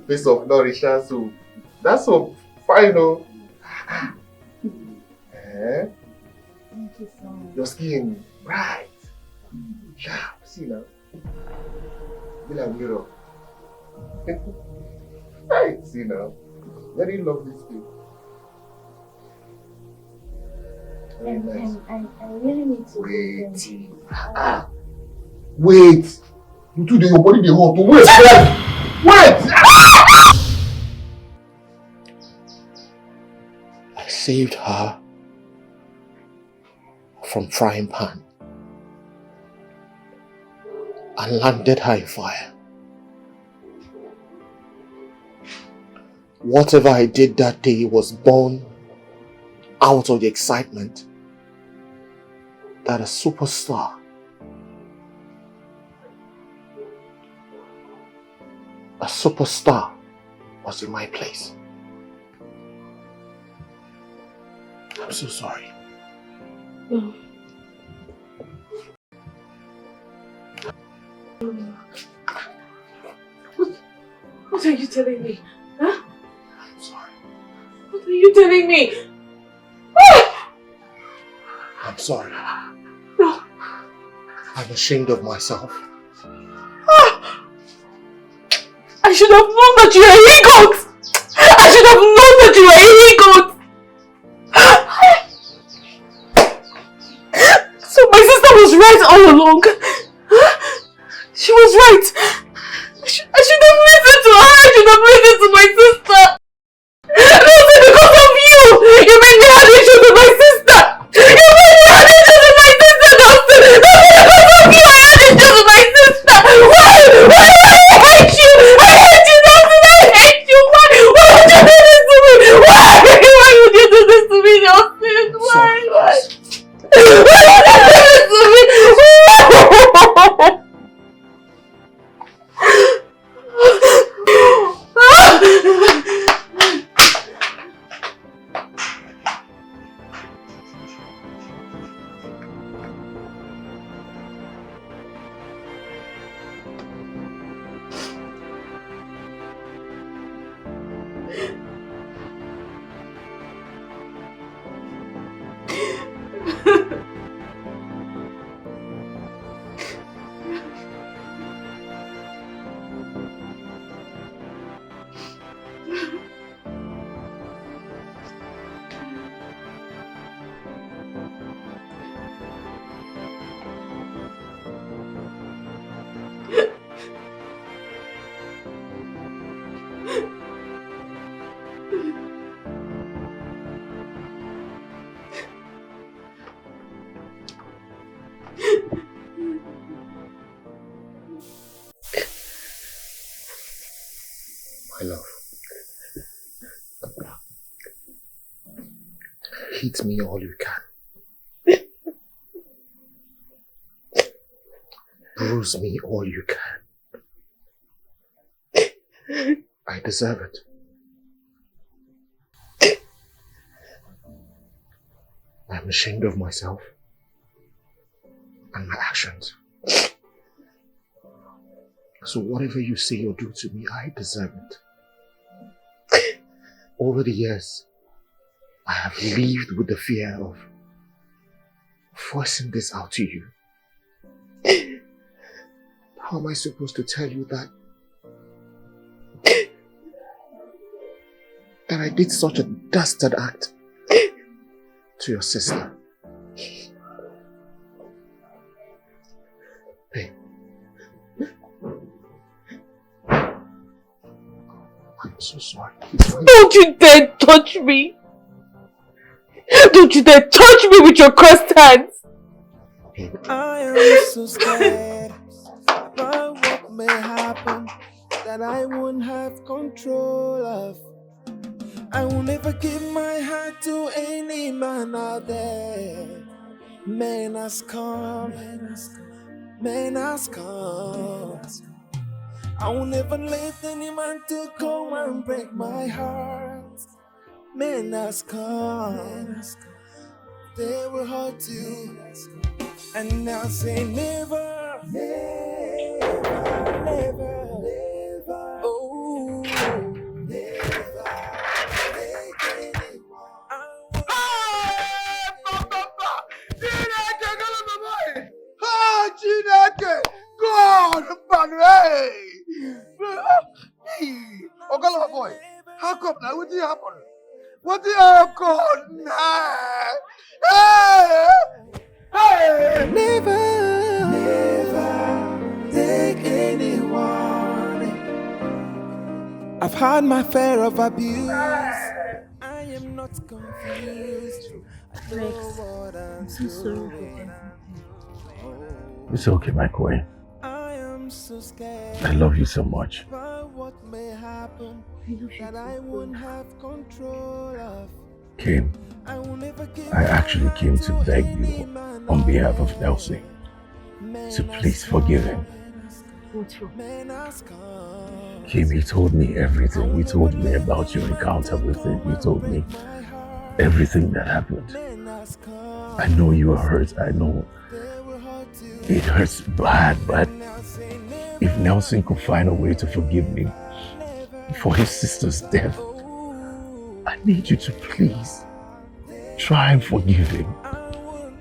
Face of Nourisher soap. That's so fine, though. Thank you so much. Your skin bright. Sharp. See now. Be like mirror. Right, see now. Very lovely skin. I really need to Wait. You two, your body dey hot. Wait. saved her from frying pan and landed her in fire. Whatever I did that day was born out of the excitement that a superstar was in my place. I'm so sorry. No. What are you telling me? Huh? I'm sorry. What are you telling me? I'm sorry. No. I'm ashamed of myself. I should have known that you were a he-goat! I should have known that you were a he-goat! So my sister was right all along. She was right. I should have listened to her. I should have listened to my sister. It was because of you. You made me have issues with my sister. You made me have issues with my sister, Dustin. That's because of you I had issues with my sister. Why? I hate you. I hate you, Dustin. I hate you. Why would you do this to me? Why would you do this to me, Dustin? Why? Why would you do this to me? My love. Hit me all you can. Bruise me all you can. I deserve it. I'm ashamed of myself and my actions. So whatever you say or do to me, I deserve it. Over the years, I have lived with the fear of forcing this out to you. How am I supposed to tell you that I did such a dastard act to your sister? Hey, I'm so sorry. Don't you dare touch me! Don't you dare touch me with your cursed hands! I am so scared about what may happen that I won't have control of. I will never give my heart to any man out there. Man has come, man has come. I will never let any man to come and break my heart. Man has come, they will hurt you. And I'll say never, never, never, never, oh, never, Chineke! God, man, hey! Ogala boy, how come now? What did happen? What did happen? Hey! Hey! never, never take anyone. I've had my fair of abuse. I am not not confused. Rex, I'm so sorry for everything. It's okay, my queen. I am so scared. I love you so much. About what may happen that I won't have control of. Kim, I actually came to beg you on behalf of Nelson to please forgive him. What's wrong? Kim, he told me everything. He told me about your encounter with him. He told me everything that happened. I know you are hurt. I know it hurts bad, but if Nelson could find a way to forgive me for his sister's death, I need you to please try and forgive him.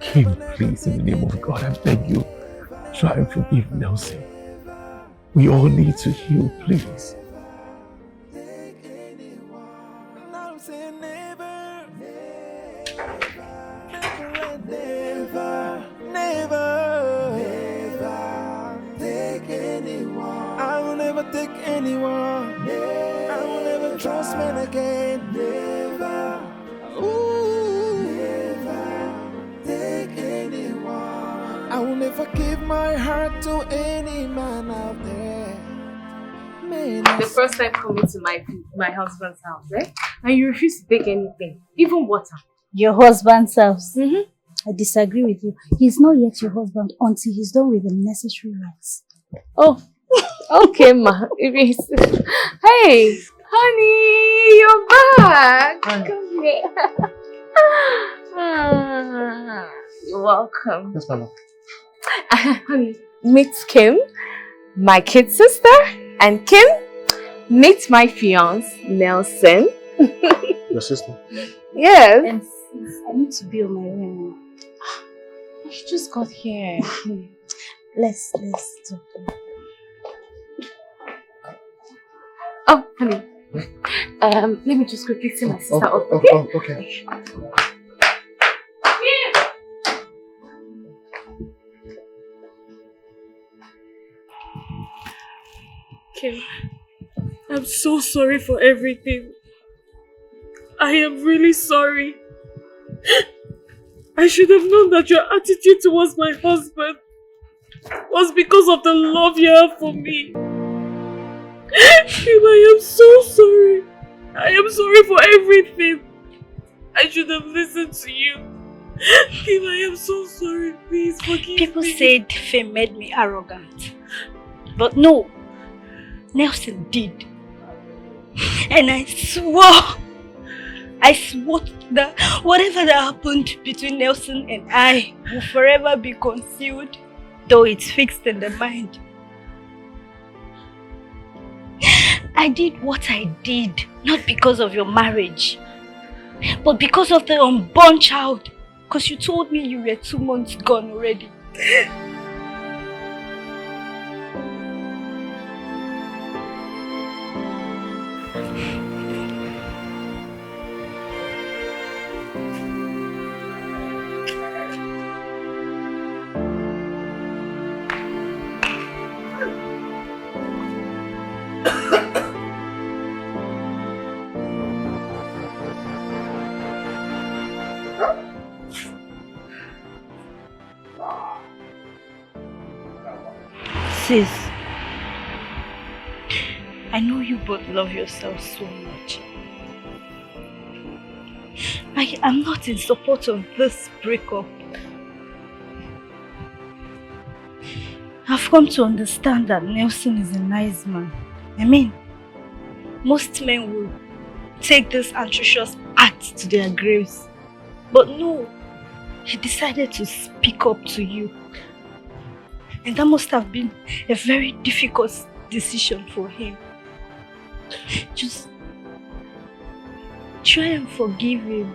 Kim, please, in the name of God, I beg you, try and forgive Nelson. We all need to heal, please. Take anyone. I will never trust men again. Never. Ooh. Never take anyone. I will never give my heart to any man out there. The first time coming to my husband's house, right? And you refuse to take anything, even water. Your husband's house? I disagree with you. He's not yet your husband until he's done with the necessary rites. Oh. Okay, ma. Hey, honey, you're back. Come here. You're welcome. Yes, mama. Honey, meet Kim, my kid sister, and Kim, meet my fiance, Nelson. Your sister? Yes. And I need to be on my way now. You just got here. Let's talk. Oh, honey. Let me just quickly see my sister up, okay? Okay. Kim, I'm so sorry for everything. I am really sorry. I should have known that your attitude towards my husband was because of the love you have for me. Kim, I am so sorry. I am sorry for everything. I should have listened to you. Kim, I am so sorry. Please forgive me. People said fame made me arrogant. But no, Nelson did. And I swore that whatever that happened between Nelson and I will forever be concealed, though it's fixed in the mind. I did what I did, not because of your marriage, but because of the unborn child. Because you told me you were 2 months gone already. Sis, I know you both love yourself so much. I am not in support of this breakup. I've come to understand that Nelson is a nice man. I mean, most men will take this atrocious act to their graves. But no, he decided to speak up to you. And that must have been a very difficult decision for him. Just try and forgive him.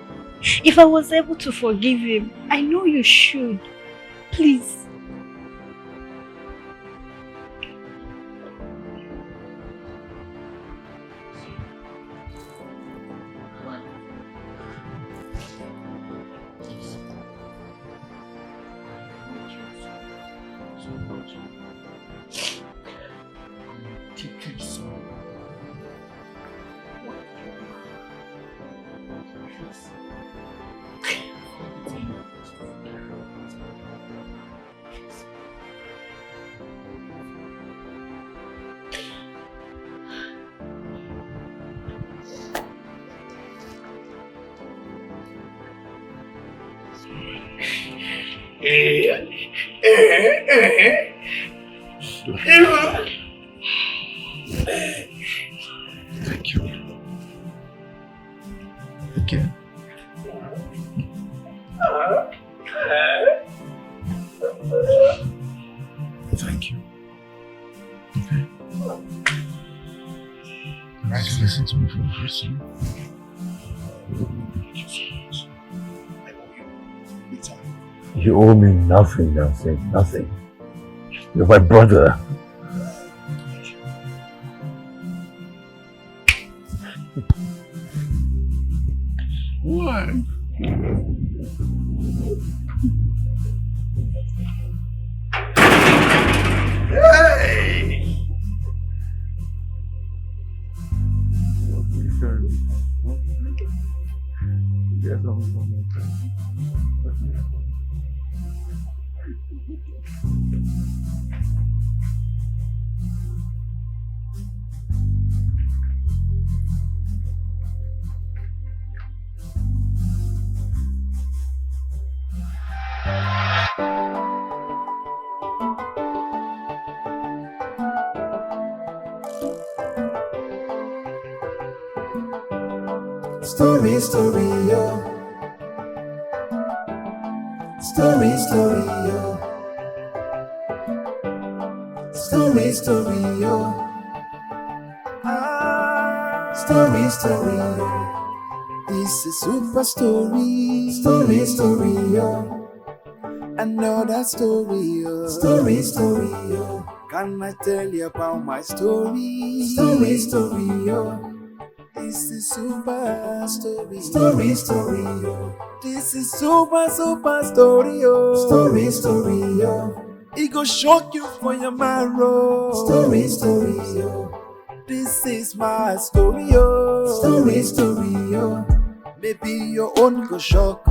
If I was able to forgive him, I know you should. Please. Thank you. Again. Thank you. Okay. Just listen to me for the first time. You owe me nothing, nothing. You're my brother. What? Hey! Story, story, yo. Story, story, yo. Story, story, yo. Story, story, yo. This is super story. Story, story, yo. Another story, yo. Story, story, yo. Can I tell you about my story? Story, story, yo. This is super story. Story, story, yo. This is super story, yo. Story, story, yo. It go shock you for your marrow. Story, story, yo. This is my story, yo. Story, story, yo. Maybe your own go shock